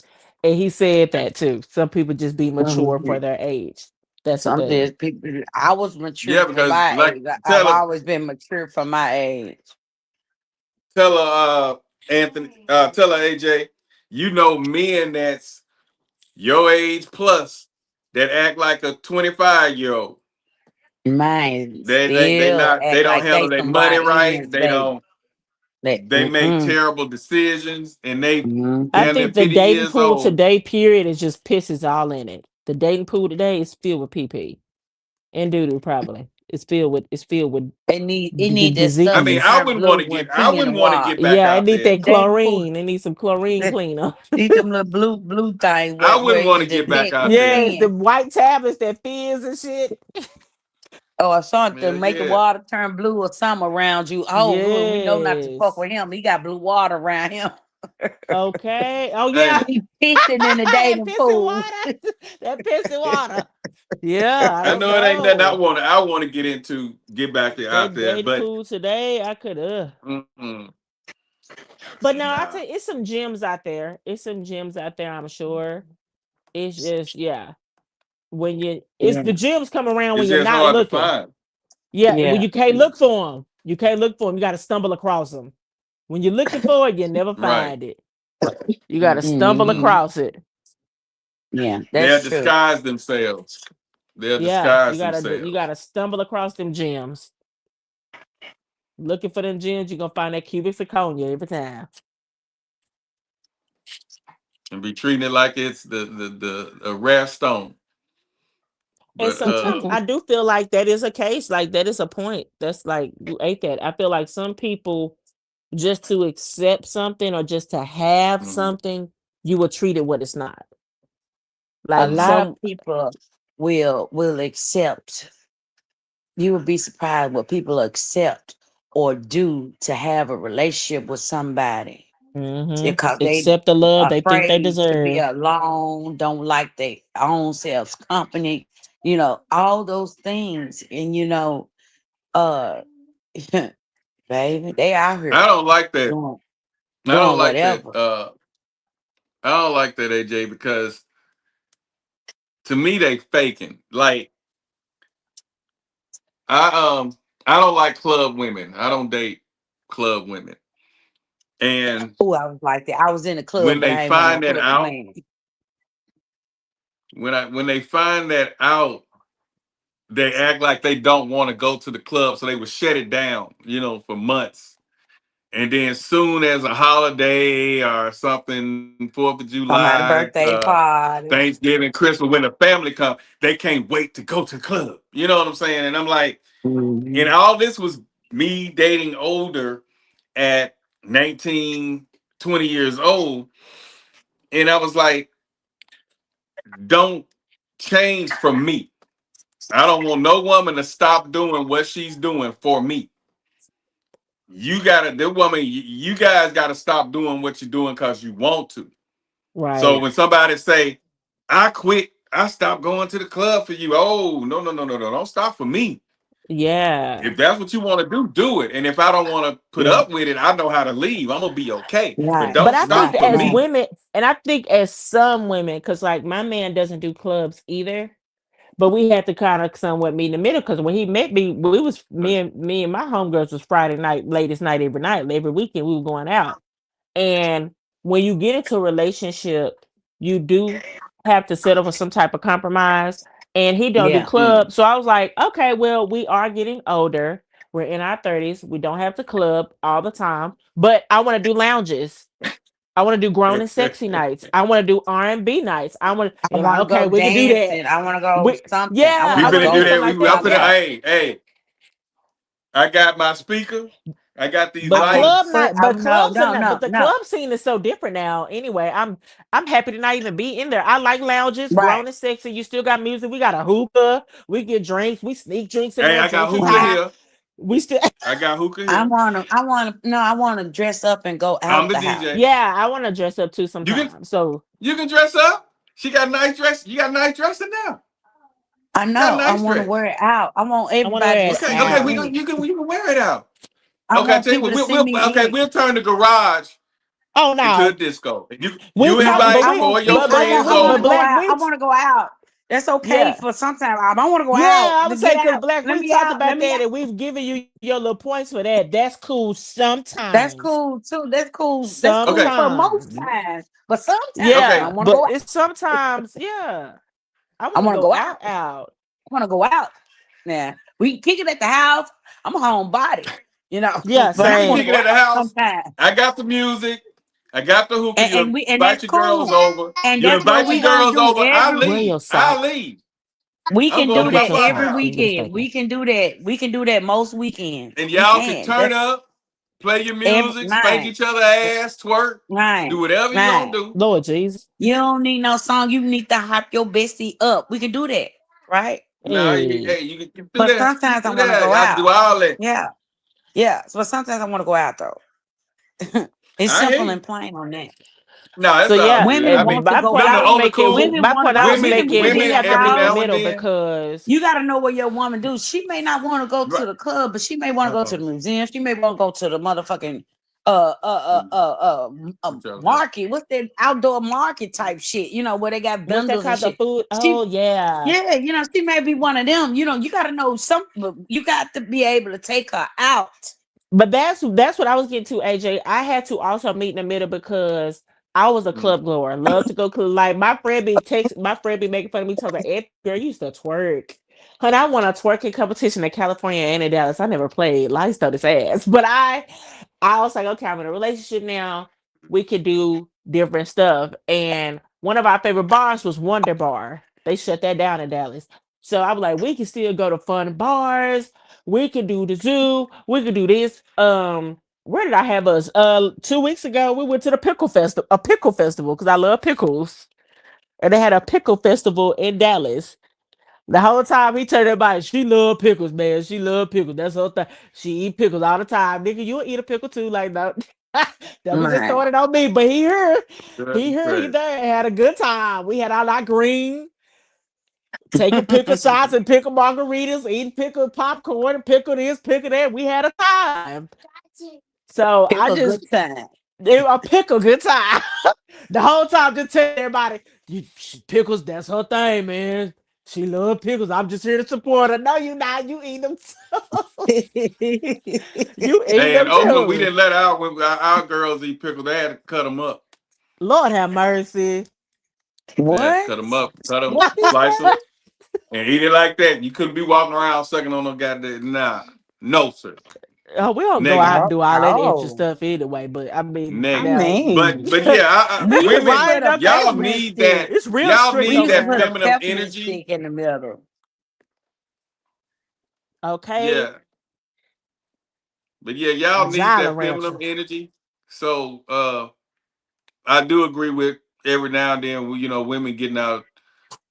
and he said that too. Some people just be mature for their age. That's the Some thing. people. I was mature Yeah, for because my like age. I've always been mature for my age. Tell her, Anthony. Tell her, AJ. You know, men that's your age plus that act like a 25-year-old. Man, They still don't like handle they their money somebody right. They else. don't. They make terrible decisions, and they I damn near think the 50 dating years pool old. today, period, is just pisses all in it. The dating pool today is filled with PP and doo-doo. Probably it's filled with It need that disease. stuff. I mean, I wouldn't want to get back Yeah, I out need there. that chlorine. They need some chlorine cleaner. Need them little blue things. I wouldn't want to get back out there. Yes, the white tablets that fizz and shit. Or something to make the water turn blue or something around you. Oh, good. We know not to fuck with him. He got blue water around him. Okay. Oh yeah. He pissing in the dating pool. That pissing water. Yeah, I know it ain't nothing I want to get back there out there. Dating But pool today, I could But no, I tell you, it's some gems out there. I'm sure. It's just when the gems come around when it's you're just not hard looking. to find. When you can't look for them. You got to stumble across them. When you're looking for it, you never find it. You got to stumble across it. Yeah, They'll disguise themselves. You got to stumble across them gems. Looking for them gems, you're gonna find that cubic zirconia every time. And be treating it like it's the rare stone. But sometimes I do feel like that is a case, like that is a point. That's like you ate that. I feel like some people just to accept something or just to have something, you will treat it what it's not. A Like lot of people will accept. You would be surprised what people accept or do to have a relationship with somebody. Because they accept the love they think they afraid to be deserve. alone, don't like their own selves company, all those things. And baby, they out here I don't like that. doing I don't like whatever. that. I don't like that, AJ, because to me they faking. Like I don't like club women. I don't date club women. And Oh, I was like that. I was in the club, when but they I ain't want no find that club out, man. when they find that out, they act like they don't want to go to the club, so they would shut it down, for months. And then soon as a holiday or something, 4th of Somebody's July, birthday party. Thanksgiving, Christmas, when the family come, they can't wait to go to the club. You know what I'm saying? And I'm like, and all this was me dating older at 19, 20 years old. And I was like, don't change from me. I don't want no woman to stop doing what she's doing for me. You guys gotta stop doing what you're doing because you want to. Right. So when somebody say, I quit, I stopped going to the club for you. Oh, no. Don't stop for me. Yeah. If that's what you want to do it. And if I don't want to put up with it, I know how to leave. I'm gonna be okay. But don't I stop think for as me. women, and I think as some women, because like my man doesn't do clubs either, but we had to kind of somewhat meet in the middle because when he met me, me and my homegirls was Friday night, latest night every weekend we were going out. And when you get into a relationship, you do have to settle for some type of compromise. And he don't do club. So I was like, okay, well, we are getting older. We're in our 30s. We don't have to club all the time, but I want to do lounges. I want to do grown and sexy nights. I want to do R&B nights. I want to okay, we can do that. I want to go something. Yeah, We I finna do that. like We up that. to the hey. I got my speaker. I got these But lights. club night, but clubs no, but the club scene is so different now. Anyway, I'm happy to not even be in there. I like lounges, grown and sexy. You still got music. We got a hookah. We get drinks. We sneak drinks in there. I got hookah here. We still. I got hookah here. I want to dress up and go out. I'm the DJ. House. Yeah, I want to dress up too sometimes. You can dress up. She got a nice dress. You got a nice dress in there. I know. I want to wear it out. I want everybody. Okay. You can wear it out. Okay, tell you what, we'll turn the garage into a disco. You invite 4 of your friends over. I want to go out. That's okay for sometimes. I don't want to go out. Yeah, I would say because Black, we talked about that and we've given you your little points for that. That's cool sometimes. That's cool too. That's cool. Sometimes. That's cool for most times. But sometimes I want to go out. It's sometimes, I want to go out. I want to go out. Now, we can kick it at the house. I'm a homebody. Yeah, but I want to kick it at the house. Sometimes. I got the music. I got the hookah. And invite your girls over. And you invite your girls over. I leave. We can do that every weekend. We can do that. We can do that most weekends. And y'all can turn up, play your music, spank each other ass, twerk, do whatever you gonna do. Lord Jesus. You don't need no song. You need to hype your bestie up. We can do that, right? No, you can do but that. Sometimes I want to go out. Do all that. Yeah. So sometimes I want to go out though. It's simple and plain on that. No, so yeah, women want to go out. We have to meet in the middle because you got to know what your woman do. She may not want to go to the club, but she may want to go to the museum. She may want to go to the motherfucking market. What's that outdoor market type shit? Where they got vendors and shit. Food. Yeah. She may be one of them. You got to know something. You got to be able to take her out. But that's what I was getting to, AJ. I had to also meet in the middle because I was a club goer. Love to go club. Like my friend be making fun of me, talking about, girl, you used to twerk. Honey, I won a twerking competition in California and in Dallas. I never played. Lights stole this ass. But I was like, okay, I'm in a relationship now. We could do different stuff. And one of our favorite bars was Wonder Bar. They shut that down in Dallas. So I'm like, we can still go to fun bars. We can do the zoo. We can do this. Where did I have us? 2 weeks ago, we went to the pickle festival because I love pickles, and they had a pickle festival in Dallas. The whole time he turned everybody, she love pickles, man. She love pickles. That's her thing. She eat pickles all the time. Nigga, you'll eat a pickle too. Like, no. Don't be just throwing it on me. But he there, had a good time. We had all our green, taking pickle shots and pickle margaritas, eating pickle popcorn and pickle this, pickle that. We had a time. So I just a pickle good time. The whole time just tell everybody, pickles, that's her thing, man. She love pickles. I'm just here to support her. No, you not. You eat them too. You eat them too. We didn't let our girls eat pickles. They had to cut them up. Lord have mercy. What? Cut them up. Cut them, slice them, and eat it like that. You couldn't be walking around sucking on them goddamn. Nah. No, sir. Oh, we don't go out and do all that extra stuff anyway, but I mean, but yeah, women, y'all need that. It's real. Y'all need that feminine energy in the middle. Okay. Yeah. But yeah, y'all need that feminine energy. So I do agree with every now and then, women getting out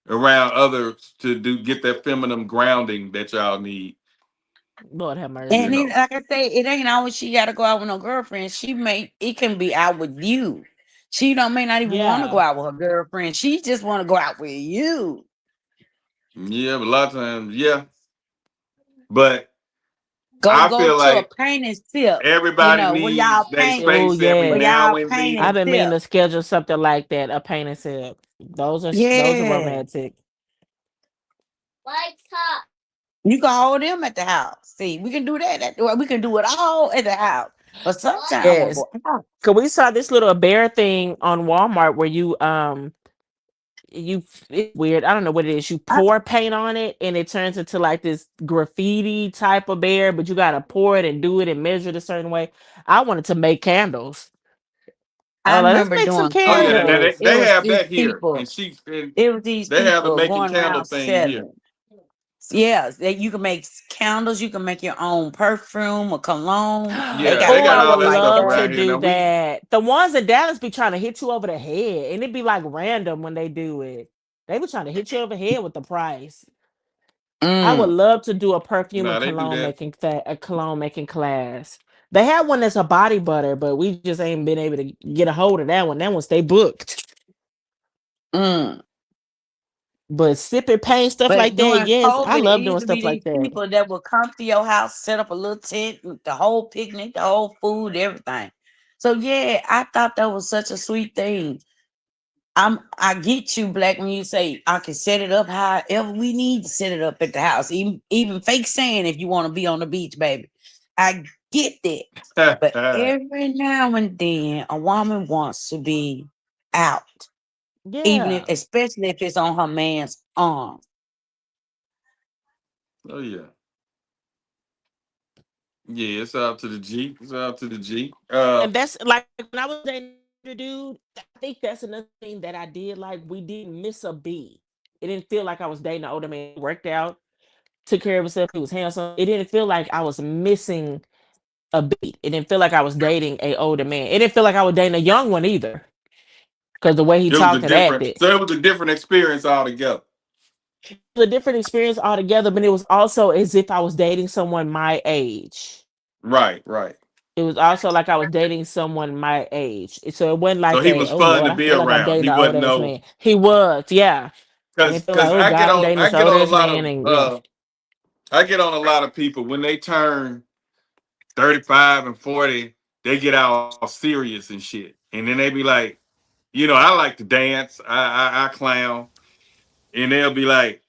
around others to get that feminine grounding that y'all need. Lord have mercy. And like I say, it ain't always she got to go out with no girlfriend. It can be out with you. She may not even want to go out with her girlfriend. She just want to go out with you. Yeah, but a lot of times, yeah. But I feel to like a paint and sip. Everybody needs that space every now and then. I've been meaning to schedule something like that, a paint and sip. Those are romantic. Lights up. You can hold them at the house. See, we can do that. We can do it all at the house. But sometimes, cause we saw this little bear thing on Walmart where it's weird. I don't know what it is. You pour paint on it and it turns into like this graffiti type of bear, but you gotta pour it and do it and measure it a certain way. I wanted to make candles. I remember doing some candles. They have that here, and it was these. They have a people making going candle around thing selling. here. Yeah, you can make candles. You can make your own perfume or cologne. Yeah, they got all that stuff around here. Do that. The ones in Dallas be trying to hit you over the head, and it be like random when they do it. They be trying to hit you over the head with the price. I would love to do a perfume and cologne making class. They have one that's a body butter, but we just ain't been able to get a hold of that one. That one stay booked. But sipping paint stuff like that, yes, I love doing stuff like that. People that will come to your house, set up a little tent, the whole picnic, the whole food, everything. So yeah, I thought that was such a sweet thing. I get you, Black, when you say I can set it up however we need to set it up at the house, even fake sand if you want to be on the beach, baby. I get that, but every now and then a woman wants to be out. Yeah. Especially if it's on her man's arm. Oh yeah. Yeah, it's out to the G. It's out to the G. And that's like when I was dating the dude, I think that's another thing that I did. Like, we didn't miss a beat. It didn't feel like I was dating an older man. He worked out, took care of himself, he was handsome. It didn't feel like I was missing a beat. It didn't feel like I was dating an older man. It didn't feel like I was dating a young one either. Because the way he talked and acted. So it was a different experience altogether. It was a different experience altogether, but it was also as if I was dating someone my age. Right. It was also like I was dating someone my age. So it wasn't like so he was fun to be around. Like he wasn't no. Man. He was, yeah. Because I get on a lot of people when they turn 35 and 40, they get all serious and shit, and then they be like, I like to dance, I clown, and they'll be like,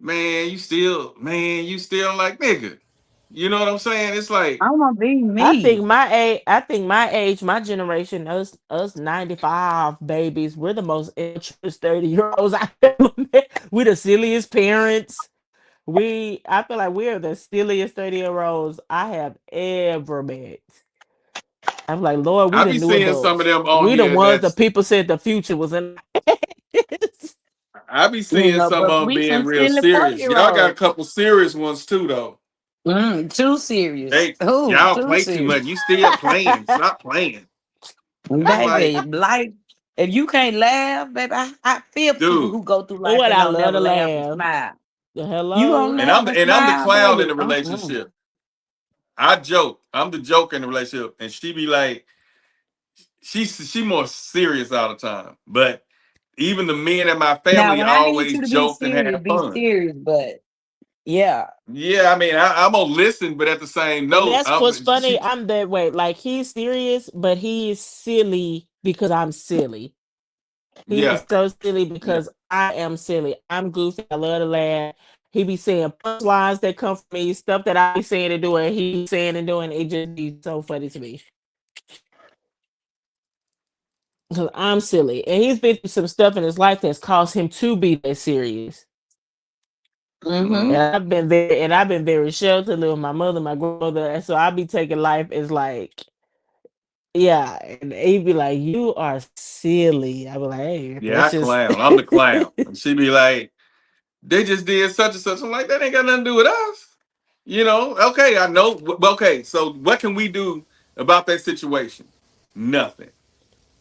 man, you still like nigga. You know what I'm saying? It's like I want to be me. I think my age, my generation, us 95 babies, we're the most interest 30-year-olds I ever met. We're the silliest parents. I feel like we're the silliest 30-year-olds I have ever met. I'm like, Lord, we the new adults. Some of them on we here the ones that people said the future was in. I be seeing some but of them we being some real silly serious. Y'all got a 4-year-olds. couple serious ones too, though. Too serious. Hey, Ooh, y'all too play too serious. much. You still playing. Stop playing. I'm Baby, like, life. If you can't laugh, baby, I feel people dude. who go through Oh, life what and I don't love to never laugh and laugh. smile. Hello. You gonna And laugh I'm and the smile, clown in baby? the relationship. I joke. I'm the joke in the relationship, and she be like, she more serious all the time. But even the men in my Now, family when I need always you to be joke and have be fun. serious, but yeah. Yeah, I mean, I'm gonna listen, but at the same And note, that's what's funny. I'm that way. Like he's serious, but he is silly because I'm silly. He yeah, is so silly because I am silly. I'm goofy. I love to laugh. He be saying punchlines that come from me, stuff that I be saying and doing. He be saying and doing. It just be so funny to me. Because I'm silly. And he's been through some stuff in his life that's caused him to be that serious. Mm-hmm. And I've been very sheltered with my mother, my grandmother, and so I be taking life as like, yeah, and he'd be like, "You are silly." I be like, "Hey, yeah, that's I just." clown. I'm the clown. And she be like, they just did such and such. I'm like, that ain't got nothing to do with us. You know, okay, I know. Okay, so what can we do about that situation? Nothing.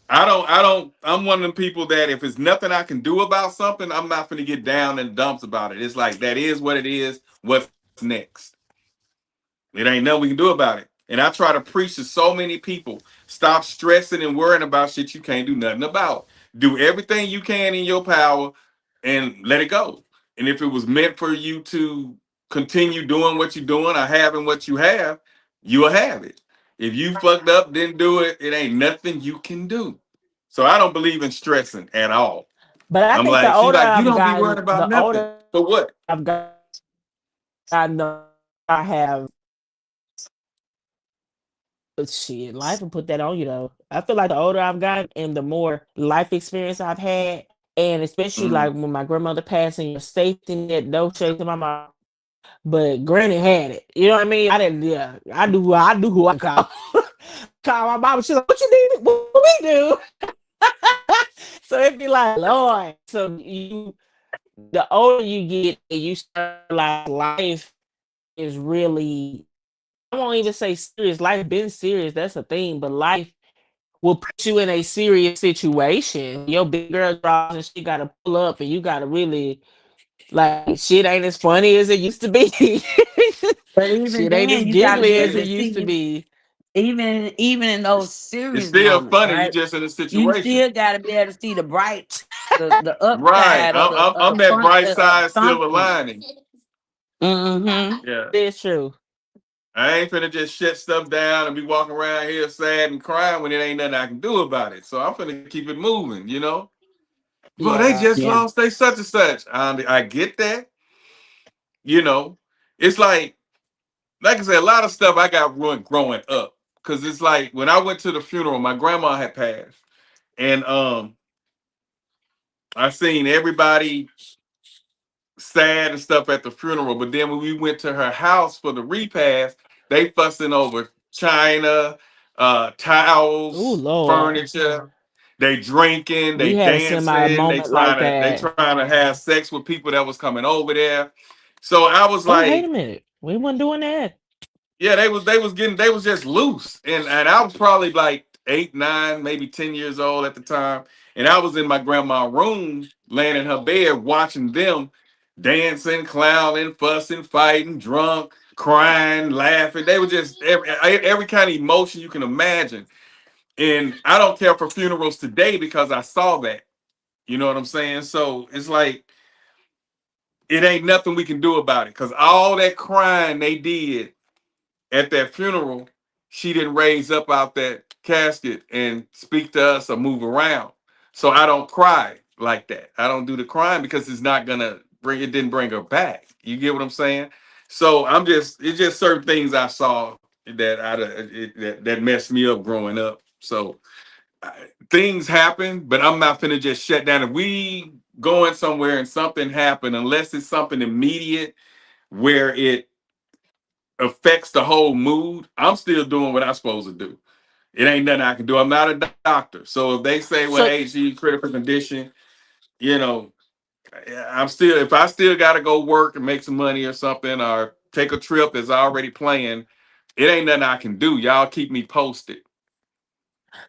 I'm one of them people that if it's nothing I can do about something, I'm not going to get down in dumps about it. It's like, that is what it is. What's next? It ain't nothing we can do about it. And I try to preach to so many people, stop stressing and worrying about shit you can't do nothing about. Do everything you can in your power and let it go. And if it was meant for you to continue doing what you're doing or having what you have, you'll have it. If you fucked up, didn't do it, it ain't nothing you can do. So I don't believe in stressing at all. But I I'm think the like, she's older like, you I've don't be worried gotten, about the nothing. older For what? I've gotten, I know I have. But shit, life will put that on you though. I feel like the older I've gotten and the more life experience I've had, and especially like when my grandmother passed and your safety net, no shade to my mom. But Granny had it. You know what I mean? I didn't, yeah. I knew who I call. Call my mom. She's like, "What you need? What we do?" So it'd be like, Lord. So the older you get, and you start like life is really, I won't even say serious. Life been serious. That's a thing. But life will put you in a serious situation. Your big girl draws and she got to pull up, and you got to really, like, shit ain't as funny as it used to be. But even Shit ain't as then, you gotta be giggly as able it to used to see. be. Even in those It's serious still moments, funny. You right? just in a You situation. still gotta be able to see the the Right. upside of I'm the that fun bright of side silver something. lining. Mm-hmm. Yeah. It's true. I ain't finna just shut stuff down and be walking around here sad and crying when it ain't nothing I can do about it. So I'm finna keep it moving, you know? Well, they just Yeah. lost they such and such. I get that. You know, it's like I said, a lot of stuff I got ruined growing up. Cause it's like when I went to the funeral, my grandma had passed. And I seen everybody sad and stuff at the funeral, but then when we went to her house for the repast, they fussing over china, towels, Oh Lord. furniture. They drinking, We they had a semi dancing, moment like they that. trying to have sex with people that was coming over there. So I was Oh, wait a like, minute. We weren't doing that. yeah, they was just loose. And I was probably like 8, 9, maybe 10 years old at the time. And I was in my grandma's room, laying in her bed, watching them dancing, clowning, fussing, fighting, drunk, crying, laughing. They were just every kind of emotion you can imagine. And I don't care for funerals today because I saw that. You know what I'm saying? So it's like it ain't nothing we can do about it because all that crying they did at that funeral, she didn't raise up out that casket and speak to us or move around. So I don't cry like that. I don't do the crying because it's not gonna it didn't bring her back. You get what I'm saying? So it's just certain things I saw that messed me up growing up. So things happen, but I'm not finna just shut down. If we going somewhere and something happened, unless it's something immediate where it affects the whole mood, I'm still doing what I'm supposed to do. It ain't nothing I can do. I'm not a doctor. So if they say, well, So hey, she's critical condition, you know, if I still got to go work and make some money or something, or take a trip that's already planned, it ain't nothing I can do. Y'all keep me posted.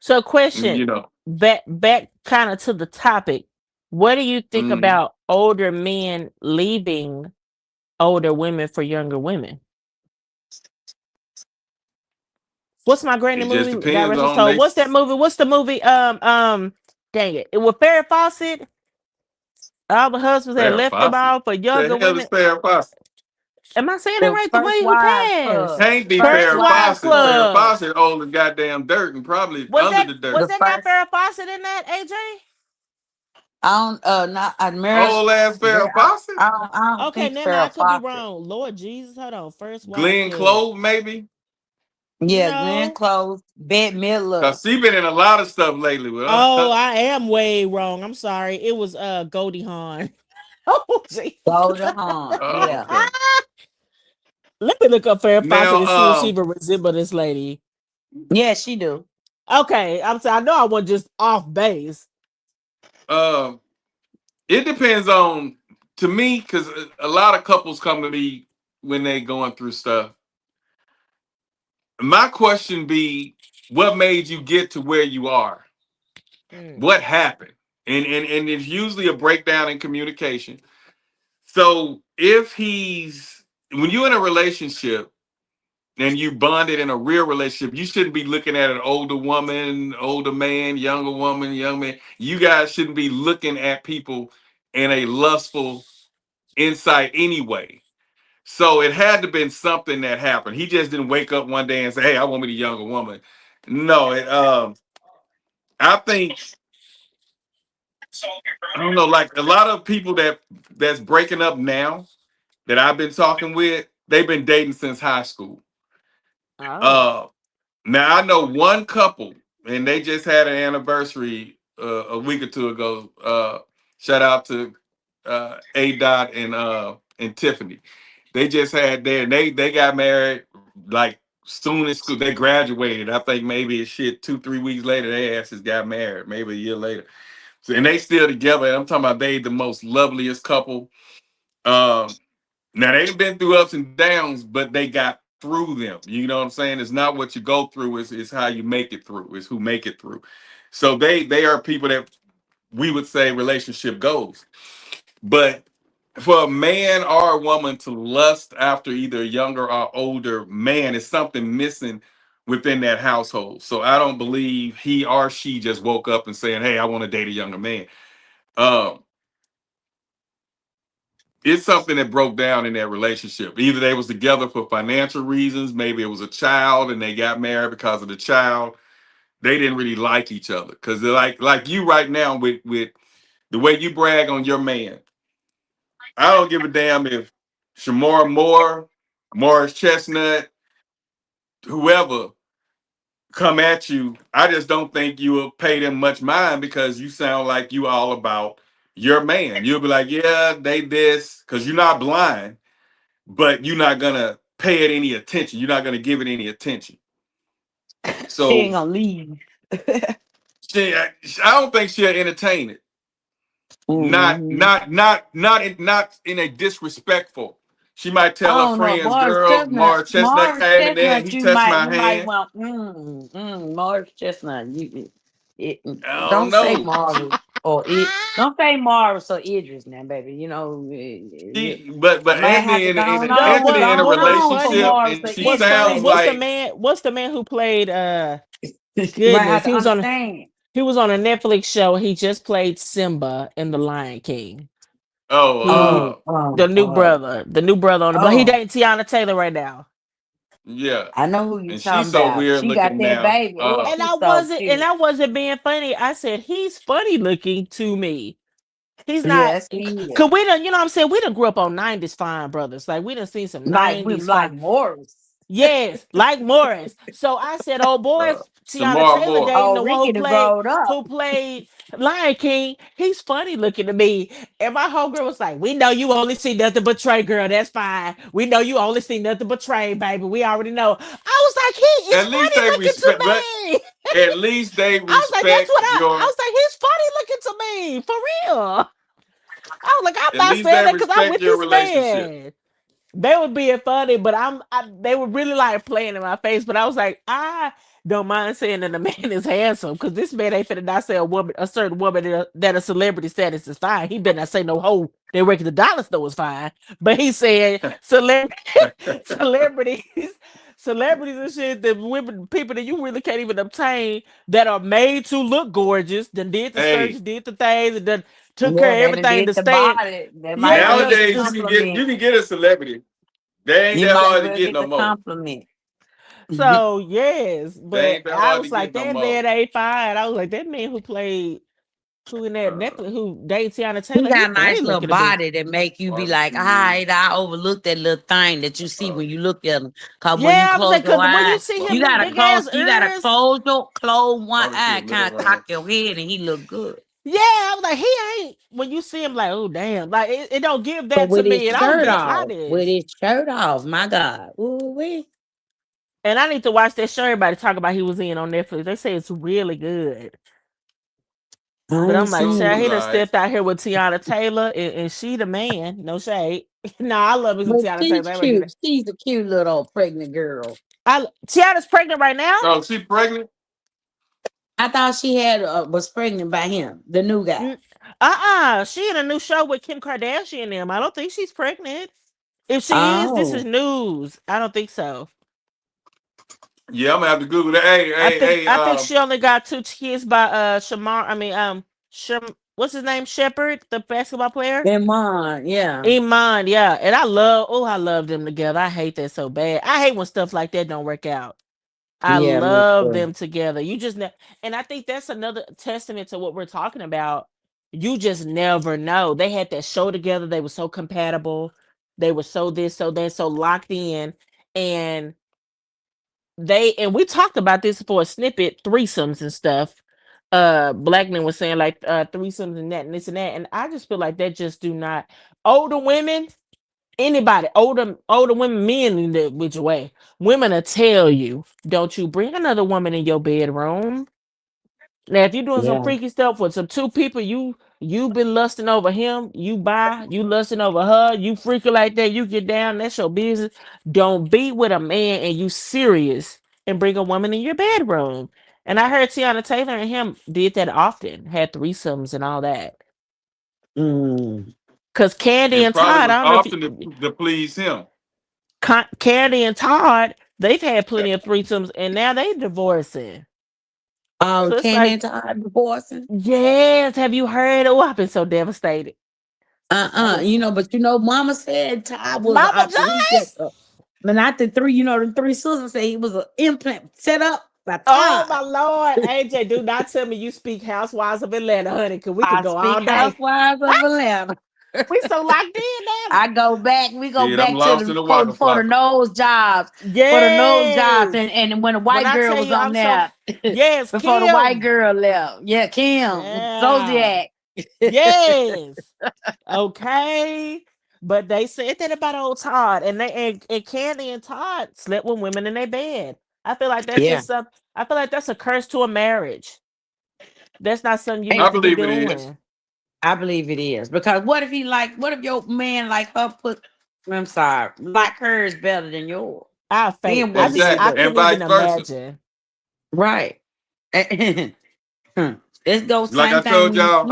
So, question, You know, back kind of to the topic. What do you think about older men leaving older women for younger women? What's my granny it just movie? depends on So what's that movie? What's the movie? Dang it! It was Farrah Fawcett. All the husbands had left them all for younger the hell women. Is Farrah Fawcett? Am I saying it right? The way who passed? Can't be First Farrah Wives Fawcett. Farrah Club. Fawcett old as goddamn dirt and probably under the dirt. Was that not Farrah Fawcett in that, AJ? I don't not Old ass Farrah Fawcett. I don't Okay, think never. Farrah I could Fawcett. be wrong. Lord Jesus, hold on. First Wives Glenn Club. Close, maybe. Yeah, No. Glenn Close, Bette Midler. Cause she been in a lot of stuff lately. With Oh, I am way wrong. I'm sorry. It was Goldie Hawn. Oh, geez. Goldie Hawn. Yeah. Okay. Let me look up Farrah Now, Fawcett and see if she even resemble this lady. Yeah, she do. Okay, I'm sorry. I know I wasn't just off base. It depends on, to me, because a lot of couples come to me when they going through stuff. My question be, what made you get to where you are? What happened? And it's usually a breakdown in communication. So when you're in a relationship and you bonded in a real relationship, you shouldn't be looking at an older woman, older man, younger woman, young man. You guys shouldn't be looking at people in a lustful insight anyway. So it had to have been something that happened. He just didn't wake up one day and say, "Hey, I want me the younger woman." No, I think, I don't know, like a lot of people that's breaking up now that I've been talking with, they've been dating since high school. Now I know one couple, and they just had an anniversary a week or two ago. Shout out to A Dot and Tiffany. They just had they got married like soon as school. They graduated. I think maybe 2-3 weeks later, their asses got married. Maybe a year later. So, and they still together. I'm talking about they the most loveliest couple. Now they've been through ups and downs, but they got through them. You know what I'm saying? It's not what you go through, it's how you make it through. It's who make it through. So they are people that we would say relationship goals. But for a man or a woman to lust after either a younger or older man, is something missing within that household. So I don't believe he or she just woke up and saying, "Hey, I want to date a younger man." It's something that broke down in that relationship. Either they was together for financial reasons, maybe it was a child and they got married because of the child. They didn't really like each other because they're like you right now with the way you brag on your man. I don't give a damn if Shamora Moore, Morris Chestnut, whoever come at you. I just don't think you will pay them much mind because you sound like you all about your man. You'll be like, yeah, they this, because you're not blind, but you're not gonna pay it any attention. You're not gonna give it any attention. So she ain't gonna leave. I don't think she'll entertain it. Not in a disrespectful. She might tell her friends, "Girl, Morris Chestnut came in there and he touched my hand." Morris Chestnut. Don't know. Say Morris or don't say Morris or Idris now, baby. You know. But Anthony in a relationship, and she sounds like what's the man who played goodness, he was on a Netflix show. He just played Simba in The Lion King. The new brother on the he dating Tiana Taylor right now. Yeah, I know who you talking she's so about. weird she looking got that now. Baby. And I wasn't being funny. I said he's funny looking to me. He's not, cause we done, you know what I'm saying? We done grew up on 90s fine brothers. Like we done seen some 90s like Morris. Yes, like Morris. So I said, "Oh boy, Tiana Taylor dating the one who played Lion King. He's funny looking to me." And my homegirl was like, "We know you only see nothing but Trey, girl. That's fine. We know you only see nothing but Trey, baby. We already know." I was like, "He is funny looking to me." At least they respect I was like, "That's what I was like. He's funny looking to me, for real." I was like, I'm At not least saying they that because I'm respect with your this relationship. man. They were being funny, but they were really like playing in my face. But I was like, I don't mind saying that the man is handsome because this man ain't finna not say a certain woman that a celebrity status is fine. He better not say no hoe that work at the dollar store is fine. But he said celebrities and shit, the women, people that you really can't even obtain that are made to look gorgeous, then did the Hey, surgery, did the things, and then took Yeah, care of they done everything did to the stay in. body. They might as Yeah, well get the nowadays you compliment. can get a celebrity. They ain't You that might as hard to well get get no the more. compliment. So yes, They but ain't that I hard to was like, get no that more. man ain't fine. I was like, that man who in that necklace, who dated Tiana He Taylor, he got a nice great little looking to be. body that make you be like, all Barbecue. right, I overlook that little thing that you see when you look at him. Cause when you Yeah, I was close like, your cause when you eye, see him, you them gotta big ass ears. close one Barbecue eye, a kind little of cock your head, and he look good. Yeah, I was like, he ain't. When you see him, like, oh damn, like it don't give But that to with his me, and I don't shirt get how off, this. my God, ooh-wee. And I need to watch that show everybody talk about he was in on Netflix. They say it's really good. I But ain't I'm like, seen child, it. he done Alright. stepped out here with Tiana Taylor, and she the man. No shade. No, I love me some But Tiana she's Taylor. I ain't gonna do cute. She's a cute little old pregnant girl. that. Tiana's pregnant right now. Oh, she pregnant? I thought she was pregnant by him, the new guy. She in a new show with Kim Kardashian and them. I don't think she's pregnant. If she is, this is Oh, news. I don't think so. Yeah, I'm gonna have to Google that. Hey, I think she only got 2 kids by what's his name? Shepherd, the basketball player. Iman, yeah. Iman, yeah. And I love them together. I hate that so bad. I hate when stuff like that don't work out. I Yeah, me love too. them together. You just and I think that's another testament to what we're talking about. You just never know. They had that show together. They were so compatible. They were so this, so that, so locked in. And we talked about this for a snippet, threesomes and stuff. Blackman was saying like threesomes and that and this and that. And I just feel like that just do not older women, anybody, older women, men in the which way. Women will tell you, don't you bring another woman in your bedroom. Now, if you're doing some Yeah. freaky stuff with some 2 people, you've been lusting over him, you lusting over her, you freaking like that, you get down, that's your business. Don't be with a man and you serious and bring a woman in your bedroom. And I heard Tiana Taylor and him did that often, had threesomes and all that. Cause Candy It and probably Todd, was I don't know if often to please him. Candy and Todd, they've had plenty of threesomes and now they divorcing. Oh, So it's Candy like, and Todd divorcing? yes, have you heard? Oh, I've been so devastated. But Mama said Todd was Mama option. He Joyce. just but not the 3, the 3 sisters say he was an implant set up by Todd. Oh my Lord, AJ, do not tell me you speak Housewives of Atlanta, honey, because we could go all day. Housewives of Atlanta. We so locked in now. I go back. We go back lost to in the for the nose jobs. Yes. For the nose jobs, and when the white girl was on there. Yes, before Kim. the white girl left. Yeah, Kim. Yeah. Zodiac. Yes. Okay. But they said that about old Todd, and Candy and Todd slept with women in their bed. I feel like that's just something. I feel like that's a curse to a marriage. That's not something you need to be doing. I believe it is. Because what if your man like her like hers better than yours? I couldn't even imagine. Right. This goes like I told y'all.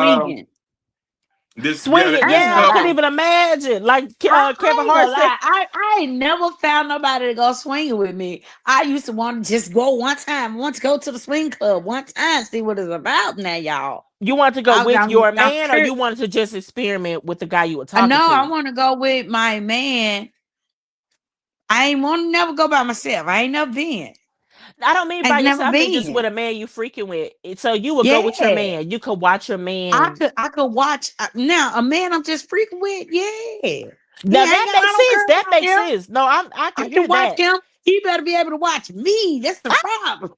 Swinging, I couldn't even imagine. Like Kevin Hart said, I ain't never found nobody to go swinging with me. I used to want to just go one time. Want to go to the swing club one time, see what it's about now, y'all. You want to go with your man, or you wanted to just experiment with the guy you were talking to? No, I want to go with my man. I ain't want to never go by myself. I ain't never been. I don't mean by yourself. I mean just with a man you freaking with. So you would go with your man. You could watch your man. I could watch now a man I'm just freaking with. Yeah. Now that makes sense. That makes sense. No, I can watch him. He better be able to watch me. That's the problem.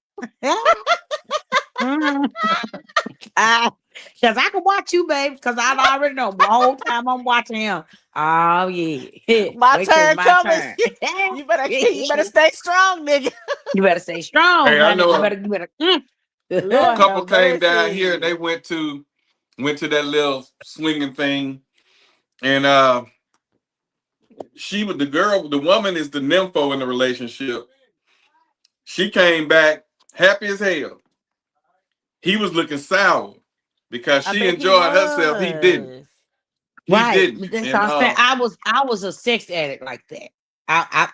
Because I can watch you, babe. Because I already know the whole time I'm watching him. Oh yeah, my turn coming. You better stay strong, nigga. You better stay strong. Hey, I know. You better. A couple came down here. They went to that little swinging thing, and she was the woman is the nympho in the relationship. She came back happy as hell. He was looking sour because she enjoyed herself. He didn't. Right. Didn't. That's And, what I'm saying. I was a sex addict like that.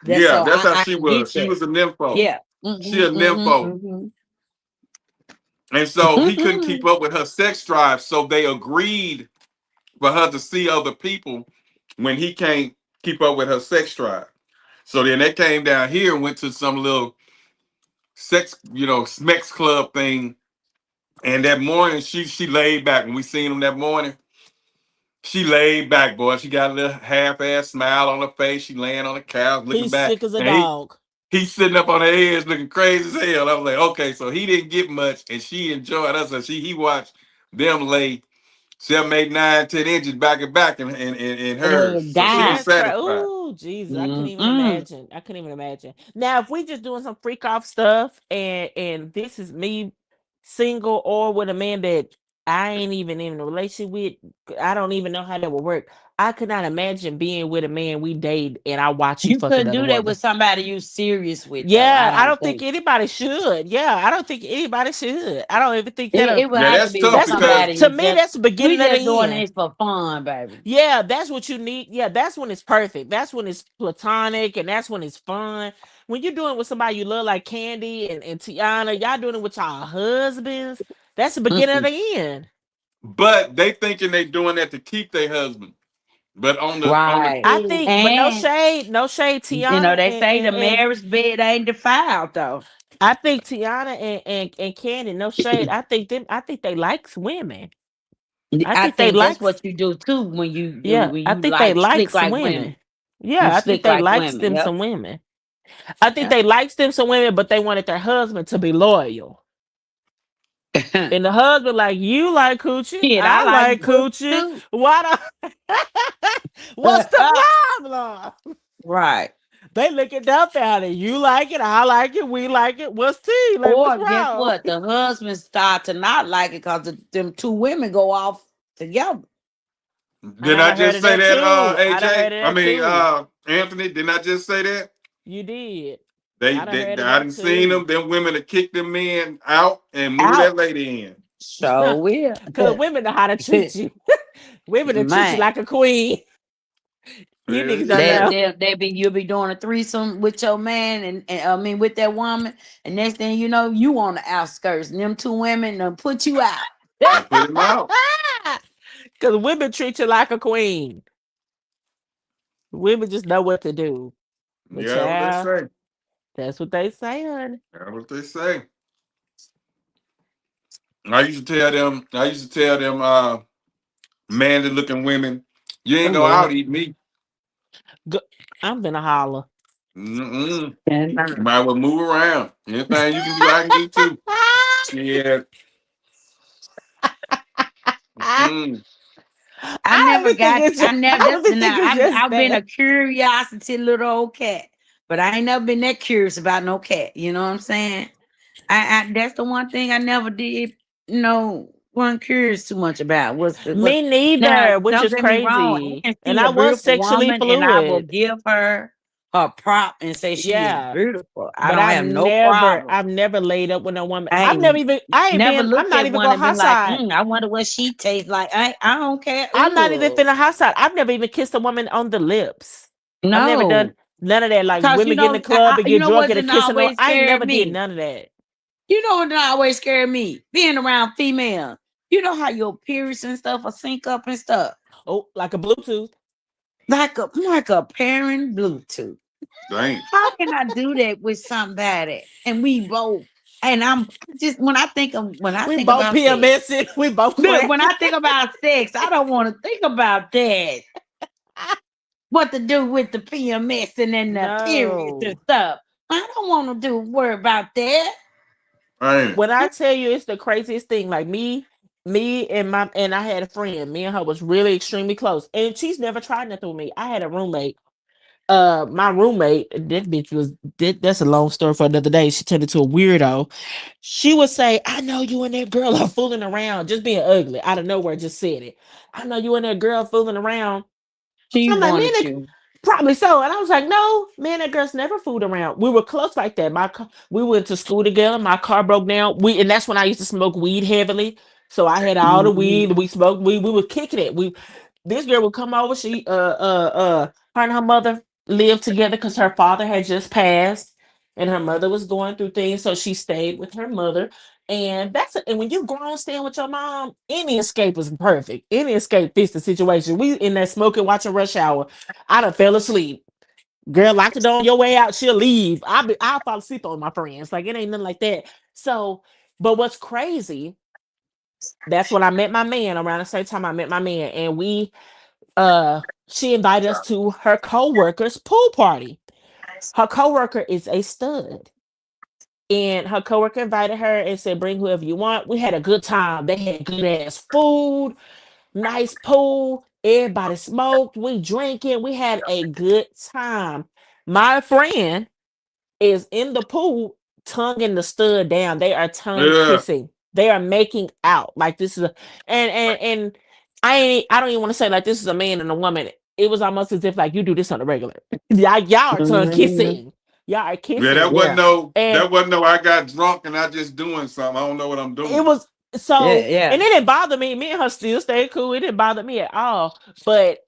That's how she was. She was a nympho. Yeah. She a nympho. And so he couldn't keep up with her sex drive. So they agreed for her to see other people when he can't keep up with her sex drive. So then they came down here and went to some little sex, Smex club thing. And that morning she laid back. When we seen him that morning, she laid back, boy. She got a little half-ass smile on her face. She laying on the couch looking back. He's sick as a dog. He's sitting up on her edge looking crazy as hell. I was like, okay, so he didn't get much, and she enjoyed us. So he watched them lay 7, 8, 9, 10 inches back and back in her. So she was satisfied. Oh, Jesus, I couldn't even imagine. I couldn't even imagine. Now, if we just doing some freak off stuff, and this is me single or with a man that I ain't even in a relationship with, I don't even know how that would work. I could not imagine being with a man we date and I watch you couldn't do that with somebody you serious with. Yeah, I don't think anybody should. Yeah, I don't think anybody should. I don't even think that. It would have to be tough somebody. To me, that's the beginning of the end. Doing this for fun, baby. Yeah, that's what you need. Yeah, that's when it's perfect. That's when it's platonic, and that's when it's fun. When you're doing it with somebody you love, like Candy and Tiana, y'all doing it with y'all husbands. That's the beginning of the end. But they thinking they doing that to keep their husband. But on the I think, but no shade, Tiana. They say the marriage bed ain't defiled though. I think Tiana and Candy, no shade. I think they like women. I think that's what you do too when you I think they like some women. Yeah, I think they likes them some women. I think they likes them some women, but they wanted their husband to be loyal. And the husband like, you like coochie, I like coochie. What's the problem? Right. They looking up at it. You like it, I like it, we like it. What's tea? Like, or guess what? The husband start to not like it because them two women go off together. Did I just say that, AJ? I mean, Anthony, didn't I just say that? You did. I didn't seen them. Them women that kick them men out and move that lady in. So weird. Because women know how to treat you. Women that treat you like a queen. You niggas don't know. You'll be doing a threesome with your man and with that woman, and next thing you know, you on the outskirts, and them two women done put you out. Put them out. Because women treat you like a queen. Women just know what to do. But yeah, what they say. That's what they say, honey. That's what they say. I used to tell them, manly looking women, you ain't gonna out eat me. I'm gonna holler. You might well move around. Anything you can do, I can do too. Yeah. I've been a curiosity little old cat, but I ain't never been that curious about no cat. You know what I'm saying? I that's the one thing I never did. Wasn't curious too much about. Me neither, which is crazy. And I was sexually fluid. And I will give her prop and say she is beautiful. I've never laid up with a woman. I'm not even going hot side. I wonder what she tastes like. I don't care. I'm not even finna hot side. I've never even kissed a woman on the lips. No. I've never done none of that. Like women get in the club and get drunk and kiss them. I never did none of that. You know what always scared me? Being around female. You know how your periods and stuff will sync up and stuff. Oh, like a Bluetooth. Like a pairing Bluetooth. Dang. How can I do that with somebody? And we both. And I'm just when I think about PMS, we both. When I think about sex, I don't want to think about that. What to do with the PMS and then the periods and stuff. I don't want to worry about that. Right. When I tell you, it's the craziest thing. Like me and I had a friend. Me and her was really extremely close, and she's never tried nothing with me. I had a roommate. My roommate, that bitch that's a long story for another day. She turned into a weirdo. She would say, "I know you and that girl are fooling around," just being ugly out of nowhere. Just said it. I know you and that girl fooling around. She I'm like, wanted man, you. probably so. And I was like, no, man, that girl's never fooled around. We were close like that. We went to school together. My car broke down. And that's when I used to smoke weed heavily. So I had all the weed. We smoked weed. We were kicking it. This girl would come over. Her and her mother lived together because her father had just passed, and her mother was going through things. So she stayed with her mother. And and when you grown staying with your mom, any escape is perfect. Any escape fits the situation. We in there smoking, watching Rush Hour. I done fell asleep. Girl, lock the door on your way out. She'll leave. I'll fall asleep on my friends. Like it ain't nothing like that. So, but what's crazy? That's when I met my man. Around the same time I met my man, and she invited us to her co-worker's pool party. Her co-worker is a stud. And her coworker invited her and said, bring whoever you want. We had a good time. They had good ass food, nice pool. Everybody smoked. We drinking. We had a good time. My friend is in the pool, tonguing the stud down. They are tongue kissing. They are making out. Like this is and I don't even want to say like this is a man and a woman. It was almost as if like you do this on the regular. Y'all are tongue kissing. Y'all are kissing. Yeah, that wasn't no. I got drunk and I just doing something. I don't know what I'm doing. It was so, and it didn't bother me. Me and her still stayed cool. It didn't bother me at all. But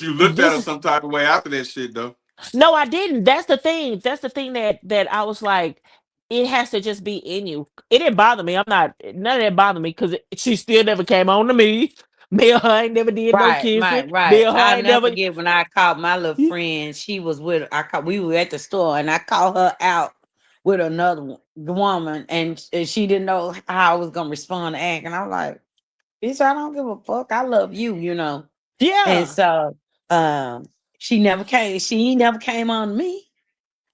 you looked at her some type of way after that shit, though. No, I didn't. That's the thing. That's the thing that I was like, it has to just be in you. It didn't bother me. None of that bothered me because she still never came on to me. Me or her ain't never did no kissing. Right. I'll never forget when I called my little friend. She was with. We were at the store, and I called her out with another woman, and she didn't know how I was gonna respond to act. And I'm like, "Bitch, I don't give a fuck. I love you, you know." Yeah. And so, she never came. She never came on me.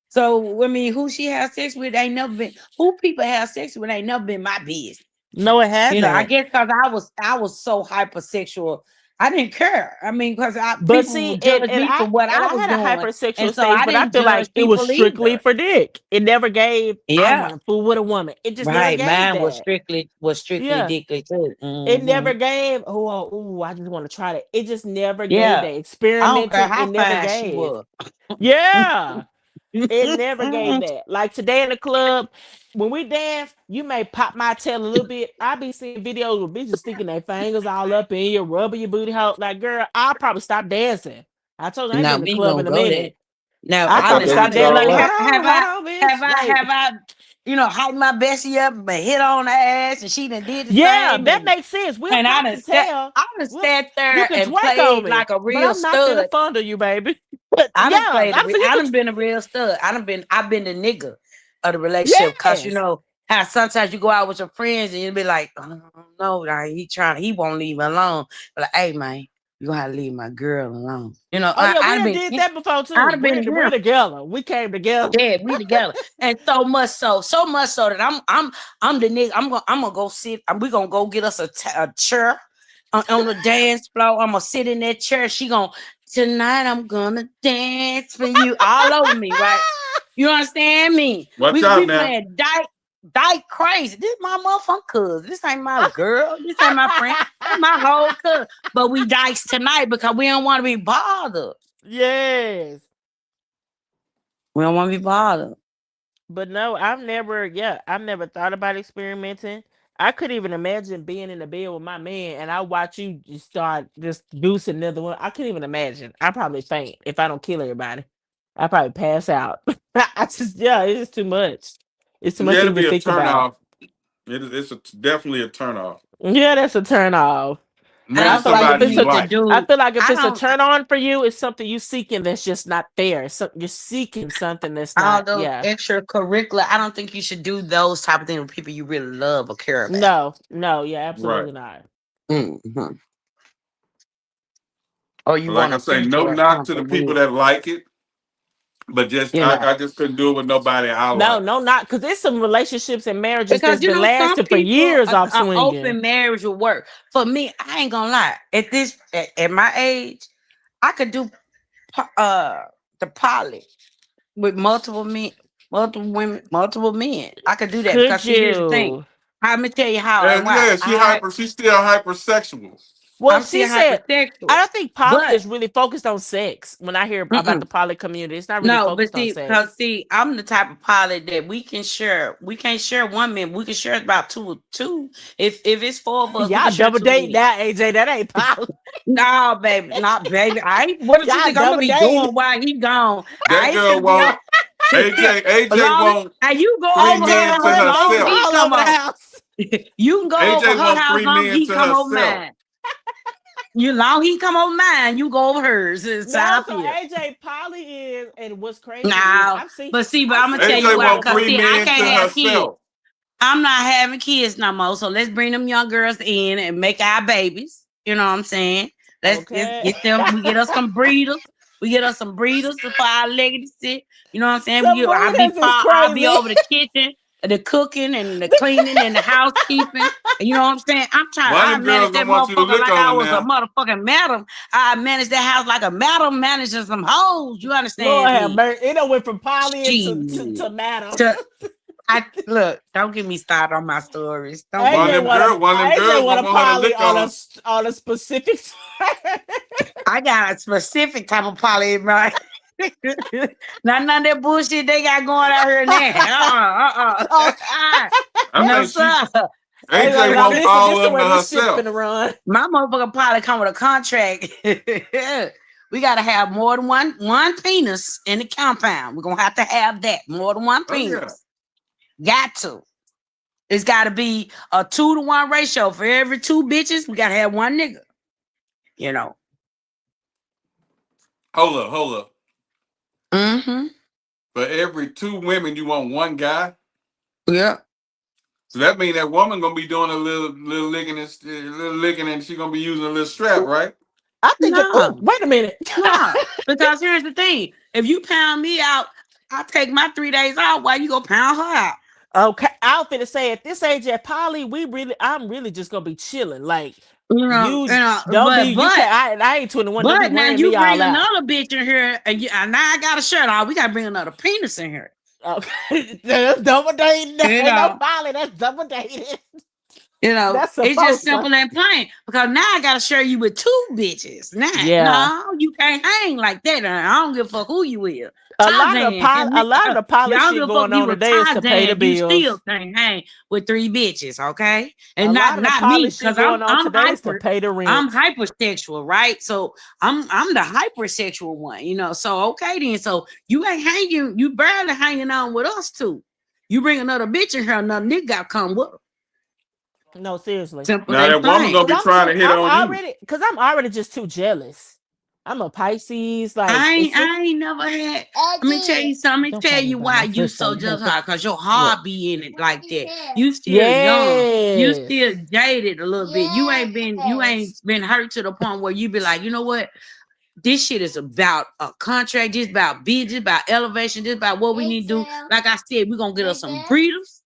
So I mean, who she has sex with ain't never been. Who people have sex with ain't never been my business. No, it hasn't. You know, I guess because I was so hypersexual, I didn't care. I mean, because but see, judge me for what I was had doing. a hypersexual So stage, but I feel like it was strictly for dick. It never gave. I want to fool with a woman. It just never gave mine that. was strictly dick too. It never gave. Oh, I just want to try that. It just never gave that experiment. It never gave. Yeah. It never gave that. Like today in the club, when we dance, you may pop my tail a little bit. I be seeing videos with bitches sticking their fingers all up in you, rubbing your booty hole. Like, girl, I'll probably stop dancing. I told you I ain't been in the club in a minute. No, I probably stop dancing. Like, have I, you know, hype my Bessie up and hit on her ass, and she done did the same. That makes sense. We'll and I done sat there and played like a real stud. I'm not gonna fondle you, baby. I done been a real stud. I've been the nigga of the relationship because you know how sometimes you go out with your friends and you'll be like, oh no, he won't leave me alone. But like, hey man, you gonna have to leave my girl alone. You know, we did that before too. We're together. We came together. Yeah, we together. And so much so that I'm the nigga. I'm gonna go sit. We gonna go get us a chair on the dance floor. I'm gonna sit in that chair. She gonna tonight. I'm gonna dance for you all over me, right? You understand me? Watch out now. Playing dyke crazy. This my motherfucking cousin. This ain't my girl. This ain't my friend. This my whole cousin. But we dykes tonight because we don't want to be bothered. Yes. We don't want to be bothered. But no, I've never thought about experimenting. I couldn't even imagine being in the bed with my man and I watch you just start just deucing another one. I couldn't even imagine. I probably faint if I don't kill everybody. I probably pass out. It's just too much. It's too much to even think about. It's definitely a turn off. Yeah, that's a turn off. I feel like if it's a turn on for you, it's something you seeking that's just not there. So you're seeking something that's not. Extracurricular. I don't think you should do those type of things with people you really love or care about. No, absolutely not. Mm-hmm. Or you like I say, no knock to the people that like it, but just I just couldn't do it with nobody. No, not because there's some relationships and marriages that's been lasting for years off swinging. Open marriage will work. For me, I ain't gonna lie. At my age, I could do the poly with multiple men, multiple women, multiple men. I could do that because here's the thing. Let me tell you how. She's still hypersexual. Well, I'm she still said, hypersexual. I don't think poly But is really focused on sex. When I hear about mm-mm. the poly community, it's not really No, but focused on see, sex. because see, I'm the type of poly that we can share. We can't share one man. We can share about two. If it's 4 of us, we Y'all can share double 2 date men. now, AJ. That ain't poly. No, baby, not baby. I ain't. What did you Y'all think I'm gonna double be date. doing while he gone? I That ain't girl finna be. won't. AJ Long, won't and you go 3 over men her to house long as herself. he All come over the over. house. You can go over AJ her wants house 3 long as men he to come over herself. mine. You long he come over mine, you go over hers. It's No, how I so feel. AJ poly is, and what's crazy is No, I've seen. but I'm I've gonna seen tell you AJ why. wants Because 3 see, I men to can't have kids. herself. I'm not having kids no more. So let's bring them young girls in and make our babies. You know what I'm saying? Let's get them. We get us some breeders. We get us some breeders for our legacy. You know what I'm saying? Some breeders is I'll be crazy. over the kitchen, the cooking and the cleaning and the housekeeping. And you know what I'm saying? I One of them manage girls that gonna want you to motherfucker lick like I on her was a now. motherfucking madam. I manage that house like a madam managing some hoes. You Lord understand have me? mercy. It done went from poly to Shit. madam. Look, don't get me started on my stories. Don't AJ get me want started. a poly on a specific. I got a specific type of poly, right? Not none of that bullshit they got going out here now. No, sir. AJ wants all of them to herself. My motherfucking poly come with a contract. We gotta have more than one penis in the compound. We're gonna have to have that. More than one penis. Got to. It's gotta be a 2-to-1 ratio. For every 2 bitches, we gotta have 1 nigga. You know. Hold up. Mm-hmm. For every 2 women, you want 1 guy? Yeah. So that means that woman gonna be doing a little licking and she gonna be using a little strap, right? I think. No. Wait a minute. No, because here's the thing: if you pound me out, I take my 3 days out. Why you go pound her out? Okay, I was finna say at this age at poly, I'm really just gonna be chilling. Like don't be. You can't. I ain't 21. Don't be But now wearing you me bring all out. another bitch in here, and now I got a shirt on. We gotta bring another penis in here. Okay, that's double dating. No poly. That's double dating. You know, That's it's just supposed to. simple and plain. Because now I gotta share you with 2 bitches. Now, no, you can't hang like that. I don't give a fuck who you is. A lot of the poly shit going on today is to pay the bills. You still can't hang with 3 bitches, okay? And A not lot of the me, poly because shit going on I'm today is to hyper. pay the rent. I'm hypersexual, right? So I'm the hypersexual one, you know. So okay then. So you ain't hanging, you barely hanging on with us 2. You bring another bitch in here, another nigga got to come with her. No, seriously. Simple now that woman gonna be trying to hit on you. Because I'm already just too jealous. I'm a Pisces. Like I ain't never had. Let me tell you something. Let me tell you why you so just hard. Because your heart be in it like that. You still young. You still jaded a little bit. You ain't been hurt to the point where you be like, you know what? This shit is about a contract. This about business, about elevation. This about what we need to do. Like I said, we're gonna get us some breeders.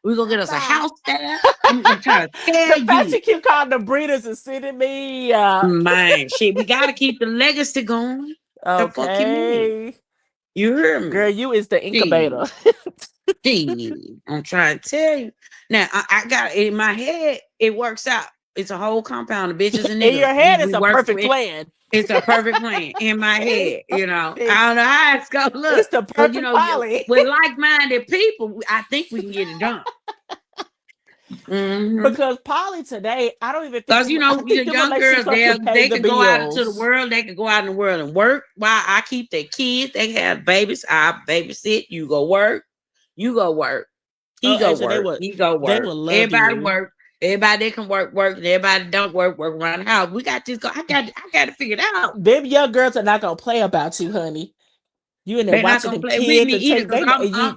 We're gonna get us a house there. I'm trying to tell the fact you keep calling the breeders is sitting me. Man, shit, we gotta keep the legacy going. The fuck you mean? You hear me? Girl, you is the incubator. I'm trying to tell you. Now, I got in my head, it works out. It's a whole compound of bitches and niggas. In your head, it's a perfect plan. It's a perfect plan in my head, you know. I don't know how it's gonna look. It's the perfect poly. With like-minded people, I think we can get it done. Mm-hmm. Because poly today, I don't even think because you know the young girls they can go out into the world. They can go out in the world and work. While I keep their kids, they have babies. I babysit. You go work. You go work. He go work. He go work. Everybody work. Everybody that can work. Everybody don't work around the house. We got this. I got to figure it out. Them young girls are not gonna play about you, honey. You in there watching them kids and take I love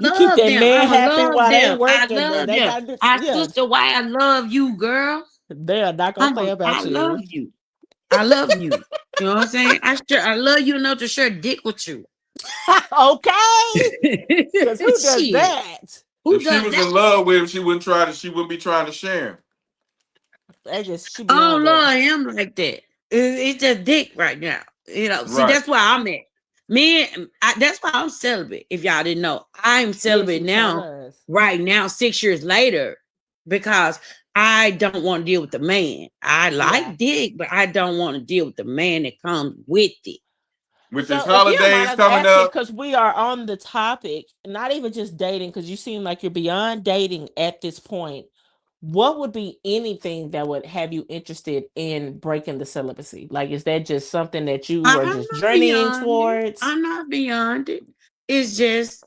you keep that them. man happy love while them. they working. I love them. Sister, why I love you, girl. They are not gonna play about you. I love you. I love you. You know what I'm saying? I love you enough to share dick with you. Okay. Because who does that? If she was in love with him, she wouldn't be trying to share him. I don't love him like that. It's just dick right now. You know, see, that's why I'm at. That's why I'm celibate. If y'all didn't know, I'm celibate now. Right now, 6 years later, because I don't want to deal with the man. I like dick, but I don't want to deal with the man that comes with it. With So this if you don't mind holidays us coming asking, up, because we are on the topic, not even just dating, because you seem like you're beyond dating at this point. What would be anything that would have you interested in breaking the celibacy? Like, is that just something that you are just journeying towards? I'm not beyond it. It's just,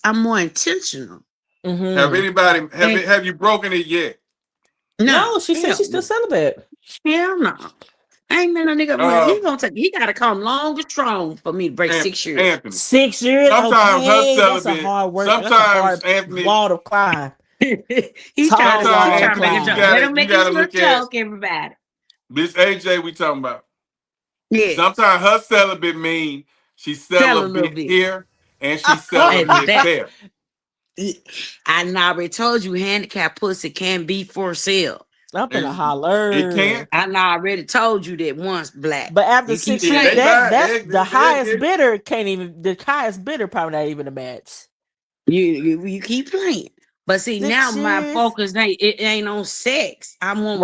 I'm more intentional. have anybody have you broken it yet? No, she said she's still celibate. Hell no. Ain't no nigga. He gotta come long and strong for me to break 6 years. Anthony. 6 years. Sometimes okay, her that's a celibate. hard work. Sometimes that's a hard Anthony wall to climb. He's trying to make a joke. Let him make his little joke, everybody. This AJ we talking about. Yeah. Sometimes her celibate mean she's celibate here and she's celibate there. I already told you, handicapped pussy can be for sale. Up in a holler. It can. I already told you that once, Black. But after 6 years, that's the highest bidder can't even. The highest bidder probably not even a match. You keep playing, but see 6 now my years? focus ain't on sex. I want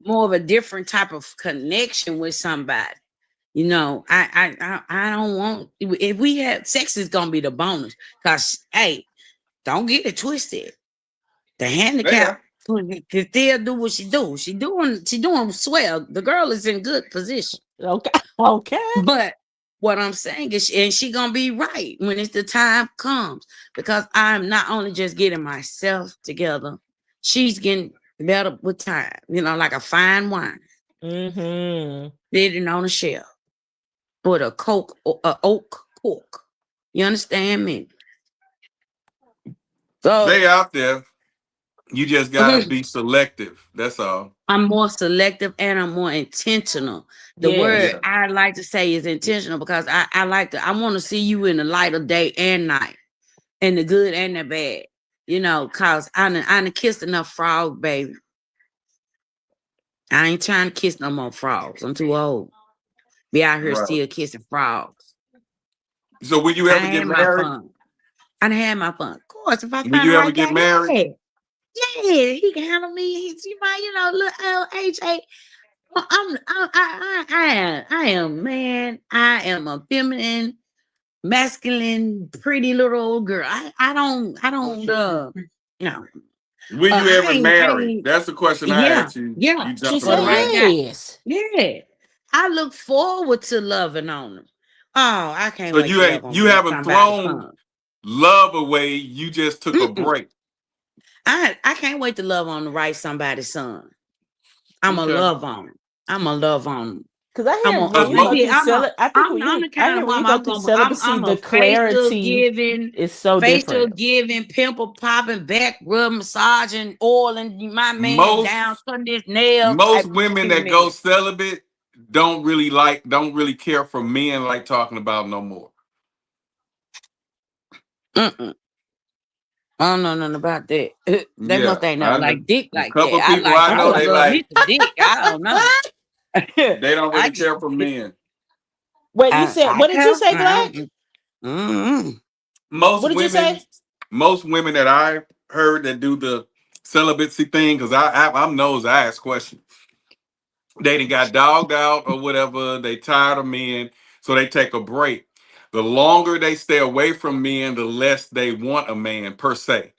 more of a different type of connection with somebody. You know, I don't want, if we have sex is gonna be the bonus. Cause hey, don't get it twisted. The handicap can still do what she do. She doing swell. The girl is in good position. Okay. But what I'm saying is, and she gonna be right when it's the time comes, because I'm not only just getting myself together, she's getting better with time. You know, like a fine wine, sitting on a shelf with a oak cork. You understand me? So they out there. You just gotta be selective. That's all. I'm more selective and I'm more intentional. The word I like to say is intentional, because I want to see you in the light of day and night, in the good and the bad. You know, cause I done kissed enough frogs, baby. I ain't trying to kiss no more frogs. I'm too old. Be out here still kissing frogs. So will you ever get married? I done had my fun. Of course, if I will you ever get married? Yeah, he can handle me. He's, you know, little AJ. I am, man. I am a feminine, masculine, pretty little old girl. I don't, you know. Will you ever marry? That's the question I asked you. Yeah, you she said yes. Yeah, I look forward to loving on them. Oh, I can't. So you haven't thrown love away. You just took a break. I can't wait to love on the right somebody's son. I'm a love on him. I'm a love on him. Because I hear when you go through celibacy, the clarity is so facial different. giving, pimple popping, back rub, massaging, oiling my man down, cutting his nails. Most women that go celibate don't really care for men like talking about no more. I don't know nothing about that. They must ain't not like dick like that. A couple people I know they like dick. I don't know. They don't really care for men. Wait, you said what did you say, Black? Most women that I heard that do the celibacy thing, because I'm nosy, I ask questions. They done got dogged out or whatever. They tired of men, so they take a break. The longer they stay away from men, the less they want a man per se.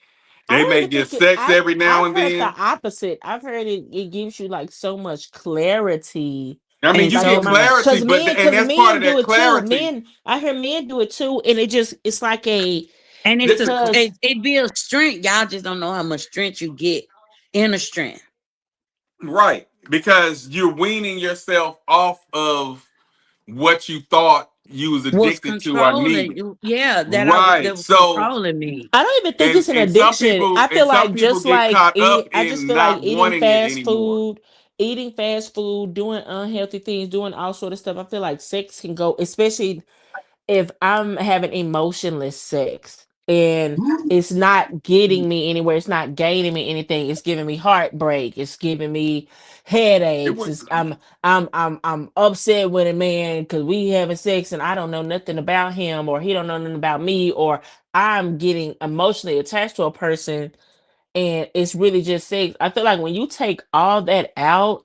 They may get sex every now and then. The opposite. I've heard it gives you like so much clarity. I mean, you get clarity, but and that's part of that clarity. I hear men do it too, and it's like a and it builds strength. Y'all just don't know how much strength you get, inner strength. Right, because you're weaning yourself off of what you thought you was addicted to or needed. That was controlling me. I don't even think it's an addiction. I feel like just like eating fast food, doing unhealthy things, doing all sort of stuff. I feel like sex can go, especially if I'm having emotionless sex and it's not getting me anywhere. It's not gaining me anything. It's giving me heartbreak. It's giving me headaches. I'm upset with a man because we having sex and I don't know nothing about him, or he don't know nothing about me, or I'm getting emotionally attached to a person and it's really just sex. I feel like when you take all that out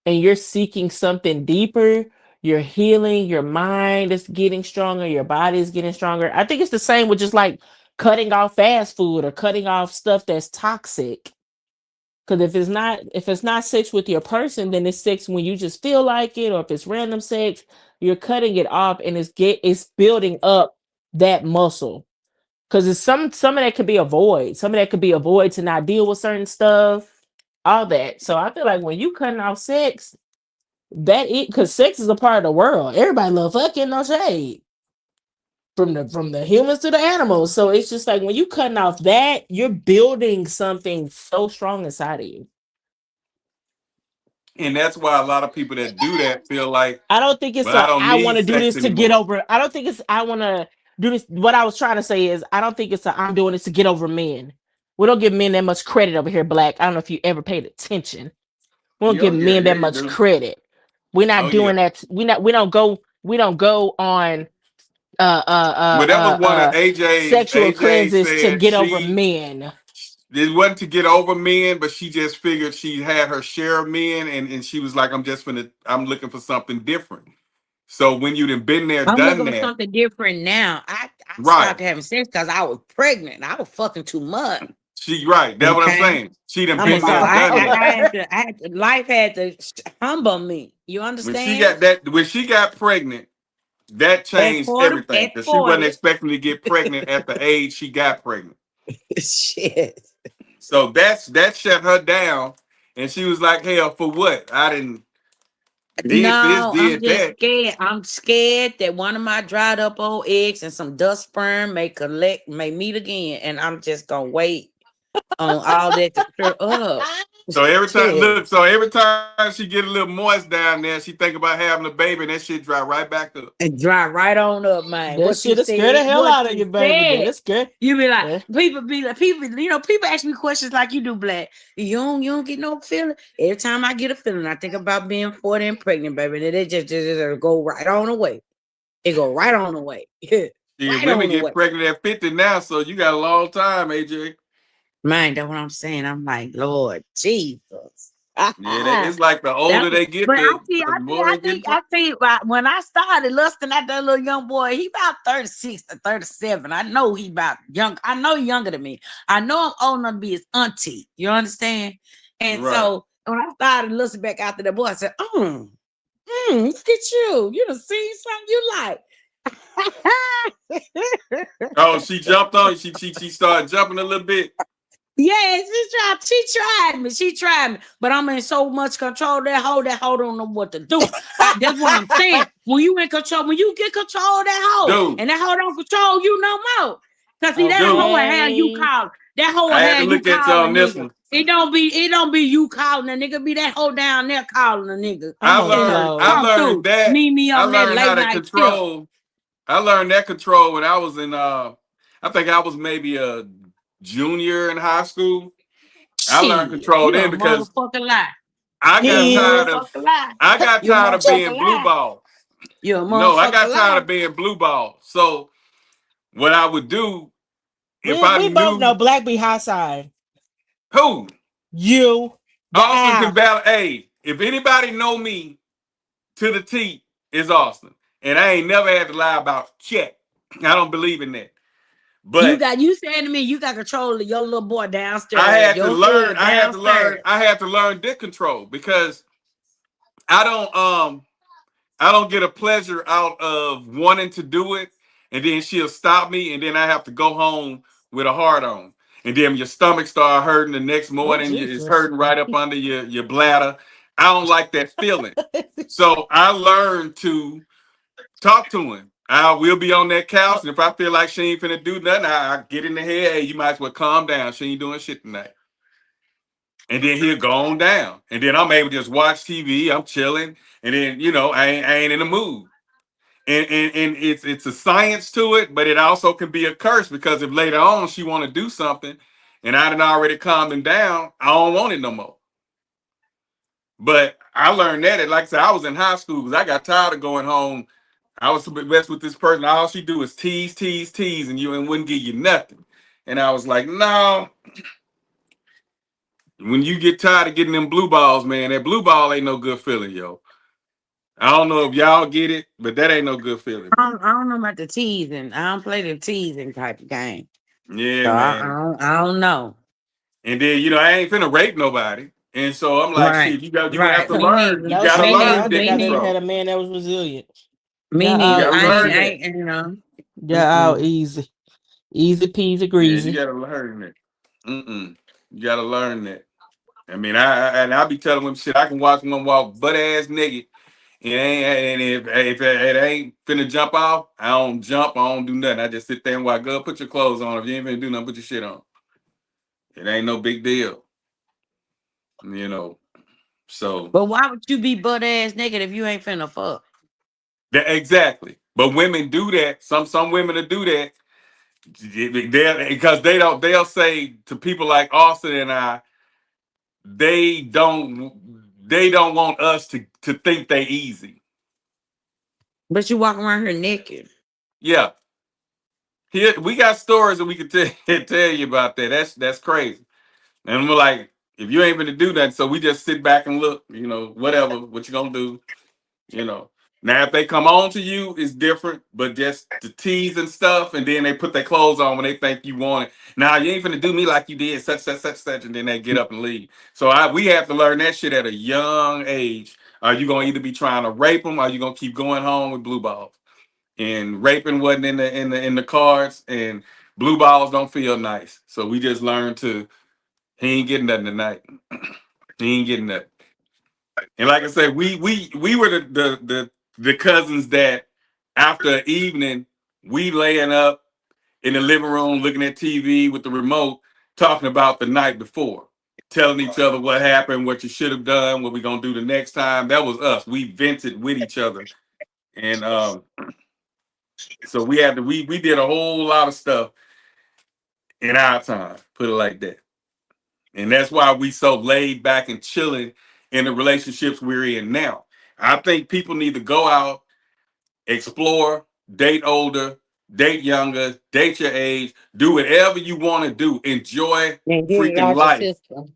and you're seeking something deeper, you're healing, your mind is getting stronger, your body is getting stronger. I think it's the same with just like cutting off fast food or cutting off stuff that's toxic. Because if it's not sex with your person, then it's sex when you just feel like it, or if it's random sex, you're cutting it off and it's building up that muscle. Because it's some of that could be a void. Some of that could be a void to not deal with certain stuff, all that. So I feel like when you cutting off sex, because sex is a part of the world. Everybody love fucking, no shade. From the humans to the animals. So it's just like when you cutting off that, you're building something so strong inside of you. And that's why a lot of people that do that feel like I don't think it's I want to do this to get over. I don't think it's I want to do this. What I was trying to say is I don't think it's I'm doing this to get over men. We don't give men that much credit over here, Black. I don't know if you ever paid attention. We don't give men that much credit. We're not doing that. We don't go on but that was one of AJ sexual AJ cleanses said to get over men. It wasn't to get over men, but she just figured she had her share of men, and she was like, I'm looking for something different. So when you've been there, I'm done looking that, for something different now. I right. stopped having sex because I was pregnant. I was fucking too much. She right. That's what I'm saying. She done been there, done that. Life had to humble me. You understand? When she got pregnant, that changed everything. Because she wasn't expecting to get pregnant at the age she got pregnant. Shit. So that shut her down, and she was like, "Hell, for what? I didn't did I'm this, did that." Scared. I'm scared that one of my dried up old eggs and some dust sperm may meet again, and I'm just gonna wait on all that to clear up. So every time she get a little moist down there, she think about having a baby, and that shit dry right back up. And dry right on up, man. That shit scare the hell out of you, baby. That's good. You be like, people ask me questions like you do, Black. You don't get no feeling. Every time I get a feeling, I think about being 40 and pregnant, baby. And it just go right on away. It go right on away. Yeah, women get pregnant at 50 now, so you got a long time, AJ. Man, that's what I'm saying. I'm like, Lord Jesus. Yeah, it's like the older they get, the more they get. I see. When I started lusting at that little young boy, he about 36 to 37. I know he about young. I know he younger than me. I know I'm old enough to be his auntie. You understand? And so when I started lusting back after that boy, I said, look at you. You done seen something you like. Oh, she jumped on. She started jumping a little bit. Yeah, she tried me, but I'm in so much control of that hoe don't know what to do. That's what I'm saying. When you in control, when you get control of that hoe, and that hoe don't control you no more. Cause see, that hoe how you call that hoe how you call this one. It don't be you calling a nigga, be that hoe down there calling a nigga. I learned that. I learned how to control. I learned that control when I was in I think I was maybe a junior in high school. I learned control then because I got tired of being blue ball. I got tired of being blue ball. So what I would do if we both know Black be high side. Who? You. Austin can battle. Hey, if anybody know me to the T, it's Austin. And I ain't never had to lie about check. I don't believe in that. But you saying to me you got control of your little boy downstairs. I had to learn dick control because I don't get a pleasure out of wanting to do it, and then she'll stop me, and then I have to go home with a hard on. And then your stomach start hurting the next morning. It's hurting right up under your bladder. I don't like that feeling. So I learned to talk to him. I will be on that couch, and if I feel like she ain't finna do nothing, I get in the head. Hey, you might as well calm down. She ain't doing shit tonight. And then he'll go on down. And then I'm able to just watch TV. I'm chilling. And then, I ain't in the mood. And it's a science to it, but it also can be a curse because if later on she want to do something and I done already calmed him down, I don't want it no more. But I learned that, like I said, I was in high school because I got tired of going home. I was best with this person. All she do is tease, and wouldn't give you nothing. And I was like, no, when you get tired of getting them blue balls, man, that blue ball ain't no good feeling, yo. I don't know if y'all get it, but that ain't no good feeling. I don't know about the teasing. I don't play the teasing type of game. Yeah, So man. I don't know. And then I ain't finna rape nobody, and so I'm like, Right. shit, you gonna Right. have to Me learn. neither. You No, gotta see, learn I dick think I didn't control. had a man that was resilient. Me Y'all neither. all gotta I learn ain't, that. you know. Y'all all easy. Easy peasy Yeah, greasy. you gotta learn that. You gotta learn that. I mean, I be telling them shit. I can watch one walk butt ass nigga, and if it ain't finna jump off, I don't jump. I don't do nothing. I just sit there and watch. Go put your clothes on. If you ain't finna do nothing, put your shit on. It ain't no big deal. So. But why would you be butt ass naked if you ain't finna fuck? Exactly. But women do that. Some women will do that. Because they'll say to people like Austin and I, they don't want us to think they easy. But you walk around here naked. Yeah. Here we got stories that we could tell you about that. That's crazy. And we're like, if you ain't gonna do that, so we just sit back and look, whatever, what you gonna do, Now if they come on to you, it's different, but just the tease and stuff, and then they put their clothes on when they think you want it. Now you ain't finna do me like you did, such, and then they get up and leave. So we have to learn that shit at a young age. Are you gonna either be trying to rape them, or are you gonna keep going home with blue balls? And raping wasn't in the cards, and blue balls don't feel nice. So we just learned he ain't getting nothing tonight. He ain't getting nothing. And like I said, we were the cousins that after an evening we laying up in the living room looking at TV with the remote, talking about the night before, telling each other what happened, what you should have done, what we gonna do the next time. That was us. We vented with each other, and so we did a whole lot of stuff in our time. Put it like that. And that's why we so laid back and chilling in the relationships we're in now. I think people need to go out, explore, date older, date younger, date your age, do whatever you want to do. Enjoy And get it freaking out your life. system.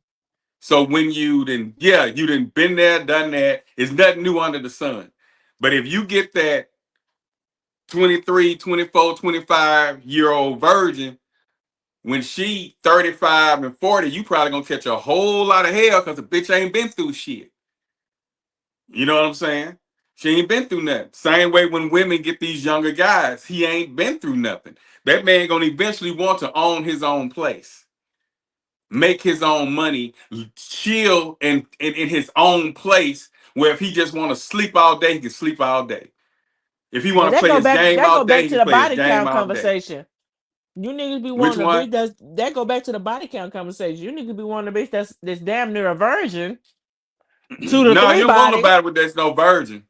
So when you done been there, done that. It's nothing new under the sun. But if you get that 23, 24, 25-year-old virgin, when she 35 and 40, you probably gonna catch a whole lot of hell because the bitch ain't been through shit. You know what I'm saying? She ain't been through nothing. Same way when women get these younger guys, he ain't been through nothing. That man gonna eventually want to own his own place, make his own money, chill in his own place. Where if he just want to sleep all day, he can sleep all day. If he want to play his game all day, he to can the play his body game count all day. conversation. You niggas be Which wanting a one? bitch that go back to the body count conversation. You niggas be wanting a bitch that's damn near a virgin. 2 to No, 3 you don't want bodies. nobody with that's no virgin.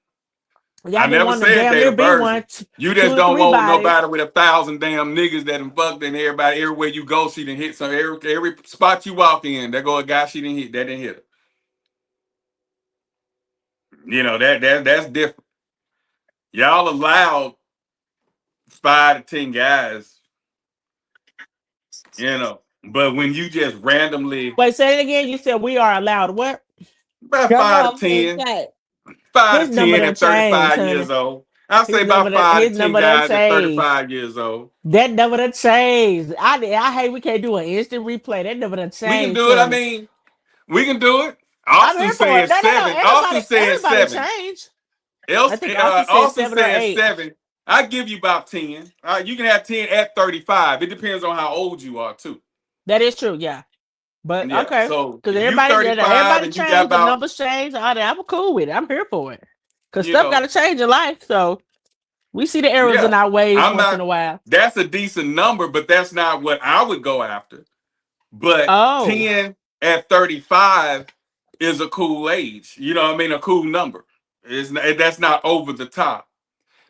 Y'all I be never wanting to said damn they near a be virgin. one. You 2 just to don't 3 want bodies. nobody with 1,000 damn niggas that done fucked, and everybody everywhere you go, she done hit some. Every spot you walk in, there go a guy she didn't hit. That didn't hit her. That's different. Y'all allowed 5 to 10 guys, but when you just randomly Wait, say it again. You said we are allowed what? about Come 5 on, to 10, say. 5 His to number 10 done at changed, 35 honey. years old. I'll say about 5 to 10 number done guys at changed. 35 years old. That number done changed. I hate we can't do an instant replay. That number done We can changed, do it. I honey. mean, we can do it. I'm Austin here for it. said No. 7. Austin said Everybody 7. changed. I think Austin said Austin 7 or said 8. 7. I give you about 10. You can have 10 at 35. It depends on how old you are too. That is true, yeah. But Yeah. okay, So because if you 35 and you got changed, the about, numbers changed. All that, I'm cool with it. I'm here for it. Because stuff got to change in life, so we see the errors in our ways once in a while. That's a decent number, but that's not what I would go after. But 10 at 35 is a cool age. You know what I mean? A cool number. That's not over the top.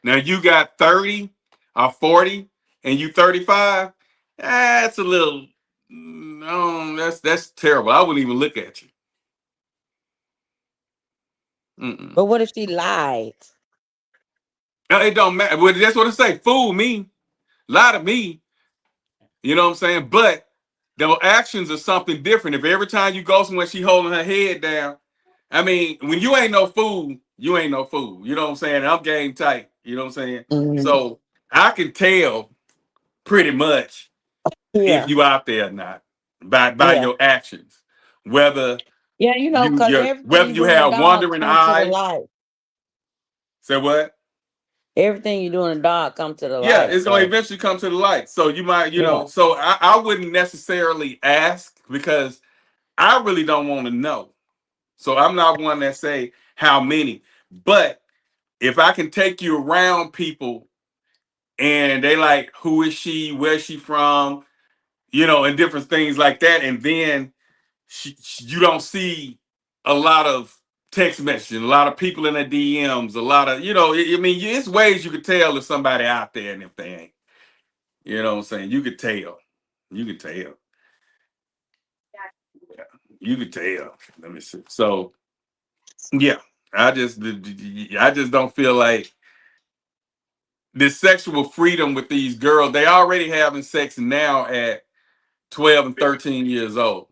Now you got 30 or 40 and you 35. That's a little, no, that's terrible. I wouldn't even look at you. But what if she lied? No, it don't matter. Well, that's what I say. Fool me, lie to me. You know what I'm saying? But Their actions are something different. If every time you go somewhere she holding her head down, I mean, when you ain't no fool, you ain't no fool. You know what I'm saying? I'm game tight. You know what I'm saying? So I can tell pretty much if you out there or not by your actions. Whether because whether you have wandering eyes. Say what? Everything you do in the dark come to the light. Yeah, it's gonna eventually come to the light. So you might, so I wouldn't necessarily ask because I really don't want to know. So I'm not one that say how many. But if I can take you around people and they like, who is she, where's she from, and different things like that, and then you don't see a lot of text messaging, a lot of people in the DMs, a lot of, it's ways you could tell if somebody out there and if they ain't. You know what I'm saying? You could tell. You could tell. Yeah. You could tell. Let me see. So, yeah, I just don't feel like this sexual freedom with these girls. They already having sex now at 12 and 13 years old.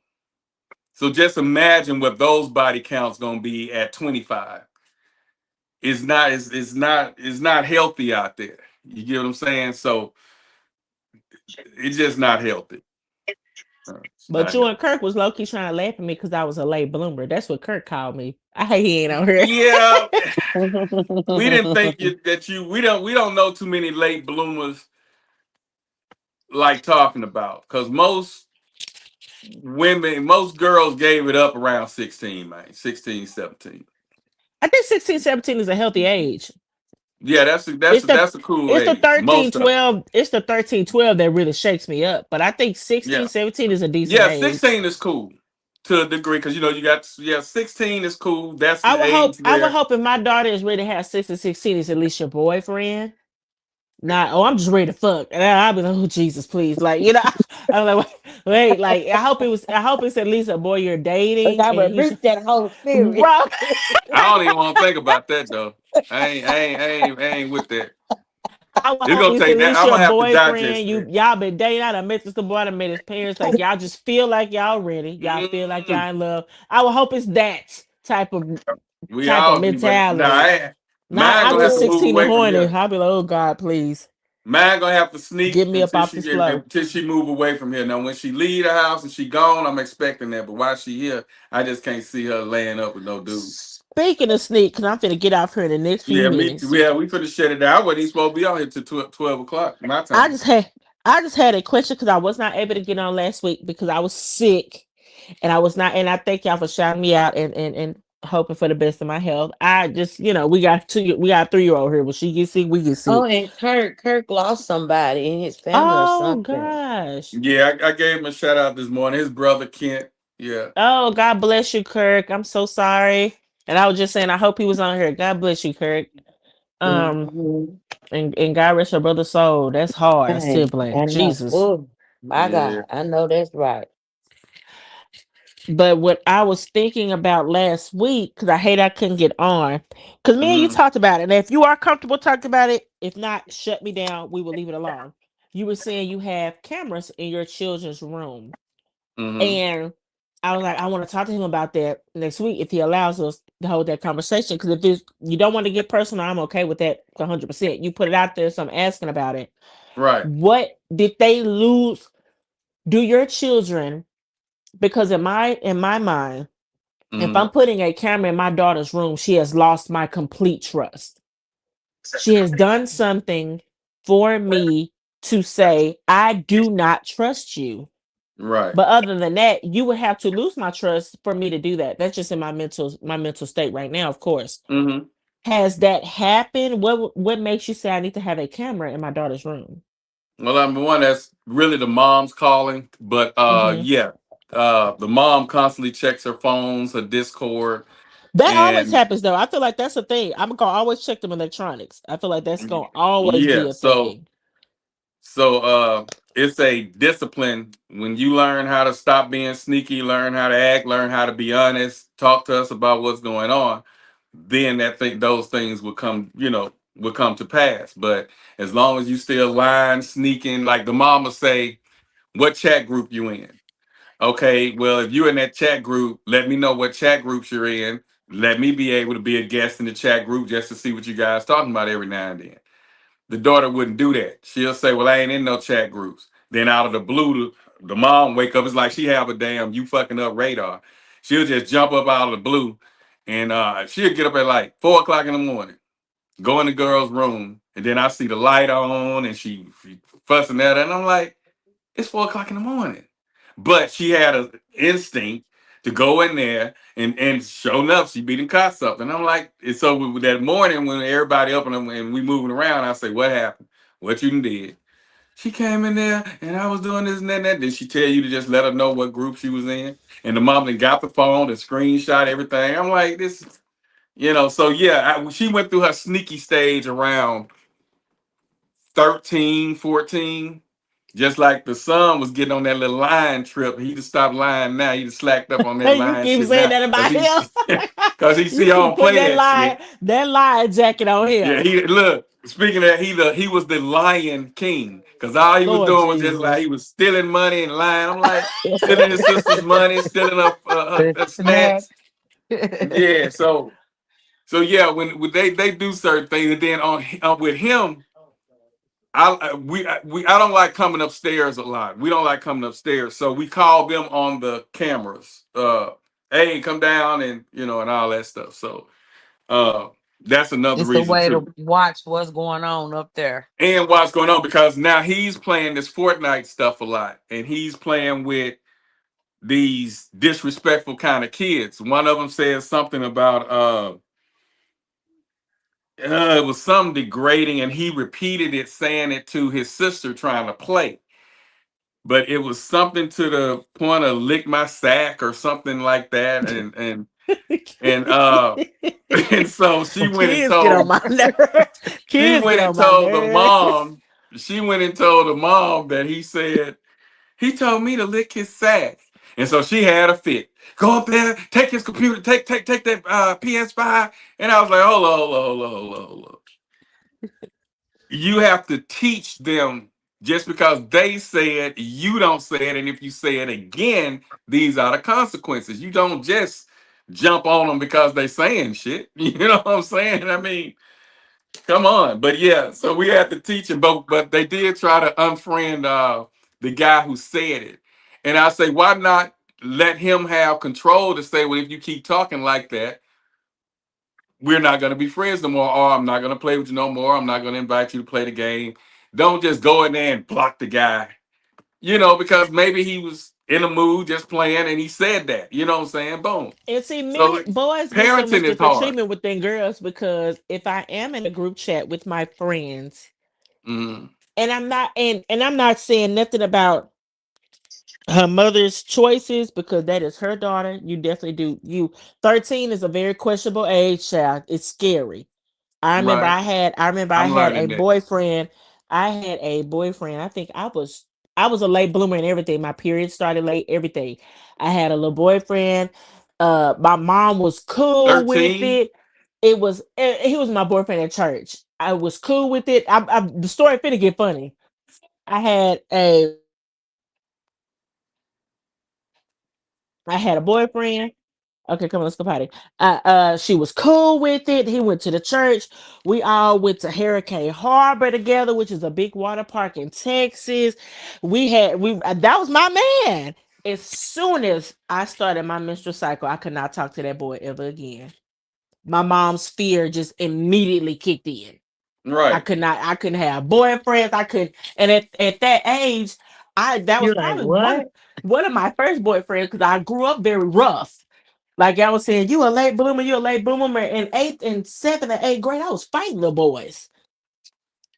So just imagine what those body counts gonna be at 25. It's not healthy out there. You get what I'm saying? So it's just not healthy. But you and Kirk was low key trying to laugh at me because I was a late bloomer. That's what Kirk called me. He ain't on here. Yeah, we didn't think we don't know too many late bloomers like talking about, because most girls gave it up around 16, man, 16, 17. I think 16, 17 is a healthy age. Yeah, that's a cool age. It's the 13, 12. It's the 13, 12 that really shakes me up. But I think 16, 17 is a decent age. 16 is cool to a degree, because you got 16 is cool. That's the I would age I would hope if my daughter is ready to have 6 and 16, it's at least your boyfriend. I'm just ready to fuck. And I'll be like, oh Jesus, please. Like, I'm like, wait, like I hope it's at least a boy you're dating. I rebuke that whole spirit. Bro. I don't even want to think about that though. I ain't with that. It's gonna take that. I'm gonna have to digest. Y'all been dating. I done met this boy. I done met his parents. Like y'all just feel like y'all ready. Y'all feel like y'all in love. I would hope it's that type of mentality. I'm just 16 and horny. I'll be like, oh God, please. Mine gonna have to sneak. Get me up off this floor until she move away from here. Now, when she leave the house and she gone, I'm expecting that. But while she here, I just can't see her laying up with no dude. Speaking of sneak, because I'm finna get off here in the next few minutes. We finna shut it down. I wasn't even supposed to be on here till 12 o'clock my time. I just had a question because I was not able to get on last week because I was sick, and I thank y'all for shouting me out and hoping for the best of my health. I just, we got a 3-year-old here. When she gets sick, we get sick. Oh, and Kirk lost somebody in his family or something. Oh gosh. Yeah, I gave him a shout out this morning. His brother Kent. Yeah. Oh, God bless you, Kirk. I'm so sorry. And I was just saying, I hope he was on here. God bless you, Kirk. And God rest your brother's soul. That's hard, sibling. Jesus. My God, I know that's right. But what I was thinking about last week, because I couldn't get on, because me and you talked about it. And if you are comfortable talking about it, if not, shut me down. We will leave it alone. You were saying you have cameras in your children's room. And I was like, I want to talk to him about that next week if he allows us to hold that conversation. Because if you don't want to get personal, I'm okay with that 100%. You put it out there, so I'm asking about it. Right. What did they lose? Do your children? Because in my mind, if I'm putting a camera in my daughter's room, she has lost my complete trust. She has done something for me to say, I do not trust you. Right. But other than that, you would have to lose my trust for me to do that. That's just in my mental state right now, of course. Has that happened? What makes you say I need to have a camera in my daughter's room? Well, number one, that's really the mom's calling. But the mom constantly checks her phones, her Discord. That always happens, though. I feel like that's a thing. I'm gonna always check them electronics. I feel like that's gonna always be a thing. So it's a discipline. When you learn how to stop being sneaky, learn how to act, learn how to be honest, talk to us about what's going on, then those things will come, will come to pass. But as long as you still lying, sneaking, like the mama say, what chat group you in? Okay, well, if you're in that chat group, let me know what chat groups you're in. Let me be able to be a guest in the chat group just to see what you guys talking about every now and then. The daughter wouldn't do that. She'll say, well, I ain't in no chat groups. Then out of the blue, the mom wake up. It's like she have a damn you fucking up radar. She'll just jump up out of the blue and she'll get up at like 4 o'clock in the morning, go in the girl's room, and then I see the light on and she fussing at her. And I'm like, it's 4 o'clock in the morning. But she had an instinct to go in there and sure enough, she beating cots up. And I'm like, and so with that morning when everybody up and we moving around, I say, what happened? What you done did? She came in there and I was doing this and that and that. Did she tell you to just let her know what group she was in? And the mom then got the phone and screenshot everything. I'm like, this, so yeah, she went through her sneaky stage around 13, 14. Just like the son was getting on that little line trip. He just stopped lying now. He just slacked up on that You line keep shit saying now. that about him. Because he see I don't Put play that shit. that lie jacket on him. Yeah, look, speaking of that, he was the Lion King. Because all he was Lord doing was just Jesus. like he was stealing money and lying. I'm like, stealing his sister's money, stealing her snacks. Yeah, so yeah, when they do certain things, and then on with him, I don't like coming upstairs a lot. We don't like coming upstairs, so we call them on the cameras. Hey, come down and and all that stuff. So that's another It's a reason way too. to watch what's going on up there. And what's going on, because now he's playing this Fortnite stuff a lot, and he's playing with these disrespectful kind of kids. One of them says something about it was some degrading, and he repeated it, saying it to his sister trying to play. But it was something to the point of lick my sack or something like that, and and so she went and Kids told get on my nerves. she Kids went get and on my told the nerves. mom. She went and told the mom that he said he told me to lick his sack, and so she had a fit. Go up there, take his computer, take that PS5, and I was like, hold on. You have to teach them. Just because they said, you don't say it, and if you say it again, these are the consequences. You don't just jump on them because they saying shit. You know what I'm saying? I mean, come on. But yeah, so we had to teach them, but they did try to unfriend the guy who said it. And I say, why not let him have control to say, well, if you keep talking like that, we're not going to be friends no more, or I'm not going to play with you no more. I'm not going to invite you to play the game. Don't just go in there and block the guy, because maybe he was in a mood just playing and he said that, you know what I'm saying? Boom. And see, So boys get so much parenting is different hard. treatment within girls, because if I am in a group chat with my friends, Mhm. and I'm not saying nothing about her mother's choices, because that is her daughter. You definitely do. 13 is a very questionable age, child. It's scary. I remember Right. I had I'm a learning that. boyfriend. I had a boyfriend. I think I was a late bloomer and everything. My period started late, everything. I had a little boyfriend. My mom was cool with 13? it. He was my boyfriend at church. I was cool with it. The story finna get funny. I had a boyfriend. Okay, come on, let's go potty. She was cool with it. He went to the church. We all went to Hurricane Harbor together, which is a big water park in Texas. That was my man. As soon as I started my menstrual cycle, I could not talk to that boy ever again. My mom's fear just immediately kicked in. Right. I couldn't have boyfriends. I couldn't, and at that age, that was You're like, probably what? one of my first boyfriends, because I grew up very rough. Like I was saying, you a late bloomer. In 8th and 7th and 8th grade, I was fighting little boys.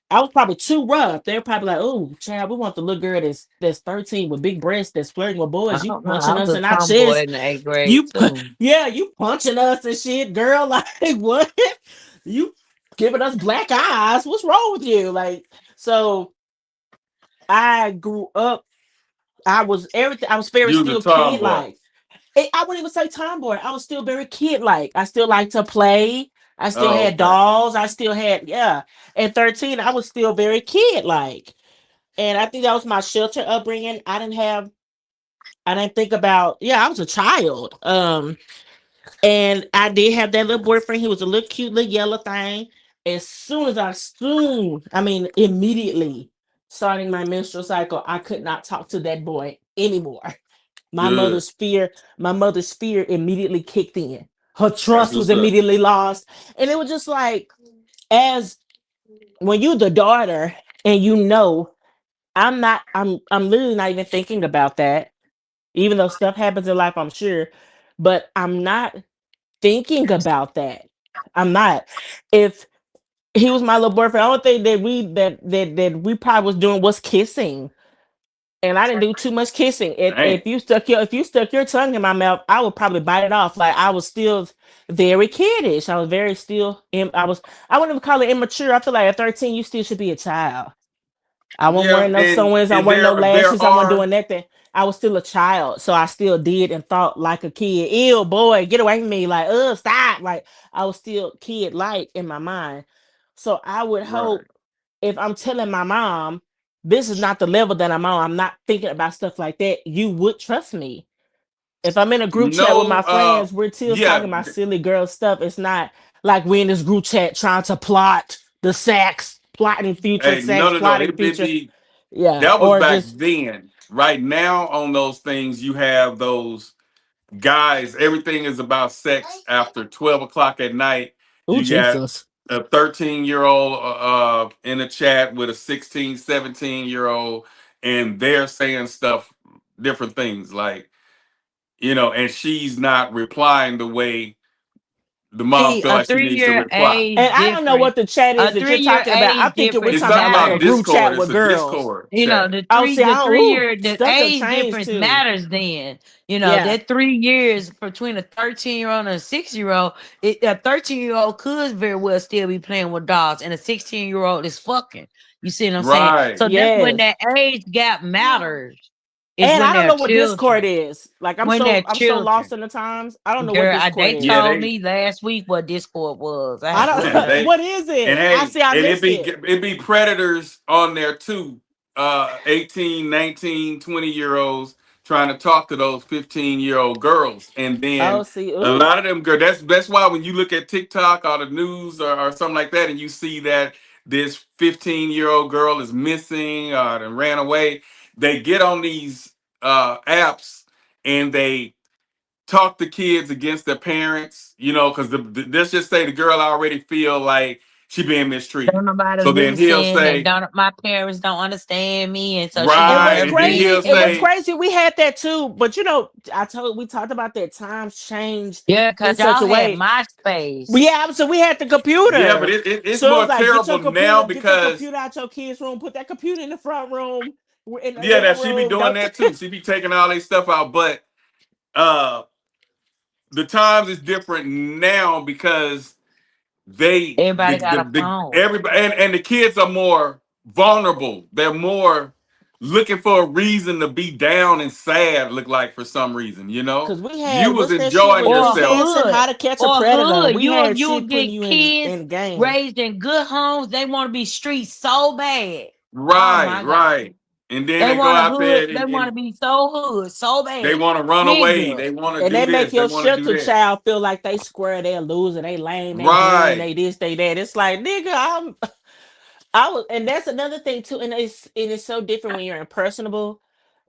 I was probably too rough. They're probably like, "Oh, child, we want the little girl that's 13 with big breasts that's flirting with boys. You I punching was us a in our tomboy chest. in the 8th grade You, too. you punching us and shit, girl. Like what? You giving us black eyes? What's wrong with you? Like so." I grew up. I was everything. I was very You was a still tomboy. kid like. I wouldn't even say tomboy. I was still very kid like. I still like to play. I still had dolls. I still had At 13, I was still very kid like, and I think that was my shelter upbringing. I didn't have I didn't think about. Yeah, I was a child. And I did have that little boyfriend. He was a little cute little yellow thing. Immediately starting my menstrual cycle, I could not talk to that boy anymore. My mother's fear immediately kicked in. Her trust was immediately lost. And it was just like, as when you're the daughter and I'm literally not even thinking about that, even though stuff happens in life, I'm sure, but I'm not thinking about that. I'm not. If he was my little boyfriend, the only thing that we probably was doing was kissing. And I didn't do too much kissing. If you stuck your tongue in my mouth, I would probably bite it off. Like, I was still very kiddish. I was very still. I wouldn't even call it immature. I feel like at 13, you still should be a child. I wasn't wearing no sewings. I wasn't no lashes. I wasn't doing nothing. I was still a child, so I still did and thought like a kid. Ew, boy, get away from me! Like, stop! Like, I was still kid-like in my mind. So I would hope, if I'm telling my mom, this is not the level that I'm on, I'm not thinking about stuff like that, you would trust me. If I'm in a group chat with my friends, we're still talking about silly girl stuff. It's not like we're in this group chat trying to plot the sex, plotting future sex, plotting future. Yeah, that was back then. Right now, on those things, you have those guys. Everything is about sex after 12 o'clock at night. Ooh, you Jesus. got a 13-year-old in a chat with a 16, 17-year-old, and they're saying stuff, different things, like, and she's not replying the way the mom feels like she needs to reply. And I don't know what the chat is that you're talking about. I'm thinking we're talking about a group chat with girls. Discord you know, the age difference matters then. That 3 years between a 13-year-old and a 6-year-old, a 13-year-old could very well still be playing with dolls, and a 16-year-old is fucking. You see what I'm saying? So that's when that age gap matters. And I don't know what Discord is. Like, I'm so lost in the times. I don't know what Discord is. They told me last week what Discord was. I don't know. What is it? It'd be predators on there too. 18, 19, 20-year-olds trying to talk to those 15-year-old girls. And then a lot of them girls, that's why when you look at TikTok or the news or something like that, and you see that this 15-year-old girl is missing or ran away, they get on these apps and they talk to kids against their parents, because let's just say the girl already feel like she being mistreated. So then he'll say, my parents don't understand me, and so it was crazy. We had that too, but we talked about that times change. Yeah, because y'all had MySpace. Yeah, so we had the computer. Yeah, but it's more terrible now because get the computer out your kids' room, put that computer in the front room. She be doing that too. She be taking all these stuff out, but the times is different now because everybody got a phone. And the kids are more vulnerable. They're more looking for a reason to be down and sad. Look like for some reason, because you was enjoying yourself. How to catch a predator. You get kids raised in good homes. They want to be street so bad. Right. And then they go out there. They want to be so hood, so bad. They want to run away. They want to do this. And they make your shelter child feel like they square, they're loser, they lame, they this, they that. It's like, nigga, and that's another thing too. And it's so different when you're impressionable.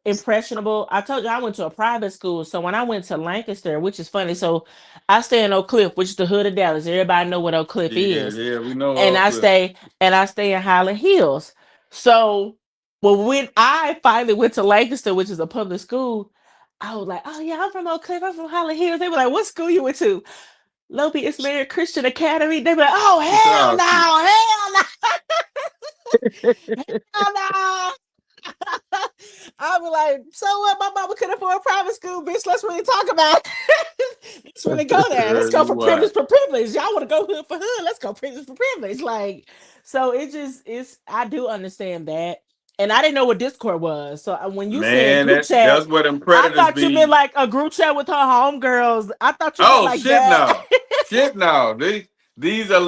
I told you I went to a private school. So when I went to Lancaster, which is funny, so I stay in Oak Cliff, which is the hood of Dallas. Everybody know what Oak Cliff is. Yeah, we know. And I stay in Highland Hills. So when I finally went to Lancaster, which is a public school, I was like, oh yeah, I'm from Oak Cliff, I'm from Highland Hills. They were like, what school you went to? Lobie Ismail Christian Academy. They were like, oh hell no. Hell no. I was like, so what? My mama could afford a private school, bitch. Let's really talk about it. Let's really go there. Let's go for privilege for privilege. Y'all want to go hood for hood? Let's go privilege for privilege. Like, so I do understand that. And I didn't know what Discord was. So when you said group chat, that's what them predators I thought you meant like a group chat with her homegirls. I thought you meant like that. Shit no. These are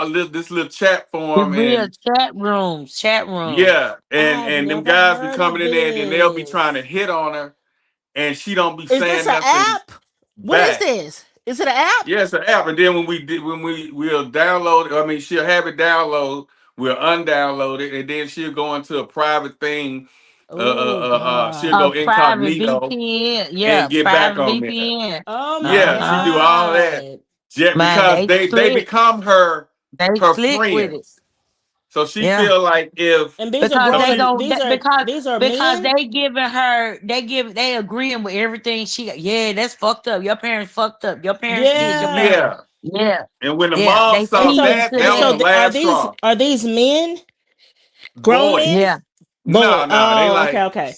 this little chat form. Real chat rooms. Yeah. And them guys be coming in there and they'll be trying to hit on her. and she don't be Is saying this an nothing app? What is back. this? Is it an app? Yeah, it's an app. And then when we'll download it, I mean, she'll have it download, we'll undownload it, and then she'll go into a private thing. Oh God. She'll go A private incognito VPN. and Yeah, get back private on there. VPN. Oh my Yeah, she do all that. God. Yeah, Man, because they they slick. become her They slick with it. friends. So she Yeah. feel like if And these are Because grown. they don't These are because men. they giving her they agreeing with everything she got. Yeah, that's fucked up. Your parents fucked up. Your parents did your parents. yeah. And when the Yeah, mom they saw feed that, into that was the that. last straw. are these men? Grown Boys. men? Yeah. Boy. No, they Oh, like okay.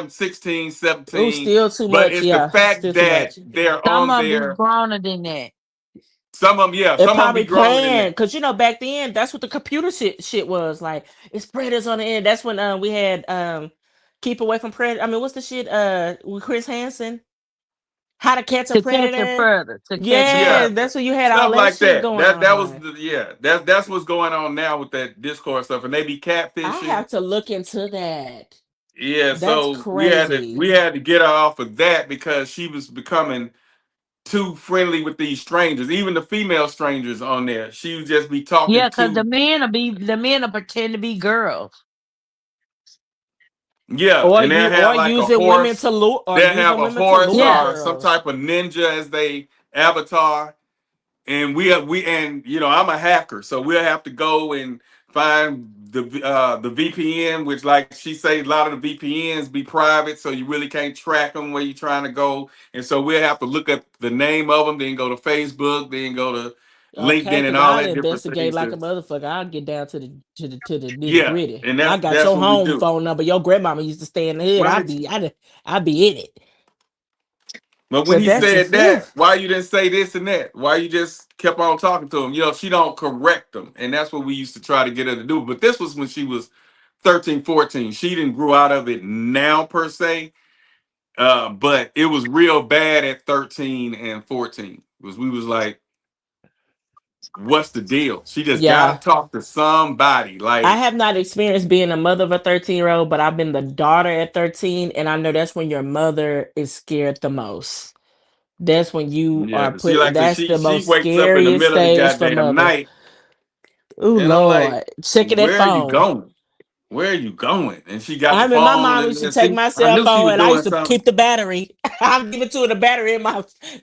16, Ooh, 17. still too But much. it's the Yeah, fact still too that much. they're Some on of them be there. growner than that. Some of them, yeah. It Some of them probably be growing in planned that. because back then that's what the computer shit was like. It's predators on the end. That's when we had Keep Away from Predator. I mean, what's the shit with Chris Hansen? How to Catch a To catch a Predator. predator. Yeah, that's when you had all Stuff that like shit that. going That was on. that's what's going on now with that Discord stuff, and they be catfishing. I have to look into that. Yeah, That's so crazy. we had to get her off of that because she was becoming too friendly with these strangers, even the female strangers on there. She would just be talking Yeah, because to the men will pretend to be girls. yeah, Or and they'll you have or like a using women horse. to lure or They'll using have a women to horse lure or some girls. type of ninja as they avatar. And we and I'm a hacker, so we'll have to go and find the VPN, which like she say a lot of the VPNs be private, so you really can't track them where you're trying to go. And so we'll have to look up the name of them, then go to Facebook, then go to Okay, LinkedIn and because all I'd that different investigate things. like a motherfucker. I'll get down to the nitty Yeah, gritty. and I got that's your what we home do. phone number. Your grandmama used to stay in the hood. Right. I'd be in it. But when But he that's said just that, why you didn't say this and that? Why you just kept on talking to him? She don't correct them. And that's what we used to try to get her to do. But this was when she was 13, 14. She didn't grow out of it now per se. But it was real bad at 13 and 14. We was like, what's the deal? She just gotta talk to somebody. Like, I have not experienced being a mother of a 13-year-old, but I've been the daughter at 13, and I know that's when your mother is scared the most. That's when you are see, like that's the she most wakes up in the scariest middle of the stage for goddamn mothers. night. Oh And I'm Lord, like, checking that where are you phone. going? Where are you going? And she got I the mean, my phone. mom used to take my I cell knew she phone was and I doing used to something. keep the battery. I'm giving to her the battery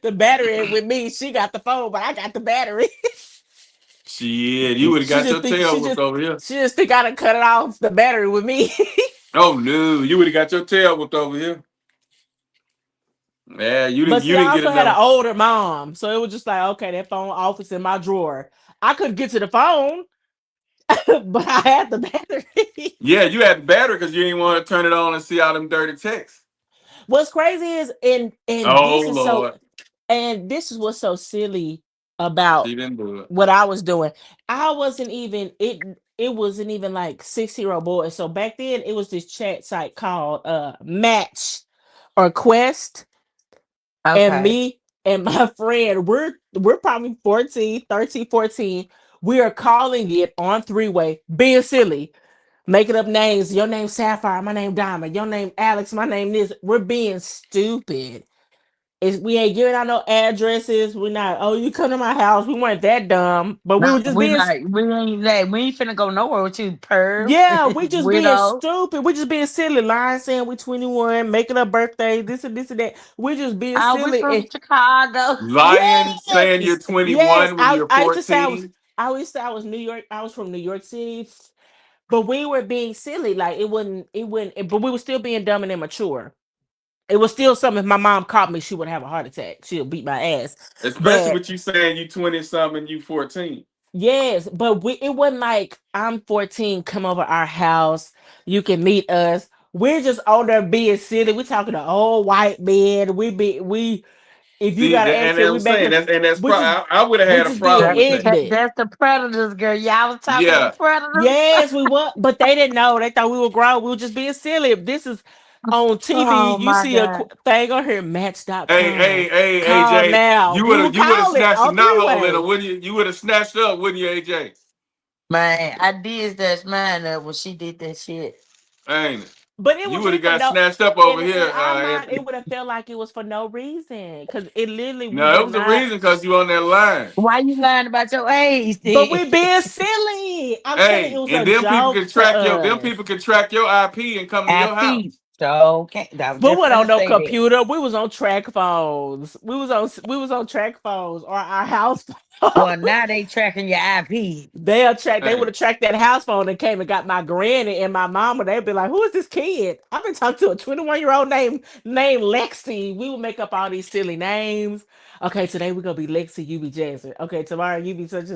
the battery with me. She got the phone, but I got the battery. Shit, you would have got your tail whooped over here. She just think I done cut it off the battery with me. Oh no, you would have got your tail whooped over here. Yeah, you But didn't. see, You didn't I get also had an enough. older mom, so it was just like, okay, that phone off is in my drawer. I couldn't get to the phone, but I had the battery. Yeah, you had the battery because you didn't want to turn it on and see all them dirty texts. What's crazy is, and Oh this is Lord, and this is what's so silly about she didn't do it. what I was doing. I wasn't even it wasn't even like 6-year-old boys. So back then it was this chat site called Match or Quest. Okay. And me and my friend, we're probably 14, 13, 14. We are calling it on three-way, being silly, making up names. Your name Sapphire, my name Diamond, your name Alex, my name this. We're being stupid. We ain't giving out no addresses. We're not, oh, you come to my house. We weren't that dumb, but we were just being we ain't finna go nowhere with you, perv. yeah, we just being Weirdo. stupid. We just being silly, lying, saying we 21, making up birthdays, this and this and that. We just being silly. We from Chicago. Lying, saying you're 21 when you're 14. I used to say I was New York. I was from New York City, but we were being silly. Like it wouldn't. But we were still being dumb and immature. It was still something. If my mom caught me, she would have a heart attack. She'll beat my ass. Especially with you saying you 20 something, you 14. Yes, but it wasn't like I'm 14. Come over our house. You can meet us. We're just on there being silly. We talking to old white men. If you got an accent, we back. I would have had a problem with that. That's the predators, girl. Y'all was talking to predators. Yes, we were, but they didn't know. They thought we were grown. We were just being silly. If this is on TV, Oh, you see God. a thing on here, Match.com. Hey, Call AJ, now. you would have snatched a knothole in three-way. her, wouldn't you? You would have snatched up, wouldn't you, AJ? Man, I did snatch mine up when she did that shit. Ain't it? But it You was would have got no, snatched up over in here. our mind, it would have felt like it was for no reason because it literally No, it was a reason because you on that line. Why you lying about your age? But we being silly. I'm saying it was and a them people joke can track to your us. them people can track your IP and come to your house. So okay, But we wasn't on no computer. We was on track phones. We was on track phones or our house phone. Well, now they tracking your IP. They'll track. They would have tracked that house phone and came and got my granny and my mama. They'd be like, "Who is this kid?" I've been talking to a 21-year-old named Lexi. We would make up all these silly names. Okay, today we're gonna be Lexi. You be Jasmine. Okay, tomorrow you be such a.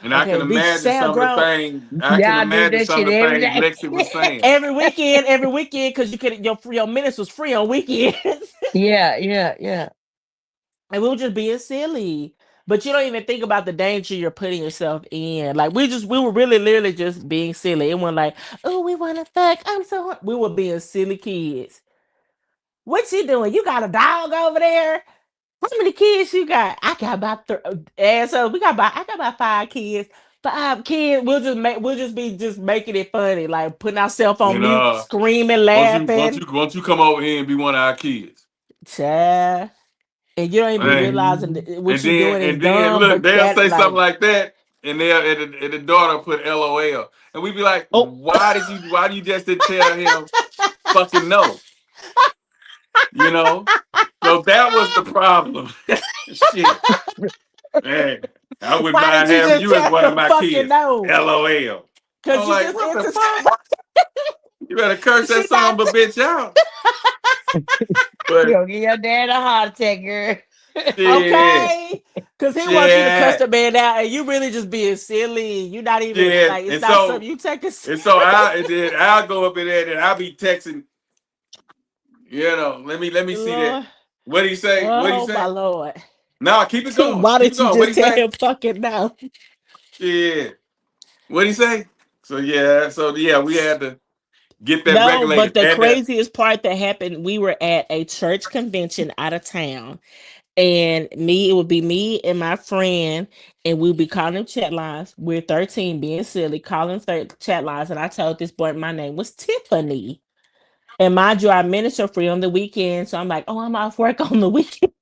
And I can imagine some of the things. Lexi was saying. Every weekend, because you could your minutes was free on weekends. Yeah. And we were just being silly. But you don't even think about the danger you're putting yourself in. Like we were really literally just being silly. It wasn't like, oh, we want to fuck. I'm so. We were being silly kids. What you doing? You got a dog over there? How many kids you got? I got about I got about 5 kids. 5 kids. We'll just be making it funny, like putting ourselves on mute, screaming, laughing. Won't you come over here and be one of our kids? Child. And you don't even be realizing what you're doing is dumb. Look, they'll say something like that, and the daughter put LOL, and we be like, why do you just didn't tell him fucking no? You know, so that was the problem. Shit, man, I wouldn't mind having you as one of my kids. LOL. Because like, what the fuck? You better curse that son of a bitch out. But you'll give your dad a heart attack, girl. Okay, because he wants you to cuss the man out, and you really just being silly. You're not even like it's not something you take it. And so I'll go up in there and I'll be texting. You know, let me see that. What he say? Oh my Lord! No, keep it going. Why did you just tell him fucking no? Yeah. What he say? So we had to get that regulated. But the craziest part that happened, we were at a church convention out of town. And it would be me and my friend, and we'd be calling them chat lines. We're 13, being silly, calling chat lines. And I told this boy my name was Tiffany. And mind you, I minister free on the weekend. So I'm like, oh, I'm off work on the weekend.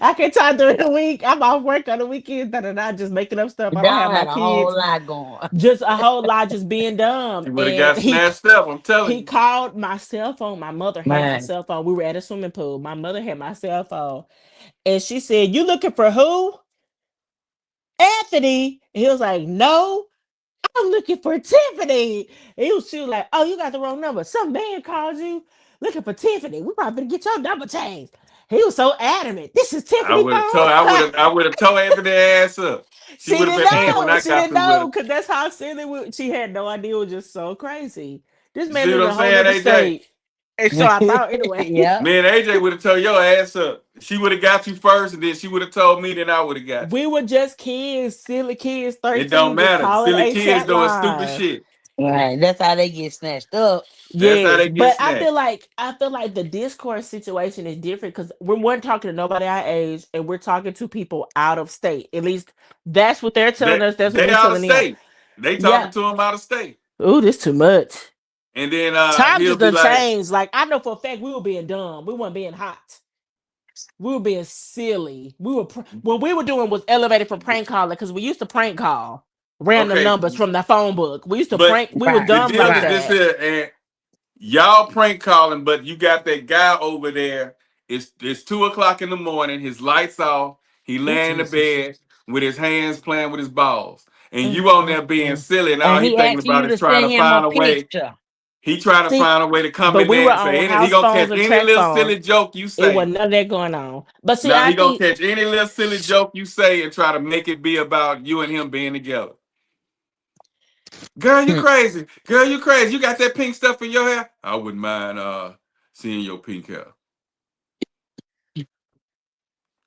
I can talk during the week. I'm off work on the weekend. Just making up stuff. I don't have my kids. A whole lot going. Just a whole lot, just being dumb. You would have got snatched up, I'm telling you. He called my cell phone. My mother had my cell phone. We were at a swimming pool. My mother had my cell phone. And she said, you looking for who? Anthony. And he was like, no, I'm looking for Tiffany. And she was like, oh, you got the wrong number. Some man called you looking for Tiffany. We probably get your number changed. He was so adamant. This is Tiffany. I would have told Anthony ass up. She would have been mad when I got know because that's how silly she had no idea. It was just so crazy. This man is in a whole other state. And so I thought anyway. Yeah. Me and AJ would have told your ass up. She would have got you first, and then she would have told me, then I would have got you. We were just kids, silly kids, 13. It don't matter. Silly kids doing stupid shit. Right. That's how they get snatched up. Yeah, but I feel like the discourse situation is different because we weren't talking to nobody our age, and we're talking to people out of state. At least that's what they're telling us. That's what they're telling us. They talking to them out of state. Ooh, this too much. And then times just done changed. Like I know for a fact we were being dumb. We weren't being hot. We were being silly. What we were doing was elevated from prank calling because we used to prank call random numbers from the phone book. We used to prank. We were dumb like that. And y'all prank calling, but you got that guy over there. It's 2:00 in the morning. His lights off. He laying in the bed with his hands playing with his balls, and you on there being silly, and all he thinking about is trying to find a way. He trying to find a way to come in there and say he gonna catch any little silly joke you say. It was none of that going on. But see, he gonna catch any little silly joke you say and try to make it be about you and him being together. Girl, you crazy. Girl, you crazy. You got that pink stuff in your hair? I wouldn't mind seeing your pink hair.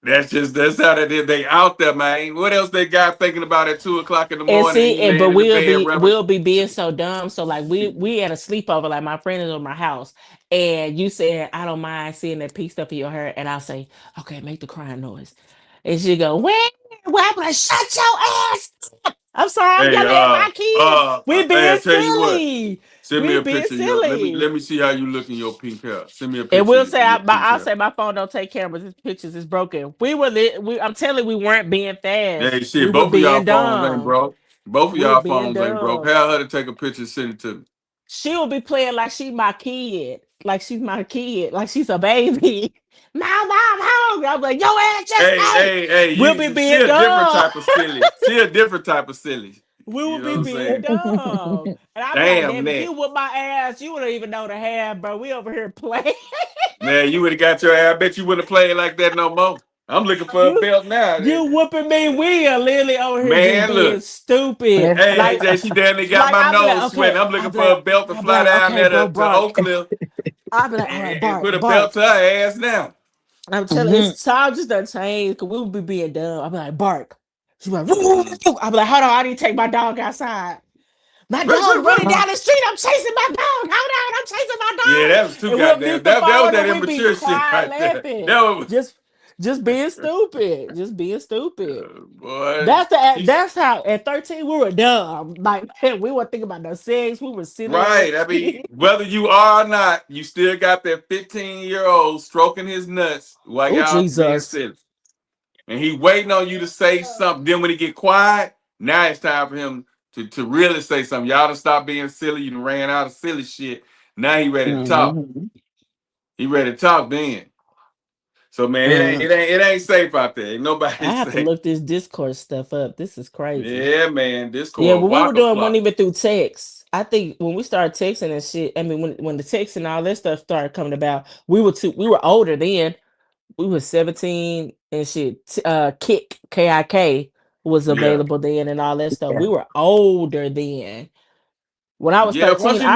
That's how they out there, man. What else they got thinking about at 2:00 in the morning? But we'll be being so dumb. So like we at a sleepover, like my friend is on my house, and you said I don't mind seeing that pink stuff in your hair, and I'll say, okay, make the crying noise, and she go, where? I'm like, shut your ass up. I'm sorry, I'm yelling at my kids. We being silly. Send me We a being picture. silly. Let me see how you look in your pink hair. Send me a picture. And we'll say I'll I'll say my phone don't take cameras. This pictures is broken. I'm telling you, we weren't being fast. Hey, shit, We were both of y'all being phones ain't dumb. broke. Both of We were y'all being phones ain't broke. dumb. Have her to take a picture and send it to me. She will be playing like she's my kid. Like she's my kid. Like she's a baby. Mom, hungry. I'm like, yo ass just Hey, we'll be being she a dumb. different type of silly. She a different type of silly. We will be being dumb. And I'm Damn, like, man. if you whoop my ass, you wouldn't even know the half, bro. We over here playing. Man, you would have got your ass. I bet you wouldn't have played like that no more. I'm looking for a belt now. You whooping me. We are literally over here Man, just being look. stupid. Hey, like, AJ, she down there got my I'll be nose like, okay, sweating. I'm looking I'll be for like- a belt to I'll be fly like, down okay, there bro, to Oak Cliff I'll be like, all right, and Bart, put a Bart. belt to her ass now. I'm telling you, it's time just done changed because we would be being dumb. I'll be like, Bark. She's like, I'll be like, hold on, I need to take my dog outside. My dog running down the street. I'm chasing my dog. Hold on, I'm chasing my dog. Yeah, that was too And we'll goddamn. mute the That was phone that and we be immature shit crying, right there. laughing. That was Just being stupid. Just being stupid. boy. That's how at 13 we were dumb. Like we weren't thinking about no sex. We were silly. Right. I mean, whether you are or not, you still got that 15-year-old stroking his nuts while y'all being Jesus. silly. And he waiting on you to say something. Then when he get quiet, now it's time for him to really say something. Y'all done stop being silly. You done ran out of silly shit. Now he ready to talk. He ready to talk then. So man, it ain't safe out there. Ain't nobody I have safe. to look this Discord stuff up. This is crazy. Yeah, man. Discord. Yeah, what we were doing Flop. wasn't even through text. I think when we started texting and shit, I mean, when the text and all that stuff started coming about, we were older then. We were 17 and shit. Kik, K-I-K was available then and all that stuff. We were older then. When I was 13, once you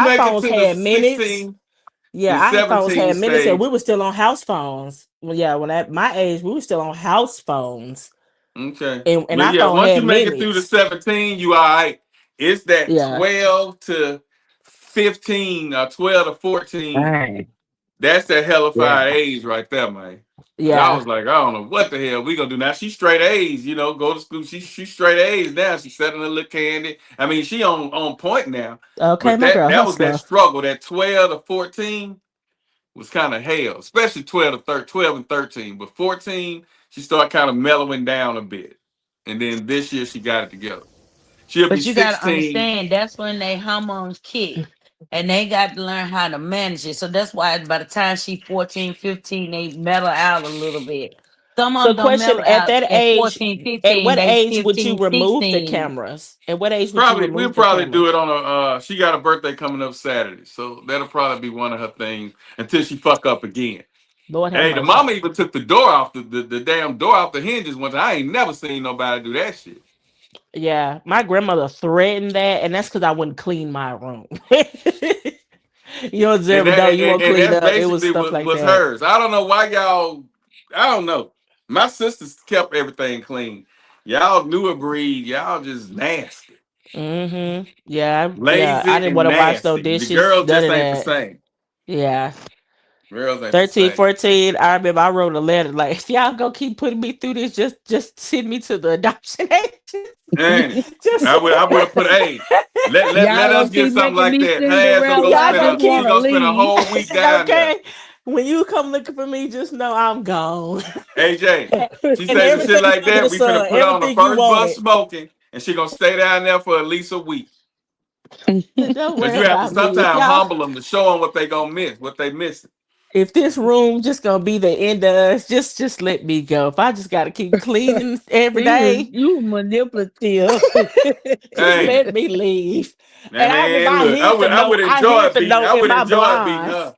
make it to had the minutes. 16, Yeah, the iPhones 17 had minutes, stage. and we were still on house phones. Well, yeah, when at my age, we were still on house phones. Okay. And But iPhone once had you make it minutes. through the 17, you all right. It's that 12 to 15 or 12 to 14. Right. That's that hellified age right there, man. Yeah. I was like, I don't know what the hell we gonna do now. She's straight A's, go to school. She's straight A's now. She's selling a little candy. I mean, she on point now. Okay, but my girl, that was that hustler. struggle. That 12 to 14 was kind of hell, especially 12 and 13. But 14, she started kind of mellowing down a bit. And then this year she got it together. She'll be But you 16. gotta understand that's when they hormones kick. And they got to learn how to manage it. So that's why by the time she 14, 15, they mellow out a little bit. Some of So them don't question, mellow at out that at age, 14, 15. at what they age would 15, you remove the 16. cameras? At what age would you remove We'll the probably cameras? do it on she got a birthday coming up Saturday. So that'll probably be one of her things until she fuck up again. Lord have Hey, the mercy. mama even took the door off the damn door off the hinges one time. I ain't never seen nobody do that shit. Yeah, my grandmother threatened that, and that's because I wouldn't clean my room. You don't deserve it, though. You won't clean that's up. It was basically stuff like was that. hers. I don't know why y'all. I don't know. My sisters kept everything clean. Y'all newer breed. Y'all just nasty. Mm-hmm. Yeah, Lazy. yeah. I didn't want to wash no dishes. The girls none just of ain't that. the same. Yeah. Girls ain't 13, the same. 14, I remember I wrote a letter like, if y'all gonna keep putting me through this, just send me to the adoption agency. I would have put let us get something like that. Her ass gonna spend a whole week down there. When you come looking for me, just know I'm gone. AJ, she says shit like that. We finna put on the first bus smoking, and she gonna stay down there for at least a week. Don't worry But you have to about me. sometimes humble them to show them what they gonna miss, what they missing. If this room just gonna be the end of us, just let me go. If I just gotta keep cleaning every day, you manipulative. Just let me leave. Now, And I would enjoy beating blinds. her.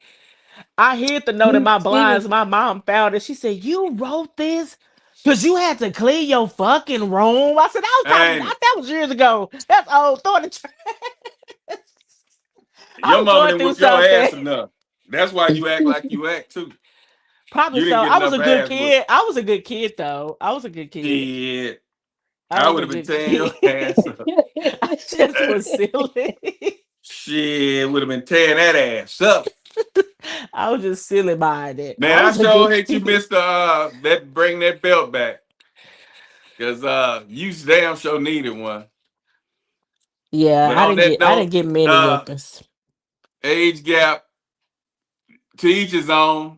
I hid the note in my blinds. My mom found it. She said, "You wrote this because you had to clean your fucking room." I said, "That was years ago. That's old. Throw it in the trash." Your mama didn't whoop your ass enough. That's why you act like you act too. Probably so. I was a good kid. I was a good kid though. I was a good kid. Shit. I would have been tearing your ass up. I just was silly. Shit, would have been tearing that ass up. I was just silly behind it. Man, I sure hate you missed bring that belt back. Cause you damn sure needed one. Yeah, But I on didn't that get I note, didn't get many whoopings. age gap, to each his own.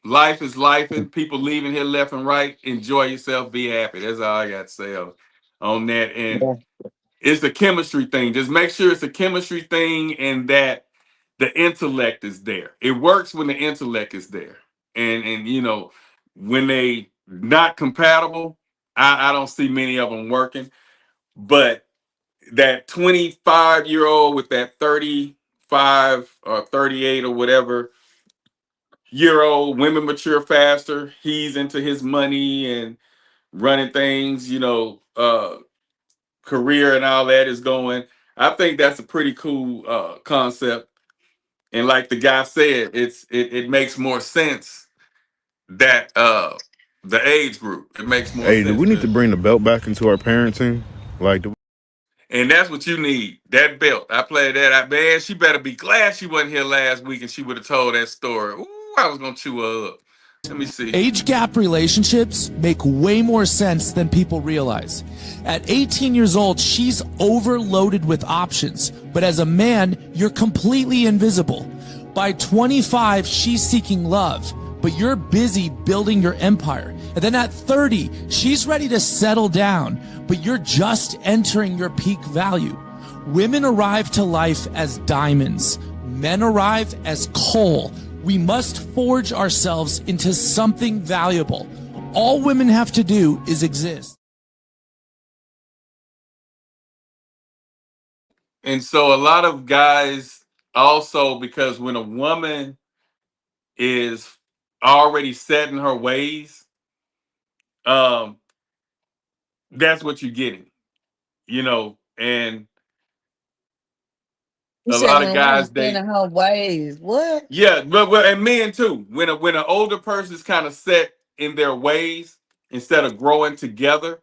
Life is life, and people leaving here left and right. Enjoy yourself, be happy. That's all I got to say on that. And it's a chemistry thing. Just make sure it's a chemistry thing, and that the intellect is there. It works when the intellect is there. And you know, when they not compatible, I don't see many of them working. But that 25-year-old with that 35 or 38 or whatever year old, women mature faster. He's into his money and running things, you know, career and all that is going. I think that's a pretty cool concept. And like the guy said, it makes more sense that the age group. It makes more Hey, do sense. we need to bring the belt back into our parenting? Like, And that's what you need. That belt. I played that. Man, she better be glad she wasn't here last week and she would have told that story. Ooh, I was gonna chew her up. Let me see. Age gap relationships make way more sense than people realize. At 18 years old, she's overloaded with options, but as a man, you're completely invisible. By 25, she's seeking love, but you're busy building your empire. And then at 30, she's ready to settle down, but you're just entering your peak value. Women arrive to life as diamonds. Men arrive as coal. We must forge ourselves into something valuable. All women have to do is exist. And so a lot of guys also, because when a woman is already set in her ways, that's what you're getting, you know. And You a said lot when of a woman guys, stand in her ways, what? yeah, but and men too. When an older person's kind of set in their ways instead of growing together.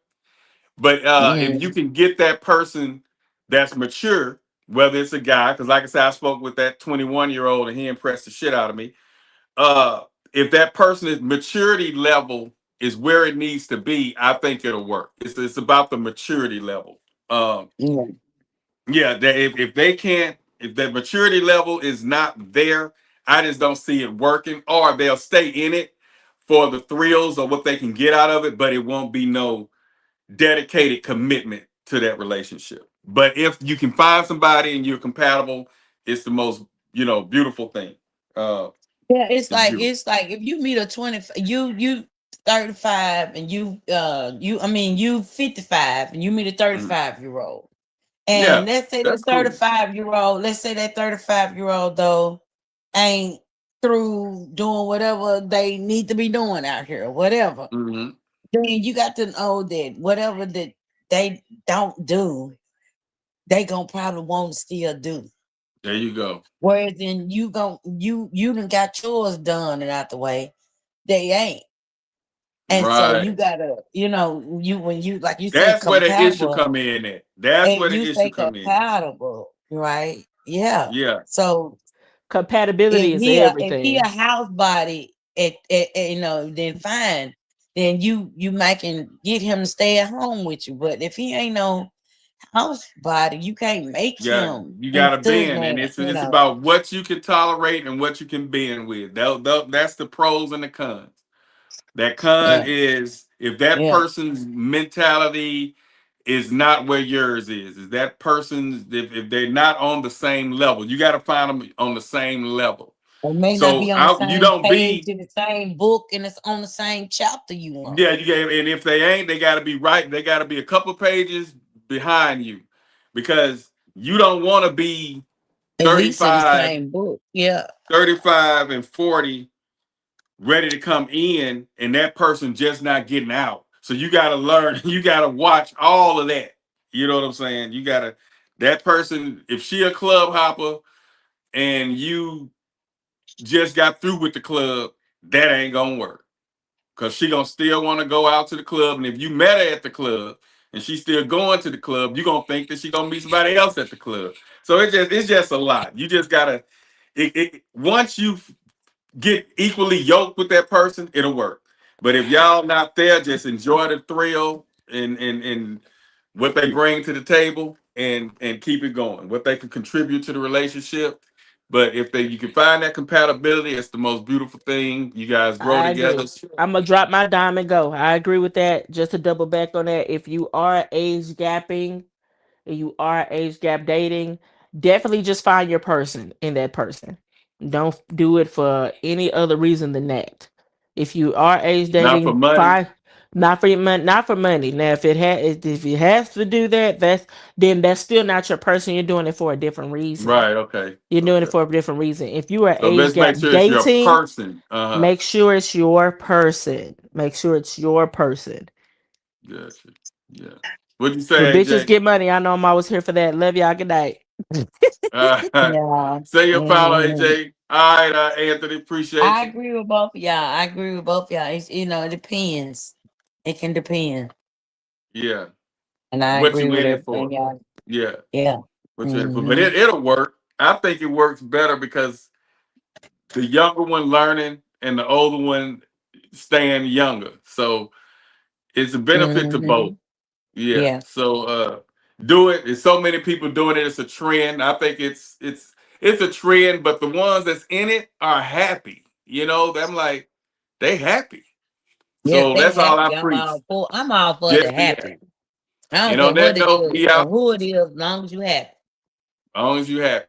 But if you can get that person that's mature, whether it's a guy, because like I said, I spoke with that 21-year-old and he impressed the shit out of me. If that person's maturity level is where it needs to be, I think it'll work. It's about the maturity level. Yeah, if they can't, if that maturity level is not there, I just don't see it working. Or they'll stay in it for the thrills or what they can get out of it, but it won't be no dedicated commitment to that relationship. But if you can find somebody and you're compatible, it's the most, you know, beautiful thing. Yeah, it's like beautiful. if you meet a 20, you 35 and you 55 and you meet a 35-year-old. And Yeah, let's say that that's cool. 35-year-old though ain't through doing whatever they need to be doing out here, whatever. Mm-hmm. Then you got to know that whatever that they don't do, they gonna probably won't still do. There you go. Whereas then you done got yours done and out the way, they ain't. And so you gotta, when you like you say that's where the issue compatible, come in at. That's and where the you issue say come in. compatible, right? Yeah. Yeah. So compatibility is if everything. he a house body, then fine. Then you can get him to stay at home with you. But if he ain't no house body, you can't make him. You got to into bend, that, and it's about what you can tolerate and what you can bend with. That's the pros and the cons. That con is if that person's mentality is not where yours is that person's if they're not on the same level, you got to find them on the same level. It may not be on the same page in the same book and it's on the same chapter you want. Yeah, and if they ain't, they got to be right. They got to be a couple pages behind you, because you don't want to be 35, same book. Yeah, 35 and 40, ready to come in, and that person just not getting out. So you got to learn. You got to watch all of that. You know what I'm saying? You got to that person. If she a club hopper, and you just got through with the club, that ain't gonna work. Because she gonna still want to go out to the club, and if you met her at the club and she's still going to the club, you gonna think that she gonna meet somebody else at the club. So it's just a lot. You just gotta once you get equally yoked with that person, it'll work. But if y'all not there, just enjoy the thrill and what they bring to the table, and keep it going. What they can contribute to the relationship. But if you can find that compatibility, it's the most beautiful thing. You guys grow together. I'm gonna drop my dime and go. I agree with that. Just to double back on that, if you are age gapping and you are age gap dating, definitely just find your person in that person. Don't do it for any other reason than that. If you are age dating, Not for money. Not for money. Now, if it has to do that, that's still not your person. You're doing it for a different reason. Right. Okay. You're doing it for a different reason. If you are So age gap sure dating, your person. make sure it's your person. Make sure it's your person. Gotcha. Yeah. What'd you say, When bitches AJ? get money, I know I'm always here for that. Love y'all. Good night. Yeah. Say your follow, AJ. All right, Anthony. Appreciate I you. agree with both of y'all. It's, it depends. It can depend. Yeah. And I What agree you with in it everything for? y'all. Yeah. Yeah. What you in it for? But it'll work. I think it works better because the younger one learning and the older one staying younger. So it's a benefit to both. Yeah. Yeah. So do it. There's so many people doing it. It's a trend. I think it's a trend, but the ones that's in it are happy. I'm like, they happy. So they that's all happy. I preach. I'm all for Just the be happy. happy. I And don't on care that what note, it be is out. or who it is, as long as you happy. As long as you happy.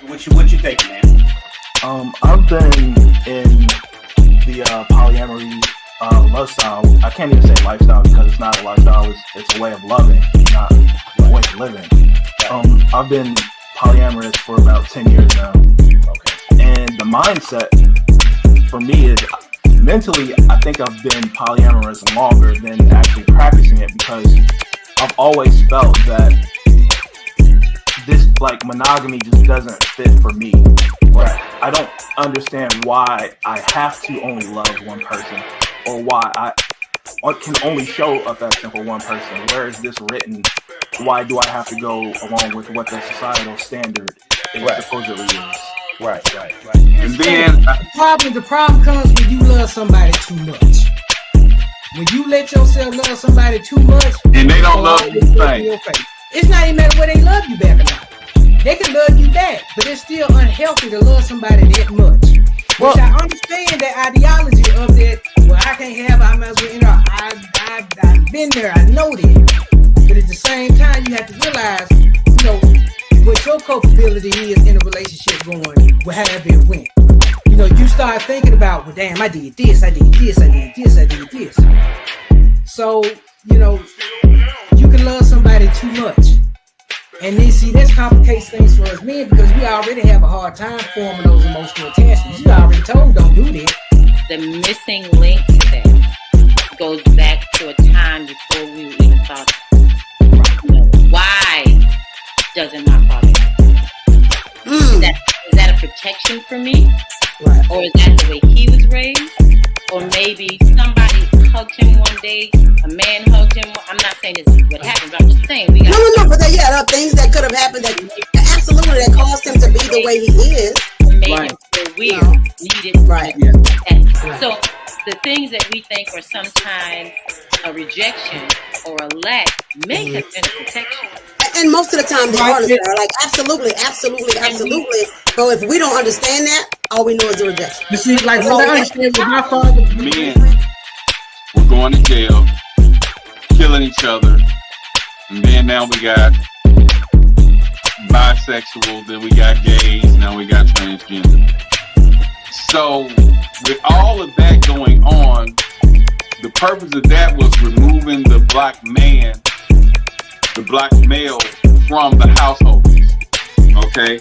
What you thinking, man? I've been in the polyamory lifestyle. I can't even say lifestyle because it's not a lifestyle. It's a way of loving, not a way of living. I've been polyamorous for about 10 years now. Okay. And the mindset for me is mentally, I think I've been polyamorous longer than actually practicing it because I've always felt that this monogamy just doesn't fit for me. Right. I don't understand why I have to only love one person or why I can only show affection for one person. Where is this written? Why do I have to go along with what the societal standard supposedly is. Right. And then the problem comes when you love somebody too much. When you let yourself love somebody too much, and they don't love you the same. It's not even matter whether they love you back or not. They can love you back, but it's still unhealthy to love somebody that much. Which I understand that ideology of that. Well, I can't have. I might as well. You know, I've been there. I know that. But at the same time, you have to realize, you know, what your culpability is in a relationship going, however it went. You know, you start thinking about, well, damn, I did this. So, you know, you can love somebody too much. And then, see, this complicates things for us men because we already have a hard time forming those emotional attachments. You already told, don't do that. The missing link to that goes back to a time before we were even thought, you know, why doesn't my father is that a protection for me? Right. Or is that the way he was raised? Or maybe somebody hugged him one day, a man hugged him. I'm not saying this is what happened, but I'm just saying we got no, but there are things that could have happened that absolutely that caused him to be the way he is. Made him feel weird, needed. Right. So the things that we think are sometimes a rejection or a lack may have been a protection. And most of the time they are like absolutely. But if we don't understand that, all we know is the rejection. You see, like what I understand with my father, men were going to jail, killing each other, and then now we got bisexual, then we got gays, now we got transgender. So with all of that going on, the purpose of that was removing the black man, the black male from the household. Okay?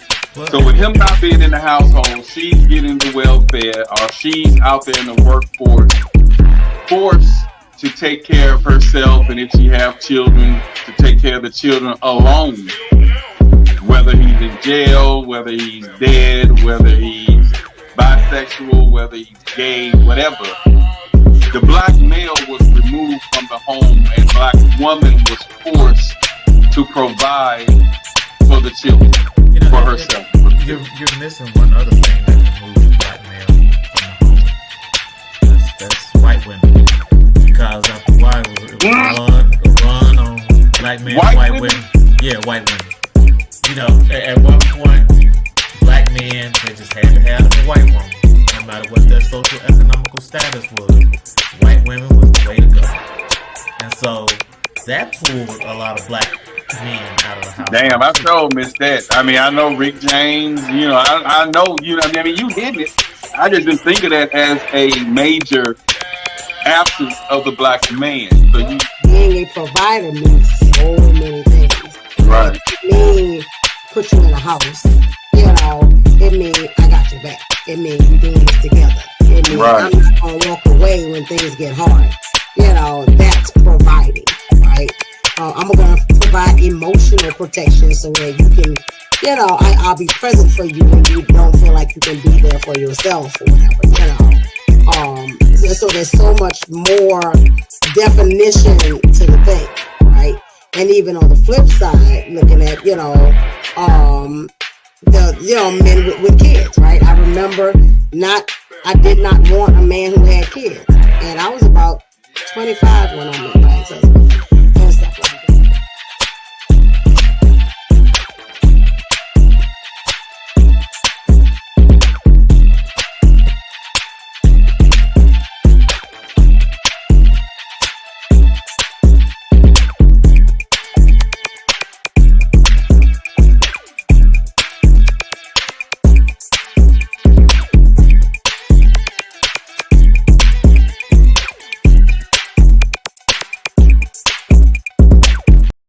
So with him not being in the household, she's getting the welfare, or she's out there in the workforce, forced to take care of herself, and if she have children, to take care of the children alone. Whether he's in jail, whether he's dead, whether he's bisexual, whether he's gay, whatever. The black male was removed from the home, and black woman was forced to provide for the children, for herself. You're missing one other thing that removes black male from the home. That's white women. Because after a while, it was a run on black men, white women. Yeah, white women. You know, at one point, black men, they just had to have a white woman. No matter what their social economical status was, white women was the way to go. And so that pulled a lot of black men out of the house. Damn, I sure missed that. I mean, I know Rick James, you know, I know, you know, I mean, you hit it. I just didn't think of that as a major absence of the black man. So you being a provider means so many things. Right. It means put you in a house. You know, it means I got your back. It means we're doing this together. It means I'm just gonna walk away when things get hard. You know, that's providing, right? I'm gonna provide emotional protection so that you can, you know, I'll be present for you when you don't feel like you can be there for yourself or whatever, you know. So there's so much more definition to the thing, right? And even on the flip side, looking at, you know, men with kids, right? I remember I did not want a man who had kids. And I was about 25 when I met my ex-husband.